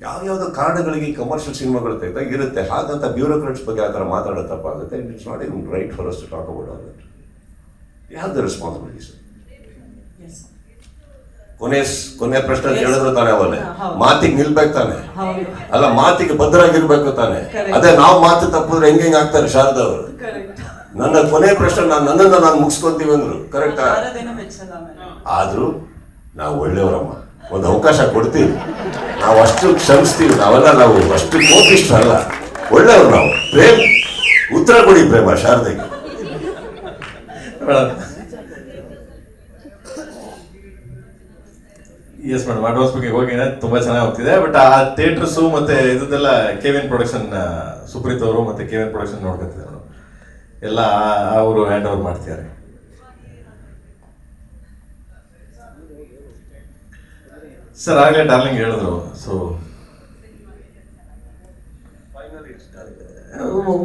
ಯಾವ್ಯಾವುದೋ ಕಾರಣಗಳಿಗೆ ಕಮರ್ಷಿಯಲ್ ಸಿನಿಮಾಗಳು ತೆಗೆದಾಗ ಇರುತ್ತೆ. ಹಾಗಂತ ಬ್ಯೂರೋಕ್ರಾಟ್ಸ್ ಬಗ್ಗೆ ಆ ಥರ ಮಾತಾಡೋ ತಪ್ಪಾಗುತ್ತೆ. It's not even right for us to talk about all that. You have the responsibility sir. ಕೊನೆ ಪ್ರಶ್ನೆ ಕೇಳಿದ್ರು ತಾನೆ, ಅವಲ್ಲೇ ಮಾತಿಗೆ ನಿಲ್ಬೇಕು ತಾನೆ, ಅಲ್ಲ ಮಾತಿಗೆ ಭದ್ರಾಗಿರ್ಬೇಕು ತಾನೆ. ಅದೇ ನಾವು ಮಾತು ತಪ್ಪಿದ್ರೆ ಹೆಂಗೆ ಆಗ್ತಾರೆ ಶಾರದಾ ಅವರು. ನನ್ನ ಕೊನೆ ಪ್ರಶ್ನೆ ನನ್ನನ್ನು ನಾನು ಮುಗಿಸ್ಕೊಂತೀವಿ ಅಂದ್ರು. ಕರೆಕ್ಟಾ? ಆದ್ರೂ ನಾವು ಒಳ್ಳೆಯವರಮ್ಮ, ಒಂದು ಅವಕಾಶ ಕೊಡ್ತೀವಿ. ನಾವು ಅಷ್ಟು ಕ್ಷಮಿಸ್ತೀವಿ. ನಾವು ಅಷ್ಟು ಕೋಪಿಷ್ಟರಲ್ಲ, ಒಳ್ಳೆಯವರು ನಾವು. ಪ್ರೇಮ್ ಉತ್ತರ ಕೊಡಿ ಪ್ರೇಮ ಶಾರದೆಗೆ. ಎಸ್ ಮೇಡಮ್, ಅಡ್ವಾನ್ಸ್ ಬಗ್ಗೆ ಹೋಗಿ ತುಂಬಾ ಚೆನ್ನಾಗಿ ಹೋಗ್ತಿದೆ. ಬಟ್ ಆ ಥಿಯೇಟರ್ಸು ಮತ್ತೆ ಇದೆಲ್ಲ ಕೆವಿನ್ ಪ್ರೊಡಕ್ಷನ್, ಸುಪ್ರೀತ್ ಅವರು ಮತ್ತೆ ಕೆವಿನ್ ಪ್ರೊಡಕ್ಷನ್ ನೋಡ್ಕೊತಿದ್ದಾರೆ ಮೇಡಮ್. ಎಲ್ಲ ಅವರು ಹ್ಯಾಂಡ್ ಓವರ್ ಮಾಡ್ತಿದ್ದಾರೆ. ಸರ್ ಆಗಲೇ ಡಾರ್ಲಿಂಗ್ ಹೇಳಿದ್ರು. ಸೊ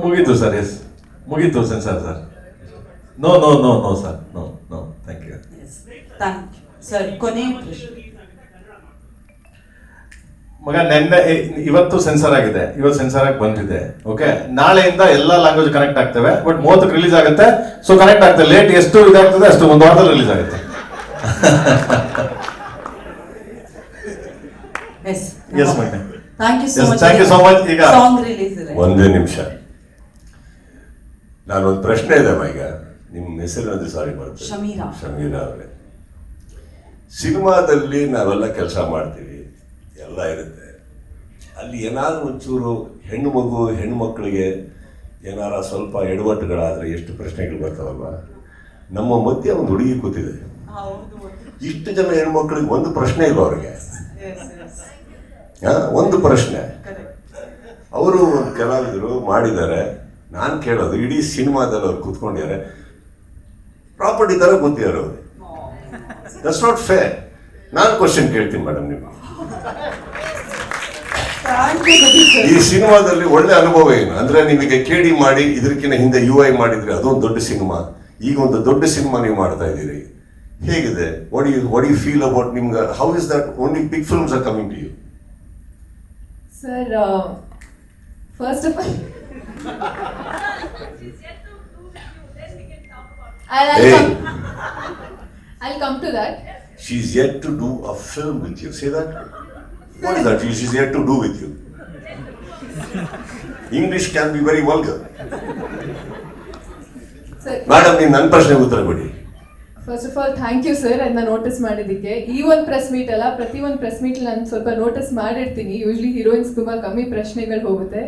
ಮುಗೀತು ಸರ್. ಎಸ್ ಮುಗೀತು censor sir. No no no no sir, no no. Thank you sir. ಕೊನೆ ಪ್ರಶ್ನೆ ಮಗ, ಇವತ್ತು ಸೆನ್ಸರ್ ಆಗಿದೆ, ಇವತ್ತು ಸೆನ್ಸರ್ ಆಗಿ ಬಂದಿದೆ. ಓಕೆ, ನಾಳೆಯಿಂದ ಎಲ್ಲ ಲ್ಯಾಂಗ್ವೇಜ್ ಕನೆಕ್ಟ್ ಆಗ್ತವೆ. ಬಟ್ 30ಕ್ಕೆ ರಿಲೀಸ್ ಆಗುತ್ತೆ. ಸೊ ಕನೆಕ್ಟ್ ಆಗ್ತದೆ. ಲೇಟ್ ಎಷ್ಟು ಇದಾಗ್ತದೆ ಅಷ್ಟು ಒಂದು ವಾರದಲ್ಲಿ ರಿಲೀಸ್ ಆಗುತ್ತೆ. Thank you so much. ಈಗ ಒಂದೇ ನಿಮಿಷ, ನಾನೊಂದು ಪ್ರಶ್ನೆ ಇದೆ ಈಗ. ನಿಮ್ಮ ಹೆಸರು ಸಾರಿ ಮಾಡ್ತೀನಿ. ಶಮೀರಾ ಅವರೇ, ಸಿನಿಮಾದಲ್ಲಿ ನಾವೆಲ್ಲ ಕೆಲಸ ಮಾಡ್ತೀವಿ, ಎಲ್ಲ ಇರುತ್ತೆ. ಅಲ್ಲಿ ಏನಾದರೂ ಒಂಚೂರು ಹೆಣ್ಣುಮಕ್ಕಳಿಗೆ ಏನಾರ ಸ್ವಲ್ಪ ಎಡವಟ್ಟುಗಳಾದರೆ ಎಷ್ಟು ಪ್ರಶ್ನೆಗಳು ಬರ್ತಾವಲ್ವ. ನಮ್ಮ ಮಧ್ಯೆ ಒಂದು ಹುಡುಗಿ ಕೂತಿದೆ, ಇಷ್ಟು ಜನ ಹೆಣ್ಮಕ್ಳಿಗೆ ಒಂದು ಪ್ರಶ್ನೆ ಇಲ್ಲ ಅವ್ರಿಗೆ. ಒಂದು ಪ್ರಶ್ನೆ. ಅವರು ಕಲಾವಿದರು ಮಾಡಿದ್ದಾರೆ. ನಾನು ಕೇಳೋದು, ಇಡೀ ಸಿನಿಮಾದಲ್ಲಿ ಅವ್ರು ಕೂತ್ಕೊಂಡಿದ್ದಾರೆ, ಪ್ರಾಪರ್ಟಿ ಥರ ಕೂತಿದ್ದಾರೆ ಅವರು. That's not fair. ನಾನು ಕ್ವಶನ್ ಕೇಳ್ತೀನಿ ಮೇಡಮ್, ನೀವು ಈ ಸಿನಿಮಾದಲ್ಲಿ ಒಳ್ಳೆ ಅನುಭವ ಏನು ಅಂದ್ರೆ, ನಿಮಗೆ ಕೇಡಿ ಮಾಡಿ ಇದಕ್ಕಿಂತ ಹಿಂದೆ UI ಮಾಡಿದ್ರೆ ಅದೊಂದು ದೊಡ್ಡ ಸಿನಿಮಾ. ಈಗ ಒಂದು ದೊಡ್ಡ ಸಿನಿಮಾ ನೀವು ಮಾಡ್ತಾ ಇದ್ದೀರಿ. ಹೇಗಿದೆ? ವಾಟ್ ಯು ಫೀಲ್ ಅಬೌಟ್ ನಿಮ್ಗೆ? How is that? Only big films are coming to you. Sir, first of all I'll come to that. She's yet to do a film with you. Say that. What is that? She's yet to do with you. English can be very vulgar. Madam, ನೀವು ನನ್ನ ಪ್ರಶ್ನೆಗೆ ಉತ್ತರ ಕೊಡಿ. First of all thank you sir, ಅದನ್ನ notice ಮಾಡಿದ್ದಕ್ಕೆ. ಈ ಒಂದು press meet ಅಲ್ಲ, ಪ್ರತಿ ಒಂದು ಪ್ರೆಸ್ ಮೀಟ್ ನಾನು ಸ್ವಲ್ಪ ನೋಟಿಸ್ ಮಾಡಿರ್ತೀನಿ. ಯೂಶ್ಲಿ ಹೀರೋಯಿನ್ಸ್ ತುಂಬ ಕಮ್ಮಿ ಪ್ರಶ್ನೆಗಳು ಹೋಗುತ್ತೆ.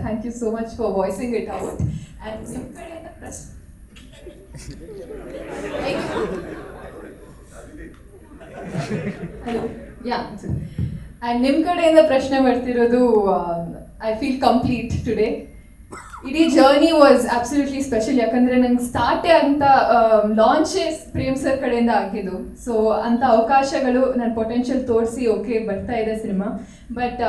Thank you so much for voicing it out. And ನಿಮ್ಮ ಕಡೆಯಿಂದ ನಿಮ್ಮ ಕಡೆಯಿಂದ ಪ್ರಶ್ನೆ ಬರ್ತಿರೋದು, ಐ ಫೀಲ್ ಕಂಪ್ಲೀಟ್ ಟುಡೇ. ಇಡೀ ಜರ್ನಿ ವಾಸ್ ಅಬ್ಸಲ್ಯೂಟ್ಲಿ ಸ್ಪೆಷಲ್. ಯಾಕಂದರೆ ನಂಗೆ ಸ್ಟಾರ್ಟೇ ಅಂತ ಲಾಂಚೇ ಪ್ರೇಮ್ ಸರ್ ಕಡೆಯಿಂದ ಆಗಿದ್ದು. ಸೊ ಅಂಥ ಅವಕಾಶಗಳು ನನ್ನ ಪೊಟೆನ್ಷಿಯಲ್ ತೋರಿಸಿ ಓಕೆ ಬರ್ತಾ ಇದೆ ಸಿನಿಮಾ. ಬಟ್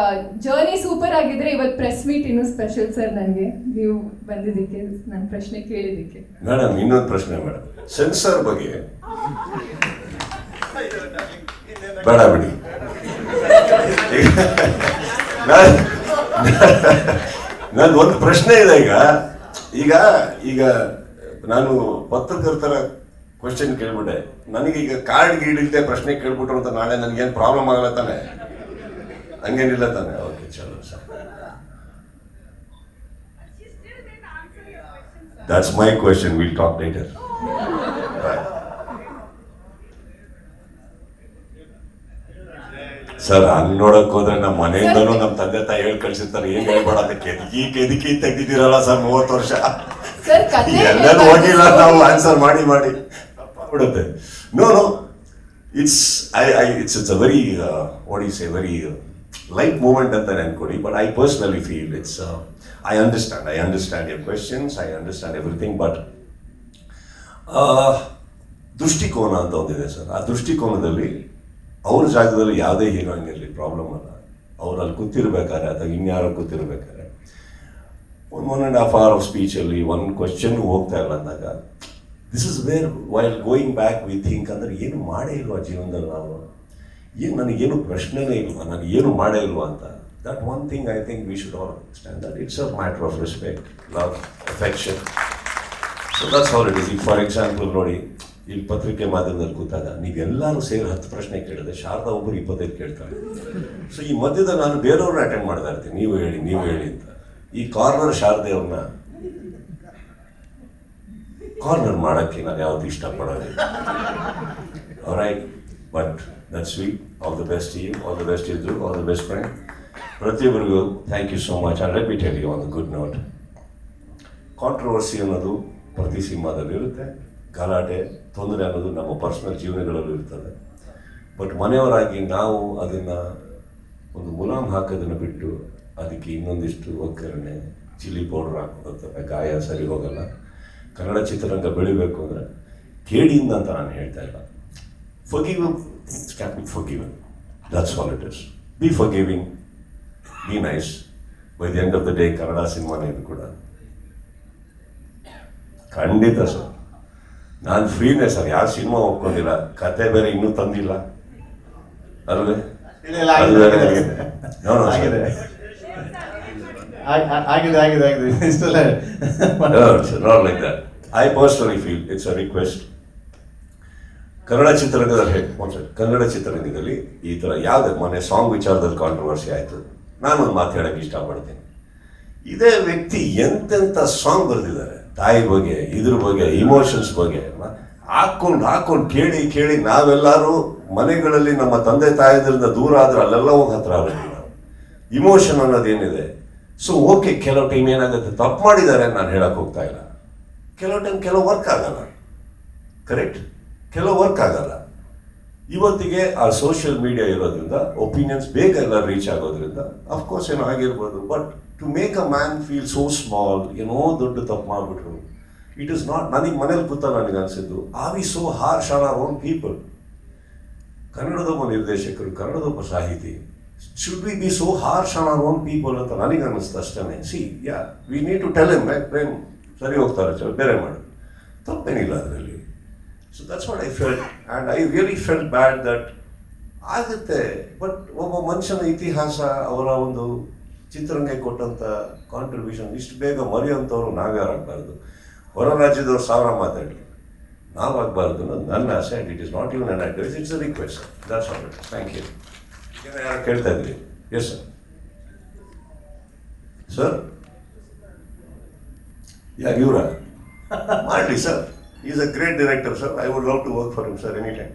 ಜರ್ನಿ ಸೂಪರ್ ಆಗಿದ್ರೆ ಇವತ್ತು ಪ್ರೆಸ್ ಮೀಟ್ ಇನ್ನೂ ಸ್ಪೆಷಲ್ ಸರ್ ನನಗೆ, ನೀವು ಬಂದಿದ್ದಕ್ಕೆ, ನನ್ನ ಪ್ರಶ್ನೆ ಕೇಳಿದ್ದಕ್ಕೆ. ಮೇಡಮ್, ಇನ್ನೊಂದು ಪ್ರಶ್ನೆ ಮೇಡಮ್, ಸೆನ್ಸರ್ ಬಗ್ಗೆ ಬೇಡ ಬಿಡಿ. ನಂದು ಒಂದು ಪ್ರಶ್ನೆ ಇದೆ. ಈಗ ನಾನು ಪತ್ರಕರ್ತರ ಕ್ವಶನ್ ಕೇಳ್ಬಿಟ್ಟೆ. ನನಗೀಗ ಕಾರ್ಡ್ ಗೀಡ್ ಇಲ್ಲದೆ ಪ್ರಶ್ನೆ ಕೇಳ್ಬಿಟ್ರು ಅಂತ ನಾಳೆ ನನಗೇನು ಪ್ರಾಬ್ಲಮ್ ಆಗಲ್ಲ ತಾನೆ? ಹಂಗೇನಿಲ್ಲ ತಾನೆ? ಓಕೆ, ಚಲೋ sir. That's my question. Will talk later. Sir, ಹಂಗ್ ನೋಡಕ್ ಹೋದ್ರೆ ನಮ್ಮ ಮನೆಯಿಂದನೂ ನಮ್ಮ ತಂದೆ ತಾಯಿ ಹೇಳಿ ಕಳ್ಸಿರ್ತಾರೆ, ಏನ್ ಹೇಳ್ಬೇಡ ಅದಕ್ಕೆ ಎದಕ್ಕೆ ತೆಗ್ದಿದ್ದೀರಲ್ಲ ಸರ್ 30 ವರ್ಷ ಎಲ್ಲರೂ ಹೋಗಿಲ್ಲ ನಾವು ಆನ್ಸರ್ ಮಾಡಿ ಬಿಡುತ್ತೆ. No it's a very what you say very light moment ಅಂತ ಅನ್ಕೊಡಿ. But I personally feel it's I understand your questions, I understand everything. But ದೃಷ್ಟಿಕೋನ ಅಂತ ಒಂದಿದೆ ಸರ್. ಆ ದೃಷ್ಟಿಕೋನದಲ್ಲಿ ಅವ್ರ ಜಾಗದಲ್ಲಿ ಯಾವುದೇ ಹೀರೋಯಿನ್ ಇರಲಿ ಪ್ರಾಬ್ಲಮ್ ಅಲ್ಲ. ಅವ್ರು ಅಲ್ಲಿ ಕೂತಿರ್ಬೇಕಾದ್ರೆ ಅಥವಾ ಇನ್ಯಾರೋ ಕೂತಿರ್ಬೇಕಾದ್ರೆ 1.5 hour ಆಫ್ ಸ್ಪೀಚಲ್ಲಿ ಒಂದು ಕ್ವಶನ್ ಹೋಗ್ತಾ ಇಲ್ಲ ಅಂದಾಗ this is where while going back we think ಅಂದರೆ ಏನು ಮಾಡೇ ಇಲ್ವಾ ಜೀವನದಲ್ಲಿ ನಾವು, ಏನು ನನಗೇನು ಪ್ರಶ್ನೆನೇ ಇಲ್ವಾ, ನಾನು ಏನು ಮಾಡೇ ಇಲ್ವಾ ಅಂತ. That one thing I think we should all understand that it's a matter of respect, love, affection. So that's all it is. ಈಗ ಫಾರ್ ಎಕ್ಸಾಂಪಲ್ ನೋಡಿ, ಇಲ್ಲಿ ಪತ್ರಿಕೆ ಮಾಧ್ಯಮದಲ್ಲಿ ಕೂತಾಗ ನೀವೆಲ್ಲರೂ ಸೇರಿ 10 ಪ್ರಶ್ನೆ ಕೇಳಿದೆ, ಶಾರದಾ ಒಬ್ಬರು 25 ಕೇಳ್ತಾರೆ. ಸೊ ಈ ಮಧ್ಯದಲ್ಲಿ ನಾನು ಬೇರೆಯವ್ರನ್ನ ಅಟೆಂಡ್ ಮಾಡ್ತಾ ಇರ್ತೀನಿ, ನೀವು ಹೇಳಿ ಅಂತ. ಈ ಕಾರ್ನರ್ ಶಾರದೆ ಅವ್ರನ್ನ ಕಾರ್ನರ್ ಮಾಡೋಕ್ಕೆ ನಾನು ಯಾವತ್ತೂ ಇಷ್ಟಪಡೋದಿಲ್ಲ. Right, but that sweet. All the best you, all the best ಇದ್ರು, ಆಲ್ ದ ಬೆಸ್ಟ್ ಫ್ರೆಂಡ್. ಪ್ರತಿಯೊಬ್ಬರಿಗೂ thank you so much. And let me tell you on the good note, controversy ಅನ್ನೋದು ಪ್ರತಿ ಸಿನಿಮಾದಲ್ಲಿ ಇರುತ್ತೆ, ಗಲಾಟೆ ತೊಂದರೆ ಅನ್ನೋದು ನಮ್ಮ ಪರ್ಸನಲ್ ಜೀವನಗಳಲ್ಲೂ ಇರ್ತದೆ. ಬಟ್ ಮನೆಯವರಾಗಿ ನಾವು ಅದನ್ನು ಒಂದು ಮುಲಾಮ್ ಹಾಕೋದನ್ನು ಬಿಟ್ಟು ಅದಕ್ಕೆ ಇನ್ನೊಂದಿಷ್ಟು ಒಗ್ಗರಣೆ, ಚಿಲ್ಲಿ ಪೌಡರ್ ಹಾಕೋದಂತ ಗಾಯ ಸರಿ ಹೋಗಲ್ಲ. ಕನ್ನಡ ಚಿತ್ರರಂಗ ಬೆಳಿಬೇಕು ಅಂದರೆ ಕೇಡಿಯಿಂದ ಅಂತ ನಾನು ಹೇಳ್ತಾ ಇಲ್ಲ. Forgiving things can be forgiving, that's all it is. Be forgiving, be nice. By the end of the day Kannada ಸಿನಿಮಾನೇ ಇದು ಕೂಡ. ಖಂಡಿತ ಸರ್, ನಾನು ಫ್ರೀನೇ ಸರ್, ಯಾರು ಸಿನಿಮಾ ಒಪ್ಕೊಂಡಿಲ್ಲ, ಕತೆ ಬೇರೆ ಇನ್ನೂ ತಂದಿಲ್ಲ ಅಲ್ವೇ? Not like that. I personally feel it's a request. Kannada ಚಿತ್ರರಂಗದಲ್ಲಿ ಈ ಥರ ಯಾವುದೇ ಮೊನ್ನೆ ಸಾಂಗ್ ವಿಚಾರದಲ್ಲಿ ಕಾಂಟ್ರವರ್ಸಿ ಆಯಿತು. ನಾನೊಂದು ಮಾತು ಹೇಳೋಕ್ಕೆ ಇಷ್ಟಪಡ್ತೀನಿ. ಇದೇ ವ್ಯಕ್ತಿ ಎಂತೆಂಥ ಸಾಂಗ್ ಬರೆದಿದ್ದಾರೆ, ತಾಯಿ ಬಗ್ಗೆ, ಇದ್ರ ಬಗ್ಗೆ, ಇಮೋಷನ್ಸ್ ಬಗ್ಗೆ ಹಾಕೊಂಡು ಕೇಳಿ ನಾವೆಲ್ಲರೂ ಮನೆಗಳಲ್ಲಿ ನಮ್ಮ ತಂದೆ ತಾಯಿದ್ರಿಂದ ದೂರ ಆದ್ರೆ ಅಲ್ಲೆಲ್ಲ ಹೋಗಿ ಹತ್ರ ಆಗೋದು ನಾವು. ಇಮೋಷನ್ ಅನ್ನೋದೇನಿದೆ. ಸೊ ಓಕೆ, ಕೆಲವು ಟೈಮ್ ಏನಾಗುತ್ತೆ, ತಪ್ಪು ಮಾಡಿದ್ದಾರೆ ನಾನು ಹೇಳಕ್ಕೆ ಹೋಗ್ತಾ ಇಲ್ಲ. ಕೆಲವು ಟೈಮ್ ಕೆಲವು ವರ್ಕ್ ಆಗಲ್ಲ, ಕರೆಕ್ಟ್, ಕೆಲವು ವರ್ಕ್ ಆಗಲ್ಲ. ಇವತ್ತಿಗೆ ಆ ಸೋಷಿಯಲ್ ಮೀಡಿಯಾ ಇರೋದ್ರಿಂದ ಒಪಿನಿಯನ್ಸ್ ಬೇಗ ಎಲ್ಲ ರೀಚ್ ಆಗೋದ್ರಿಂದ ಅಫ್ಕೋರ್ಸ್ ಏನೋ ಆಗಿರ್ಬೋದು. But to make a man feel so small, ಏನೋ ದೊಡ್ಡ ತಪ್ಪು ಮಾಡಿಬಿಟ್ರು, ಇಟ್ ಇಸ್ ನಾಟ್. ನನಗೆ ಮನೇಲಿ ಕೂತ ನನಗೆ ಅನಿಸಿದ್ದು, are we so harsh on our own people? ಕನ್ನಡದೊಬ್ಬ ನಿರ್ದೇಶಕರು, ಕನ್ನಡದೊಬ್ಬ ಸಾಹಿತಿ, should we be so harsh on our own people ಅಂತ ನನಗೆ ಅನ್ನಿಸ್ತು ಅಷ್ಟೇ. See ya, we need to tell him Prem ಸರಿ ಹೋಗ್ತಾರೆ, ಚಲೋ ಬೇರೆ ಮಾಡು, ತಪ್ಪೇನಿಲ್ಲ ಅದರಲ್ಲಿ. So that's what I felt, and I really felt bad that ಆಗುತ್ತೆ. ಬಟ್ ಒಬ್ಬ ಮನುಷ್ಯನ ಇತಿಹಾಸ, ಅವರ ಒಂದು ಚಿತ್ರರಂಗಕ್ಕೆ ಕೊಟ್ಟಂಥ ಕಾಂಟ್ರಿಬ್ಯೂಷನ್ ಇಷ್ಟು ಬೇಗ ಮರೆಯುವಂಥವ್ರು ನಾವ್ಯಾರಾಗಬಾರ್ದು. ಹೊರ ರಾಜ್ಯದವ್ರು 1000 ಮಾತಾಡಲಿ, ನಾವಾಗಬಾರ್ದು ಅನ್ನೋದು ನನ್ನ ಆಸೆ. And it is not even an advice, it's a request. That's all it. Thank you. ಯಾರು ಕೇಳ್ತಾ ಇದ್ರಿ? Yes sir. ಸರ್ ಯಾರು ಇವರ? ಮಾಡಲಿ sir, is a great director sir. I would love to work for him sir any time.